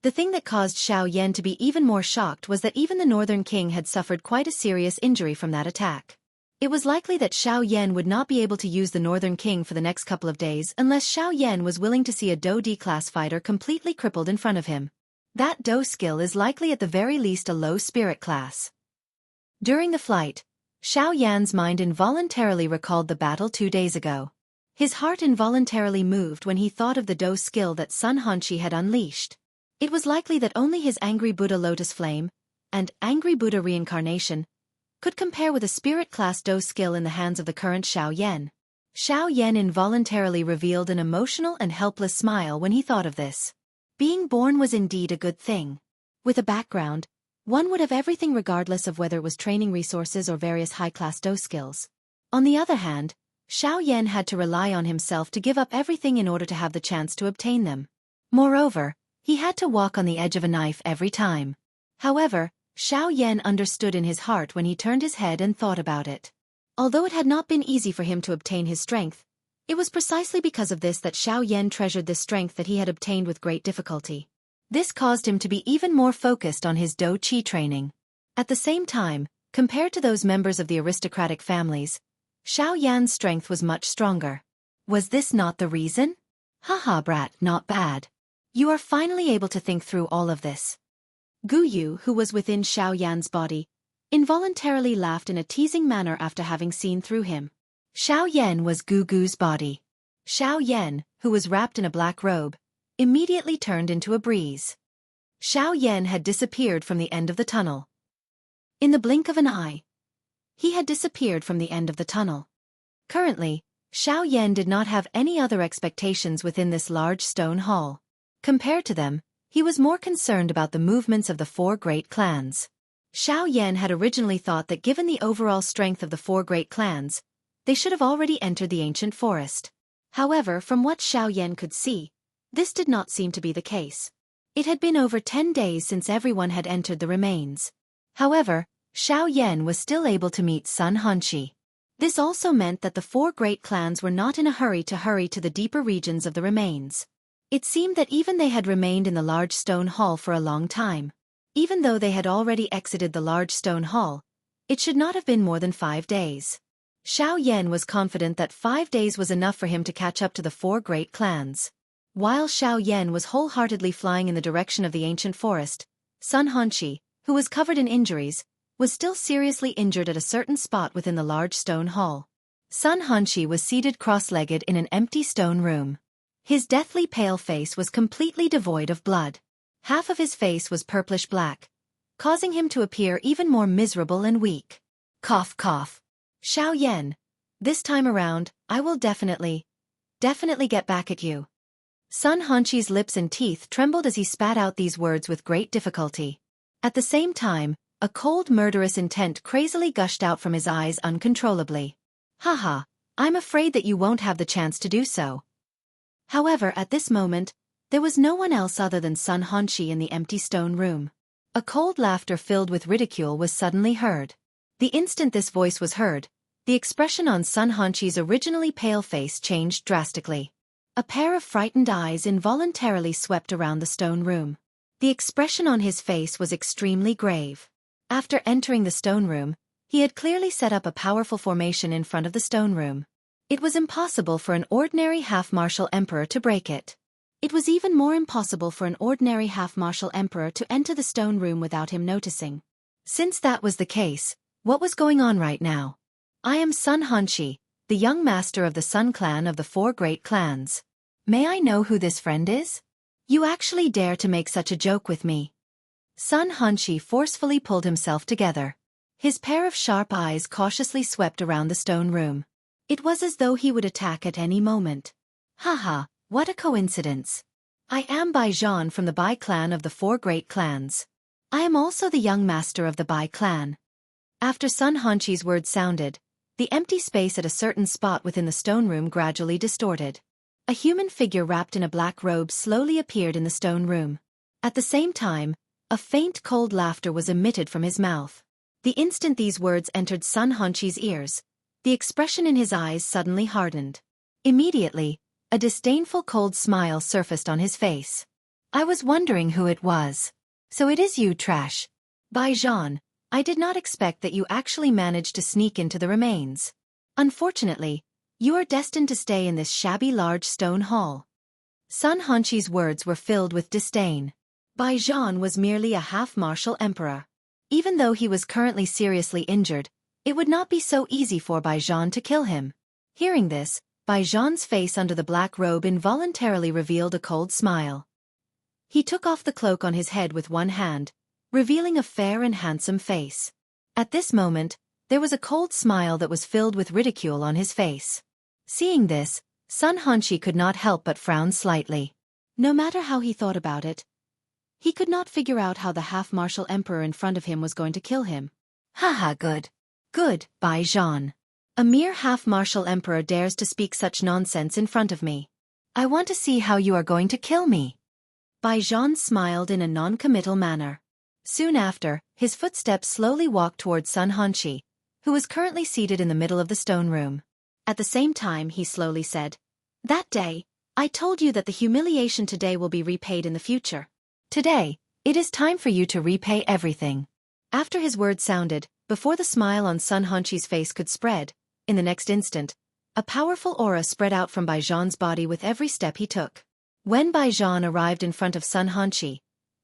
The thing that caused Xiao Yan to be even more shocked was that even the Northern King had suffered quite a serious injury from that attack. It was likely that Xiao Yan would not be able to use the Northern King for the next couple of days unless Xiao Yan was willing to see a Do D class fighter completely crippled in front of him. That Do skill is likely at the very least a low spirit class. During the flight, Xiao Yan's mind involuntarily recalled the battle 2 days ago. His heart involuntarily moved when he thought of the Do skill that Sun Hanshi had unleashed. It was likely that only his Angry Buddha Lotus Flame and Angry Buddha Reincarnation could compare with a spirit class Do skill in the hands of the current Xiao Yan. Xiao Yan involuntarily revealed an emotional and helpless smile when he thought of this. Being born was indeed a good thing. With a background, one would have everything regardless of whether it was training resources or various high-class Do skills. On the other hand, Xiao Yan had to rely on himself to give up everything in order to have the chance to obtain them. Moreover, he had to walk on the edge of a knife every time. However, Xiao Yan understood in his heart when he turned his head and thought about it. Although it had not been easy for him to obtain his strength, it was precisely because of this that Xiao Yan treasured this strength that he had obtained with great difficulty. This caused him to be even more focused on his Do Chi training. At the same time, compared to those members of the aristocratic families, Xiao Yan's strength was much stronger. Was this not the reason? Haha brat, not bad. You are finally able to think through all of this. Gu Yu, who was within Xiao Yan's body, involuntarily laughed in a teasing manner after having seen through him. Xiao Yan was Gu Gu's body. Xiao Yan, who was wrapped in a black robe, immediately turned into a breeze. Xiao Yan had disappeared from the end of the tunnel. In the blink of an eye, he had disappeared from the end of the tunnel. Currently, Xiao Yan did not have any other expectations within this large stone hall. Compared to them, he was more concerned about the movements of the 4 great clans. Xiao Yan had originally thought that given the overall strength of the 4 great clans, they should have already entered the ancient forest. However, from what Xiao Yan could see, this did not seem to be the case. It had been over 10 days since everyone had entered the remains. However, Xiao Yan was still able to meet Sun Hanshi. This also meant that the 4 great clans were not in a hurry to the deeper regions of the remains. It seemed that even they had remained in the large stone hall for a long time. Even though they had already exited the large stone hall, it should not have been more than 5 days. Xiao Yan was confident that 5 days was enough for him to catch up to the 4 great clans. While Xiao Yan was wholeheartedly flying in the direction of the ancient forest, Sun Hanshi, who was covered in injuries, was still seriously injured at a certain spot within the large stone hall. Sun Hanshi was seated cross-legged in an empty stone room. His deathly pale face was completely devoid of blood. Half of his face was purplish-black, causing him to appear even more miserable and weak. Cough cough. Xiao Yan, this time around, I will definitely get back at you. Sun Hanshi's lips and teeth trembled as he spat out these words with great difficulty. At the same time, a cold murderous intent crazily gushed out from his eyes uncontrollably. Haha, I'm afraid that you won't have the chance to do so. However, at this moment, there was no one else other than Sun Hanshi in the empty stone room. A cold laughter filled with ridicule was suddenly heard. The instant this voice was heard, the expression on Sun Hanshi's originally pale face changed drastically. A pair of frightened eyes involuntarily swept around the stone room. The expression on his face was extremely grave. After entering the stone room, he had clearly set up a powerful formation in front of the stone room. It was impossible for an ordinary half-martial emperor to break it. It was even more impossible for an ordinary half-martial emperor to enter the stone room without him noticing. Since that was the case, what was going on right now? I am Sun Hanshi, the young master of the Sun clan of the 4 great clans. May I know who this friend is? You actually dare to make such a joke with me. Sun Hanshi forcefully pulled himself together. His pair of sharp eyes cautiously swept around the stone room. It was as though he would attack at any moment. Haha, what a coincidence. I am Bai Zhan from the Bai clan of the 4 great clans. I am also the young master of the Bai clan. After Sun Hanshi's words sounded, the empty space at a certain spot within the stone room gradually distorted. A human figure wrapped in a black robe slowly appeared in the stone room. At the same time, a faint cold laughter was emitted from his mouth. The instant these words entered Sun Hanshi's ears, the expression in his eyes suddenly hardened. Immediately, a disdainful cold smile surfaced on his face. I was wondering who it was. So it is you, trash. Bai Zhan, I did not expect that you actually managed to sneak into the remains. Unfortunately, you are destined to stay in this shabby large stone hall. Sun Hanshi's words were filled with disdain. Bai Zhan was merely a half-martial emperor. Even though he was currently seriously injured, it would not be so easy for Bai Zhan to kill him. Hearing this, Bai Zhan's face under the black robe involuntarily revealed a cold smile. He took off the cloak on his head with one hand, revealing a fair and handsome face. At this moment, there was a cold smile that was filled with ridicule on his face. Seeing this, Sun Hanshi could not help but frown slightly. No matter how he thought about it, he could not figure out how the half-martial emperor in front of him was going to kill him. Haha, good. Good, Bai Zhan. A mere half-martial emperor dares to speak such nonsense in front of me. I want to see how you are going to kill me. Bai Zhan smiled in a non-committal manner. Soon after, his footsteps slowly walked towards Sun Hanshi, who was currently seated in the middle of the stone room. At the same time, he slowly said, "That day, I told you that the humiliation today will be repaid in the future. Today, it is time for you to repay everything." After his words sounded, before the smile on Sun Hanshi's face could spread, in the next instant, a powerful aura spread out from Bai Zhan's body with every step he took. When Bai Zhan arrived in front of Sun Hanshi,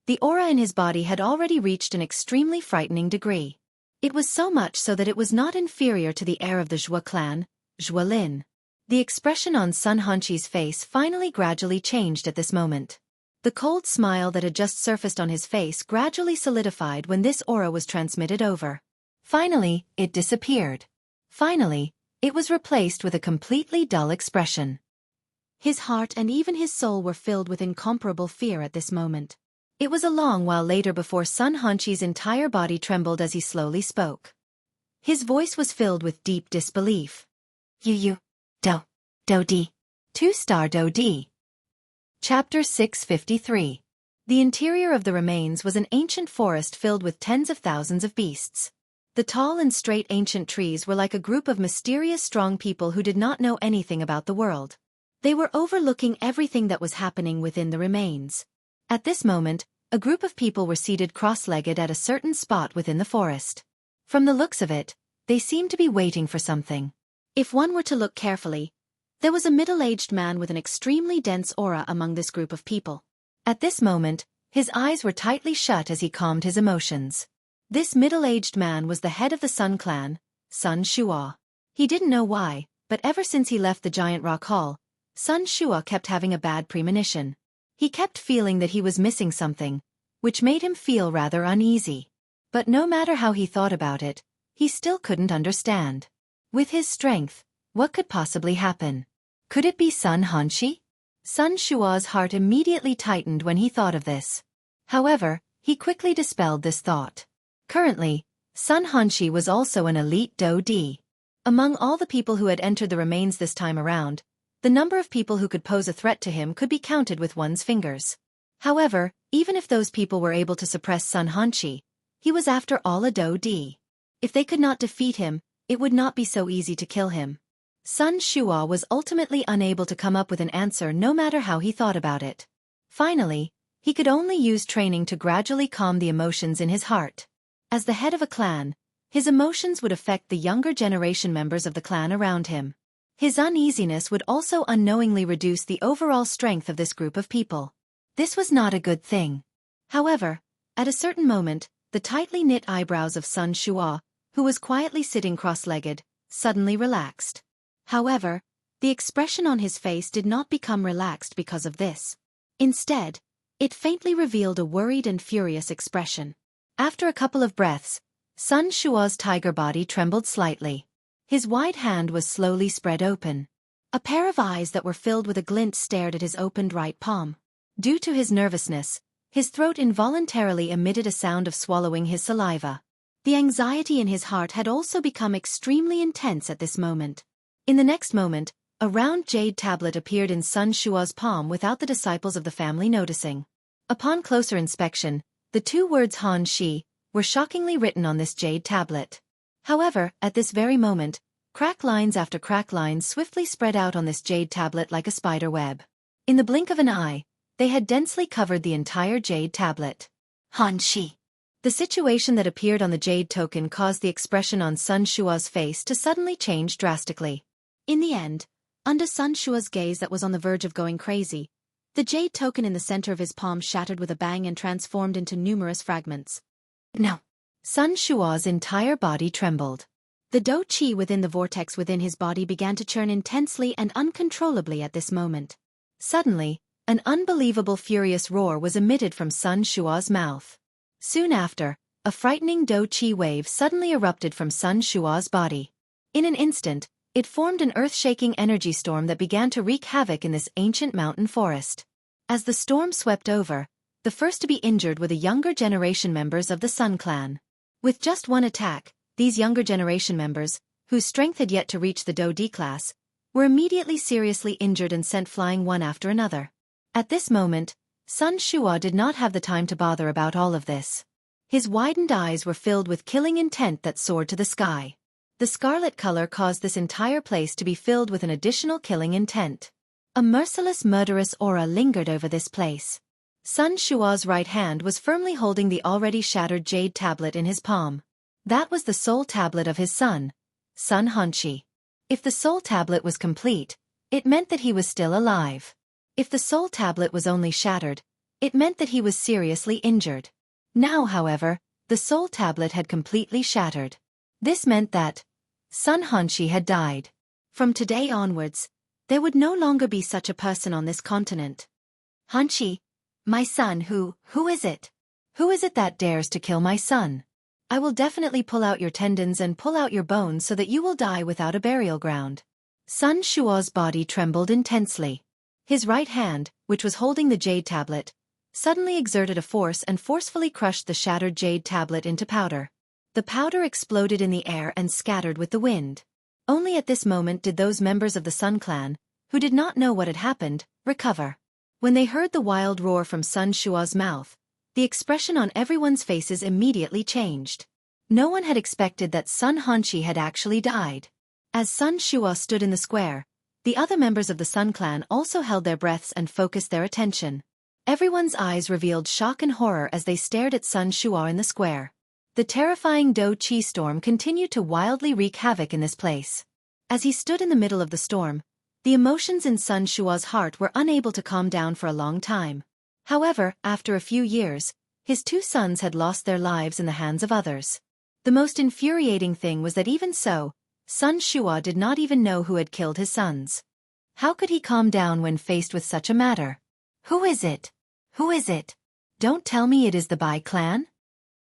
the aura in his body had already reached an extremely frightening degree. It was so much so that it was not inferior to the heir of the Zhua clan, Zhua Lin. The expression on Sun Hanshi's face finally gradually changed at this moment. The cold smile that had just surfaced on his face gradually solidified when this aura was transmitted over. Finally, it disappeared. Finally, it was replaced with a completely dull expression. His heart and even his soul were filled with incomparable fear at this moment. It was a long while later before Sun Hanshi's entire body trembled as he slowly spoke. His voice was filled with deep disbelief. Do di. 2-star do di. Chapter 653. The interior of the remains was an ancient forest filled with tens of thousands of beasts. The tall and straight ancient trees were like a group of mysterious strong people who did not know anything about the world. They were overlooking everything that was happening within the remains. At this moment, a group of people were seated cross-legged at a certain spot within the forest. From the looks of it, they seemed to be waiting for something. If one were to look carefully, there was a middle-aged man with an extremely dense aura among this group of people. At this moment, his eyes were tightly shut as he calmed his emotions. This middle-aged man was the head of the Sun clan, Sun Shua. He didn't know why, but ever since he left the giant rock hall, Sun Shua kept having a bad premonition. He kept feeling that he was missing something, which made him feel rather uneasy. But no matter how he thought about it, he still couldn't understand. With his strength, what could possibly happen? Could it be Sun Hanshi? Sun Shua's heart immediately tightened when he thought of this. However, he quickly dispelled this thought. Currently, Sun Hanshi was also an elite Do Di. Among all the people who had entered the remains this time around, the number of people who could pose a threat to him could be counted with one's fingers. However, even if those people were able to suppress Sun Hanshi, he was after all a Do Di. If they could not defeat him, it would not be so easy to kill him. Sun Shua was ultimately unable to come up with an answer no matter how he thought about it. Finally, he could only use training to gradually calm the emotions in his heart. As the head of a clan, his emotions would affect the younger generation members of the clan around him. His uneasiness would also unknowingly reduce the overall strength of this group of people. This was not a good thing. However, at a certain moment, the tightly knit eyebrows of Sun Shua, who was quietly sitting cross-legged, suddenly relaxed. However, the expression on his face did not become relaxed because of this. Instead, it faintly revealed a worried and furious expression. After a couple of breaths, Sun Shua's tiger body trembled slightly. His wide hand was slowly spread open. A pair of eyes that were filled with a glint stared at his opened right palm. Due to his nervousness, his throat involuntarily emitted a sound of swallowing his saliva. The anxiety in his heart had also become extremely intense at this moment. In the next moment, a round jade tablet appeared in Sun Shua's palm without the disciples of the family noticing. Upon closer inspection, the two words Han Shi were shockingly written on this jade tablet. However, at this very moment, crack lines after crack lines swiftly spread out on this jade tablet like a spider web. In the blink of an eye, they had densely covered the entire jade tablet. Han Shi. The situation that appeared on the jade token caused the expression on Sun Shua's face to suddenly change drastically. In the end, under Sun Shua's gaze that was on the verge of going crazy, The jade token in the center of his palm shattered with a bang and transformed into numerous fragments. No. Sun Shua's entire body trembled. The do chi within the vortex within his body began to churn intensely and uncontrollably at this moment. Suddenly, an unbelievable furious roar was emitted from Sun Shua's mouth. Soon after, a frightening do chi wave suddenly erupted from Sun Shua's body. In an instant, it formed an earth-shaking energy storm that began to wreak havoc in this ancient mountain forest. As the storm swept over, the first to be injured were the younger generation members of the Sun clan. With just one attack, these younger generation members, whose strength had yet to reach the Do D class, were immediately seriously injured and sent flying one after another. At this moment, Sun Shua did not have the time to bother about all of this. His widened eyes were filled with killing intent that soared to the sky. The scarlet color caused this entire place to be filled with an additional killing intent. A merciless murderous aura lingered over this place. Sun Shua's right hand was firmly holding the already shattered jade tablet in his palm. That was the soul tablet of his son, Sun Hanshi. If the soul tablet was complete, it meant that he was still alive. If the soul tablet was only shattered, it meant that he was seriously injured. Now, however, the soul tablet had completely shattered. This meant that Sun Hanshi had died. From today onwards, there would no longer be such a person on this continent. Hanshi, my son, who is it? Who is it that dares to kill my son? I will definitely pull out your tendons and pull out your bones so that you will die without a burial ground. Sun Shua's body trembled intensely. His right hand, which was holding the jade tablet, suddenly exerted a force and forcefully crushed the shattered jade tablet into powder. The powder exploded in the air and scattered with the wind. Only at this moment did those members of the Sun clan, who did not know what had happened, recover. When they heard the wild roar from Sun Shua's mouth, the expression on everyone's faces immediately changed. No one had expected that Sun Hanshi had actually died. As Sun Shua stood in the square, the other members of the Sun clan also held their breaths and focused their attention. Everyone's eyes revealed shock and horror as they stared at Sun Shua in the square. The terrifying Do Chi storm continued to wildly wreak havoc in this place. As he stood in the middle of the storm, the emotions in Sun Shua's heart were unable to calm down for a long time. However, after a few years, his two sons had lost their lives in the hands of others. The most infuriating thing was that even so, Sun Shua did not even know who had killed his sons. How could he calm down when faced with such a matter? Who is it? Who is it? Don't tell me it is the Bai clan?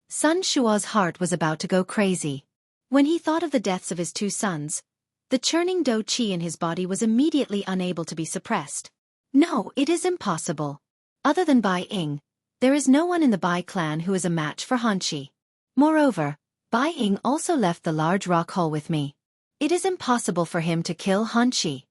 Sun Shua's heart was about to go crazy. When he thought of the deaths of his two sons, the churning Do Chi in his body was immediately unable to be suppressed. No, it is impossible. Other than Bai Ying, there is no one in the Bai clan who is a match for Hanshi. Moreover, Bai Ying also left the large rock hole with me. It is impossible for him to kill Hanshi.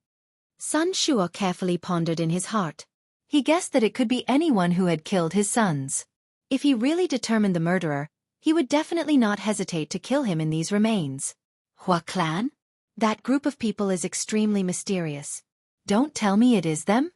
Sun Shua carefully pondered in his heart. He guessed that it could be anyone who had killed his sons. If he really determined the murderer, he would definitely not hesitate to kill him in these remains. Hua clan? That group of people is extremely mysterious. Don't tell me it is them?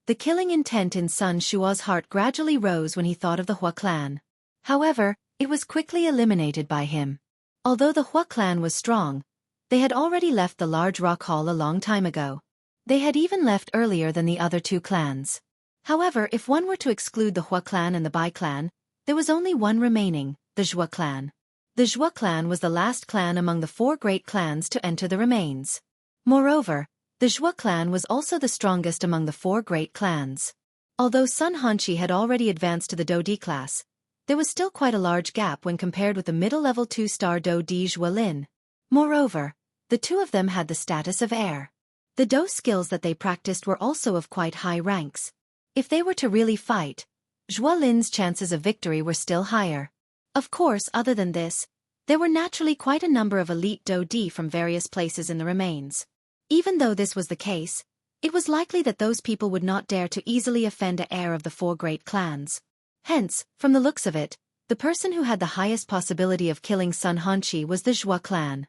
The killing intent in Sun Shua's heart gradually rose when he thought of the Hua clan. However, it was quickly eliminated by him. Although the Hua clan was strong, they had already left the large rock hall a long time ago. They had even left earlier than the other two clans. However, if one were to exclude the Hua clan and the Bai clan, there was only one remaining, the Zhua clan. The Zhua clan was the last clan among the four great clans to enter the remains. Moreover, the Zhua clan was also the strongest among the four great clans. Although Sun Hanshi had already advanced to the Do D class, there was still quite a large gap when compared with the middle-level 2-star Do D Zhua Lin. Moreover, the two of them had the status of heir. The Do skills that they practiced were also of quite high ranks. If they were to really fight, Zhua Lin's chances of victory were still higher. Of course, other than this, there were naturally quite a number of elite Do D from various places in the remains. Even though this was the case, it was likely that those people would not dare to easily offend a heir of the four great clans. Hence, from the looks of it, the person who had the highest possibility of killing Sun Hanshi was the Zhua clan.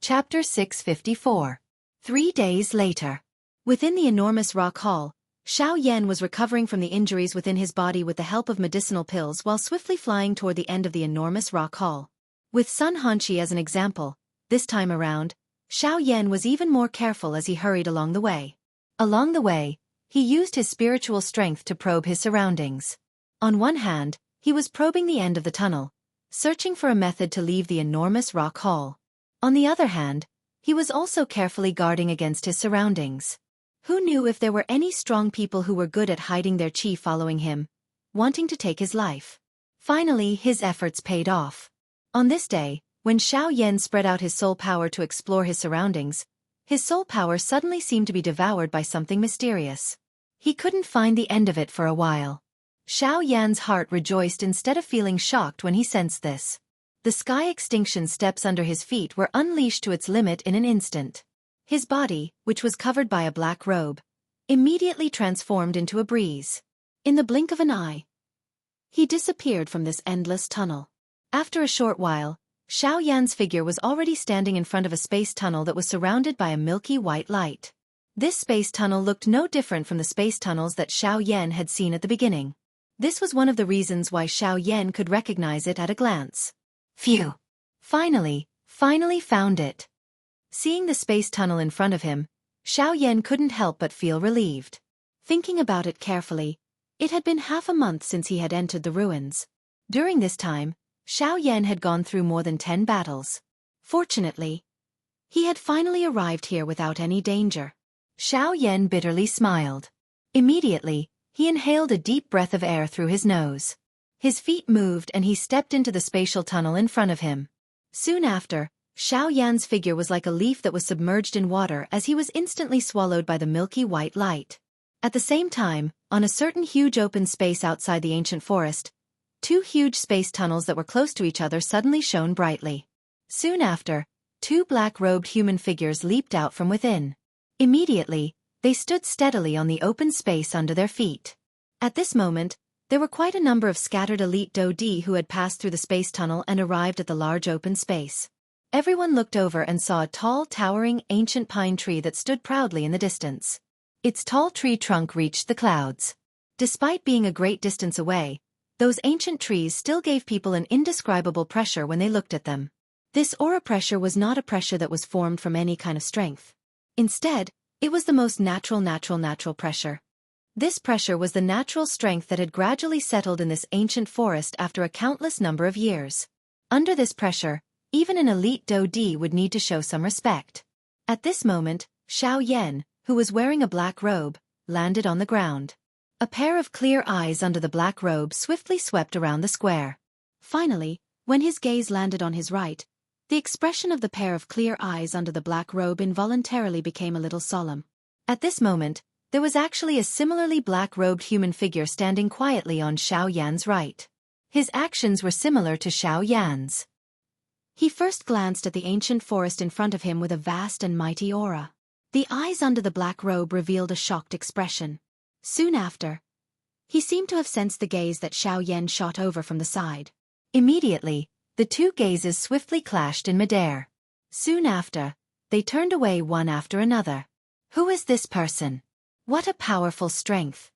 Chapter 654. 3 days later. Within the enormous rock hall, Xiao Yan was recovering from the injuries within his body with the help of medicinal pills while swiftly flying toward the end of the enormous rock hall. With Sun Hanshi as an example, this time around, Xiao Yan was even more careful as he hurried along the way. Along the way, he used his spiritual strength to probe his surroundings. On one hand, he was probing the end of the tunnel, searching for a method to leave the enormous rock hall. On the other hand, he was also carefully guarding against his surroundings. Who knew if there were any strong people who were good at hiding their chi following him, wanting to take his life? Finally, his efforts paid off. On this day, when Xiao Yan spread out his soul power to explore his surroundings, his soul power suddenly seemed to be devoured by something mysterious. He couldn't find the end of it for a while. Xiao Yan's heart rejoiced instead of feeling shocked when he sensed this. The sky extinction steps under his feet were unleashed to its limit in an instant. His body, which was covered by a black robe, immediately transformed into a breeze. In the blink of an eye, he disappeared from this endless tunnel. After a short while, Xiao Yan's figure was already standing in front of a space tunnel that was surrounded by a milky white light. This space tunnel looked no different from the space tunnels that Xiao Yan had seen at the beginning. This was one of the reasons why Xiao Yan could recognize it at a glance. Phew! Finally found it. Seeing the space tunnel in front of him, Xiao Yan couldn't help but feel relieved. Thinking about it carefully, it had been half a month since he had entered the ruins. During this time, Xiao Yan had gone through more than 10 battles. Fortunately, he had finally arrived here without any danger. Xiao Yan bitterly smiled. Immediately, he inhaled a deep breath of air through his nose. His feet moved and he stepped into the spatial tunnel in front of him. Soon after, Xiao Yan's figure was like a leaf that was submerged in water as he was instantly swallowed by the milky white light. At the same time, on a certain huge open space outside the ancient forest, 2 huge space tunnels that were close to each other suddenly shone brightly. Soon after, 2 black-robed human figures leaped out from within. Immediately, they stood steadily on the open space under their feet. At this moment, there were quite a number of scattered elite Dodi who had passed through the space tunnel and arrived at the large open space. Everyone looked over and saw a tall, towering, ancient pine tree that stood proudly in the distance. Its tall tree trunk reached the clouds. Despite being a great distance away, those ancient trees still gave people an indescribable pressure when they looked at them. This aura pressure was not a pressure that was formed from any kind of strength. Instead, it was the most natural pressure. This pressure was the natural strength that had gradually settled in this ancient forest after a countless number of years. Under this pressure, even an elite Dodi would need to show some respect. At this moment, Xiao Yan, who was wearing a black robe, landed on the ground. A pair of clear eyes under the black robe swiftly swept around the square. Finally, when his gaze landed on his right, the expression of the pair of clear eyes under the black robe involuntarily became a little solemn. At this moment, there was actually a similarly black-robed human figure standing quietly on Xiao Yan's right. His actions were similar to Xiao Yan's. He first glanced at the ancient forest in front of him with a vast and mighty aura. The eyes under the black robe revealed a shocked expression. Soon after, he seemed to have sensed the gaze that Xiao Yan shot over from the side. Immediately, the 2 gazes swiftly clashed in midair. Soon after, they turned away one after another. Who is this person? What a powerful strength!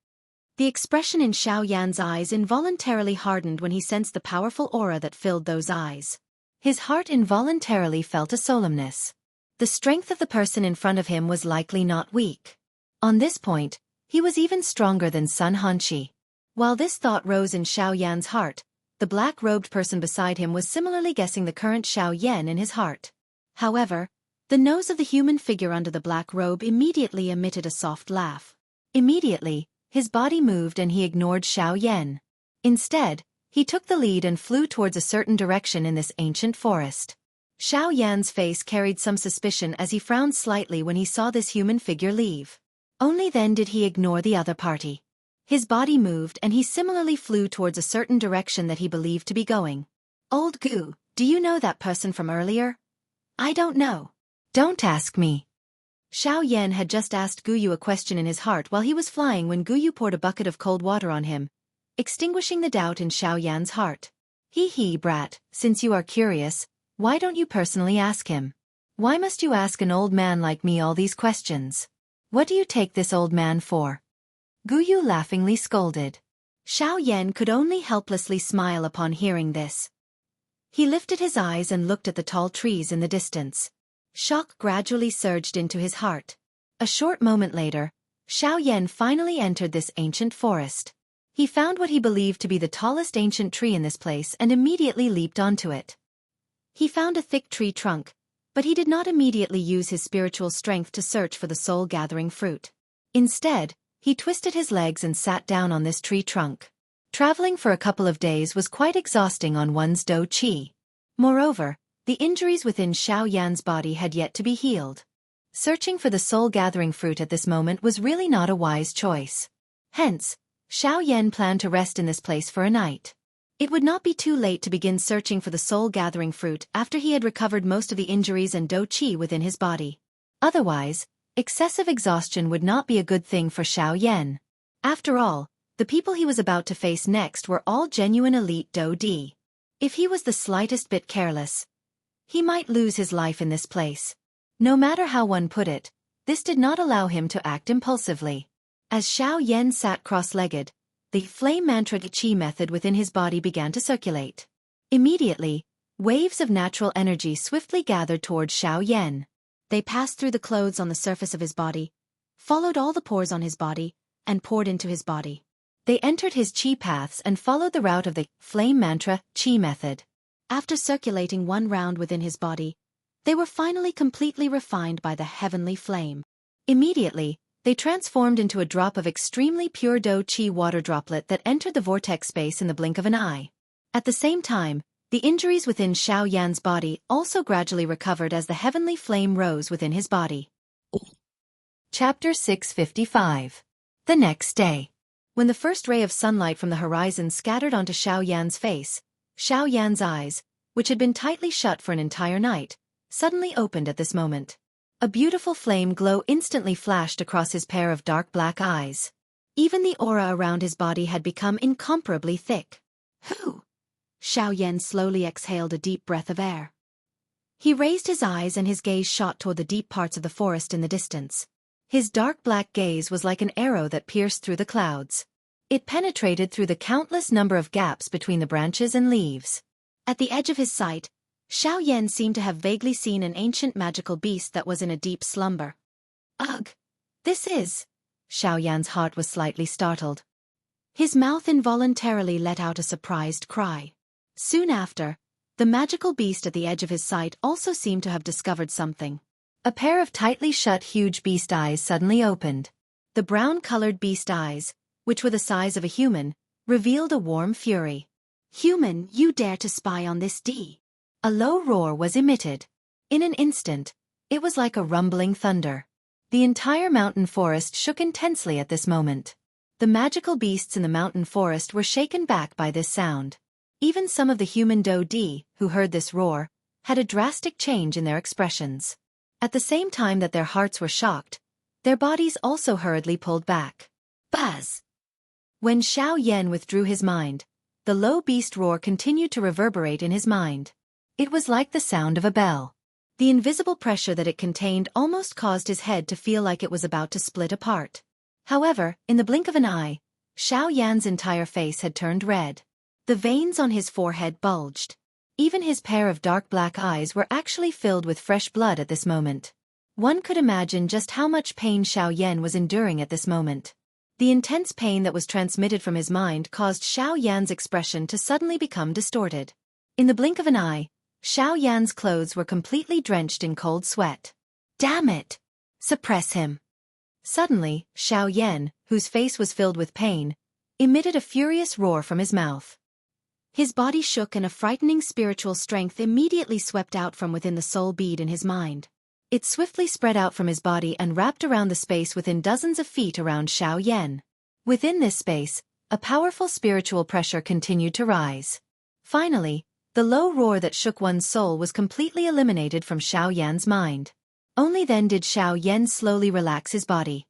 The expression in Xiao Yan's eyes involuntarily hardened when he sensed the powerful aura that filled those eyes. His heart involuntarily felt a solemnness. The strength of the person in front of him was likely not weak. On this point, he was even stronger than Sun Hanqi. While this thought rose in Xiao Yan's heart, the black-robed person beside him was similarly guessing the current Xiao Yan in his heart. However, the nose of the human figure under the black robe immediately emitted a soft laugh. Immediately, his body moved and he ignored Xiao Yan. Instead, he took the lead and flew towards a certain direction in this ancient forest. Xiao Yan's face carried some suspicion as he frowned slightly when he saw this human figure leave. Only then did he ignore the other party. His body moved and he similarly flew towards a certain direction that he believed to be going. Old Gu, do you know that person from earlier? I don't know. Don't ask me. Xiao Yan had just asked Guyu a question in his heart while he was flying when Guyu poured a bucket of cold water on him, extinguishing the doubt in Xiao Yan's heart. Hee, brat, since you are curious, why don't you personally ask him? Why must you ask an old man like me all these questions? What do you take this old man for? Guyu laughingly scolded. Xiao Yan could only helplessly smile upon hearing this. He lifted his eyes and looked at the tall trees in the distance. Shock gradually surged into his heart. A short moment later, Xiao Yan finally entered this ancient forest. He found what he believed to be the tallest ancient tree in this place and immediately leaped onto it. He found a thick tree trunk, but he did not immediately use his spiritual strength to search for the soul-gathering fruit. Instead, he twisted his legs and sat down on this tree trunk. Traveling for a couple of days was quite exhausting on one's do qi. Moreover, the injuries within Xiao Yan's body had yet to be healed. Searching for the soul-gathering fruit at this moment was really not a wise choice. Hence, Xiao Yan planned to rest in this place for a night. It would not be too late to begin searching for the soul-gathering fruit after he had recovered most of the injuries and do qi within his body. Otherwise, excessive exhaustion would not be a good thing for Xiao Yan. After all, the people he was about to face next were all genuine elite do di. If he was the slightest bit careless, he might lose his life in this place. No matter how one put it, this did not allow him to act impulsively. As Xiao Yan sat cross-legged, the flame mantra qi method within his body began to circulate. Immediately, waves of natural energy swiftly gathered toward Xiao Yan. They passed through the clothes on the surface of his body, followed all the pores on his body, and poured into his body. They entered his qi paths and followed the route of the flame mantra qi method. After circulating one round within his body, they were finally completely refined by the heavenly flame. Immediately, they transformed into a drop of extremely pure do qi water droplet that entered the vortex space in the blink of an eye. At the same time, the injuries within Xiao Yan's body also gradually recovered as the heavenly flame rose within his body. Chapter 655. The next day. When the first ray of sunlight from the horizon scattered onto Xiao Yan's face, Xiao Yan's eyes, which had been tightly shut for an entire night, suddenly opened at this moment. A beautiful flame glow instantly flashed across his pair of dark black eyes. Even the aura around his body had become incomparably thick. Who? Xiao Yan slowly exhaled a deep breath of air. He raised his eyes and his gaze shot toward the deep parts of the forest in the distance. His dark black gaze was like an arrow that pierced through the clouds. It penetrated through the countless number of gaps between the branches and leaves. At the edge of his sight, Xiao Yan seemed to have vaguely seen an ancient magical beast that was in a deep slumber. Ugh! This is... Xiao Yan's heart was slightly startled. His mouth involuntarily let out a surprised cry. Soon after, the magical beast at the edge of his sight also seemed to have discovered something. A pair of tightly shut huge beast eyes suddenly opened. The brown-colored beast eyes, which were the size of a human, revealed a warm fury. Human, you dare to spy on this D? A low roar was emitted. In an instant, it was like a rumbling thunder. The entire mountain forest shook intensely at this moment. The magical beasts in the mountain forest were shaken back by this sound. Even some of the human do di, who heard this roar, had a drastic change in their expressions. At the same time that their hearts were shocked, their bodies also hurriedly pulled back. Buzz! When Xiao Yan withdrew his mind, the low beast roar continued to reverberate in his mind. It was like the sound of a bell. The invisible pressure that it contained almost caused his head to feel like it was about to split apart. However, in the blink of an eye, Xiao Yan's entire face had turned red. The veins on his forehead bulged. Even his pair of dark black eyes were actually filled with fresh blood at this moment. One could imagine just how much pain Xiao Yan was enduring at this moment. The intense pain that was transmitted from his mind caused Xiao Yan's expression to suddenly become distorted. In the blink of an eye, Xiao Yan's clothes were completely drenched in cold sweat. Damn it! Suppress him! Suddenly, Xiao Yan, whose face was filled with pain, emitted a furious roar from his mouth. His body shook and a frightening spiritual strength immediately swept out from within the soul bead in his mind. It swiftly spread out from his body and wrapped around the space within dozens of feet around Xiao Yan. Within this space, a powerful spiritual pressure continued to rise. Finally, the low roar that shook one's soul was completely eliminated from Xiao Yan's mind. Only then did Xiao Yan slowly relax his body.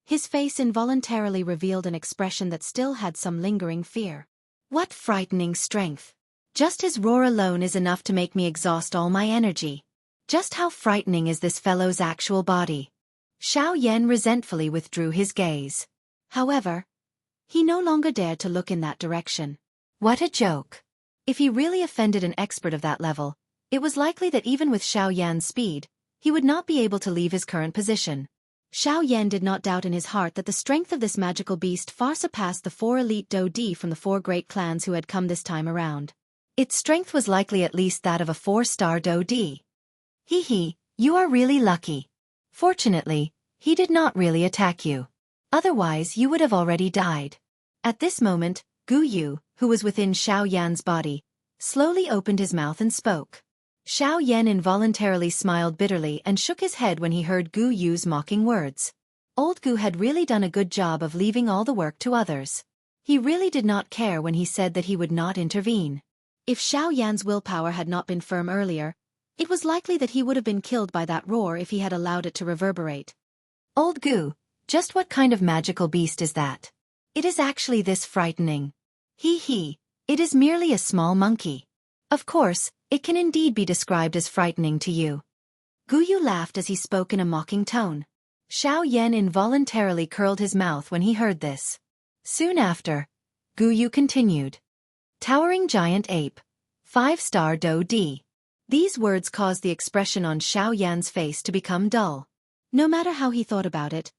His face involuntarily revealed an expression that still had some lingering fear. What frightening strength! Just his roar alone is enough to make me exhaust all my energy. Just how frightening is this fellow's actual body? Xiao Yan resentfully withdrew his gaze. However, he no longer dared to look in that direction. What a joke! If he really offended an expert of that level, it was likely that even with Xiao Yan's speed, he would not be able to leave his current position. Xiao Yan did not doubt in his heart that the strength of this magical beast far surpassed the 4 elite Dou-Di from the 4 great clans who had come this time around. Its strength was likely at least that of a 4-star Dou-Di. Hee, you are really lucky. Fortunately, he did not really attack you. Otherwise you would have already died. At this moment, Gu Yu, who was within Xiao Yan's body, slowly opened his mouth and spoke. Xiao Yan involuntarily smiled bitterly and shook his head when he heard Gu Yu's mocking words. Old Gu had really done a good job of leaving all the work to others. He really did not care when he said that he would not intervene. If Xiao Yan's willpower had not been firm earlier, it was likely that he would have been killed by that roar if he had allowed it to reverberate. Old Gu, just what kind of magical beast is that? It is actually this frightening. Hee, it is merely a small monkey. Of course, it can indeed be described as frightening to you. Gu Yu laughed as he spoke in a mocking tone. Xiao Yan involuntarily curled his mouth when he heard this. Soon after, Gu Yu continued. Towering giant ape. 5-star Dou-Di. These words caused the expression on Xiao Yan's face to become dull. No matter how he thought about it,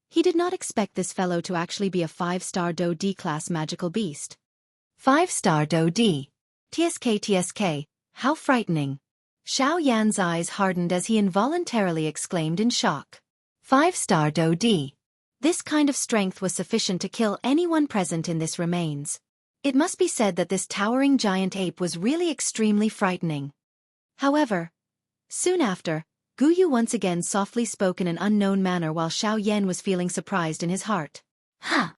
he did not expect this fellow to actually be a 5-star Dou-Di class magical beast. 5-star Dou-Di. TSK, how frightening. Xiao Yan's eyes hardened as he involuntarily exclaimed in shock. 5-star Dou-Di. This kind of strength was sufficient to kill anyone present in this remains. It must be said that this towering giant ape was really extremely frightening. However, soon after, Gu Yu once again softly spoke in an unknown manner while Xiao Yan was feeling surprised in his heart. Huh!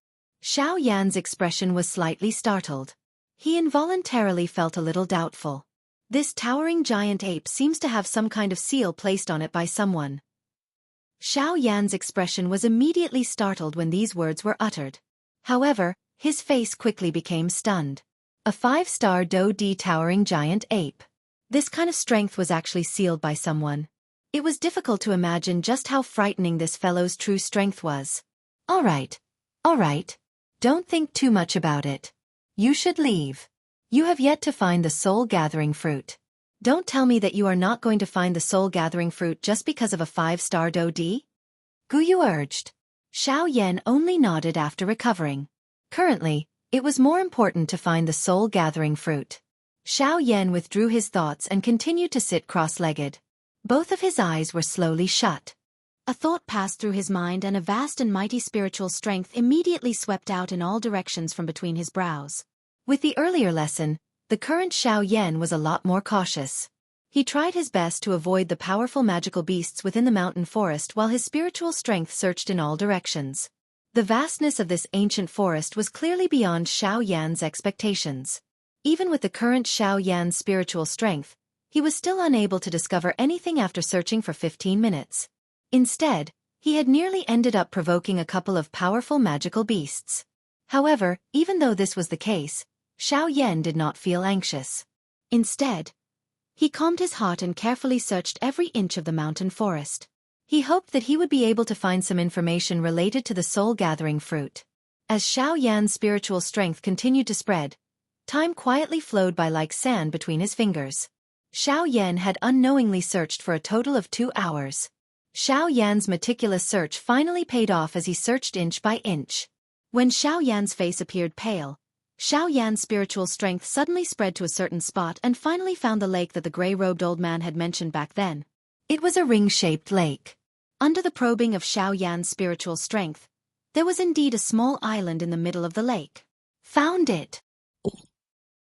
Xiao Yan's expression was slightly startled. He involuntarily felt a little doubtful. This towering giant ape seems to have some kind of seal placed on it by someone. Xiao Yan's expression was immediately startled when these words were uttered. However, his face quickly became stunned. A 5-star Dou-Di towering giant ape. This kind of strength was actually sealed by someone. It was difficult to imagine just how frightening this fellow's true strength was. All right. Don't think too much about it. You should leave. You have yet to find the soul-gathering fruit. Don't tell me that you are not going to find the soul-gathering fruit just because of a 5-star Dou-Di? Gu Yu urged. Xiao Yan only nodded after recovering. Currently, it was more important to find the soul-gathering fruit. Xiao Yan withdrew his thoughts and continued to sit cross-legged. Both of his eyes were slowly shut. A thought passed through his mind and a vast and mighty spiritual strength immediately swept out in all directions from between his brows. With the earlier lesson, the current Xiao Yan was a lot more cautious. He tried his best to avoid the powerful magical beasts within the mountain forest while his spiritual strength searched in all directions. The vastness of this ancient forest was clearly beyond Xiao Yan's expectations. Even with the current Xiao Yan's spiritual strength, he was still unable to discover anything after searching for 15 minutes. Instead, he had nearly ended up provoking a couple of powerful magical beasts. However, even though this was the case, Xiao Yan did not feel anxious. Instead, he calmed his heart and carefully searched every inch of the mountain forest. He hoped that he would be able to find some information related to the soul-gathering fruit. As Xiao Yan's spiritual strength continued to spread, time quietly flowed by like sand between his fingers. Xiao Yan had unknowingly searched for a total of 2 hours. Xiao Yan's meticulous search finally paid off as he searched inch by inch. When Xiao Yan's face appeared pale, Xiao Yan's spiritual strength suddenly spread to a certain spot and finally found the lake that the gray-robed old man had mentioned back then. It was a ring-shaped lake. Under the probing of Xiao Yan's spiritual strength, there was indeed a small island in the middle of the lake. Found it!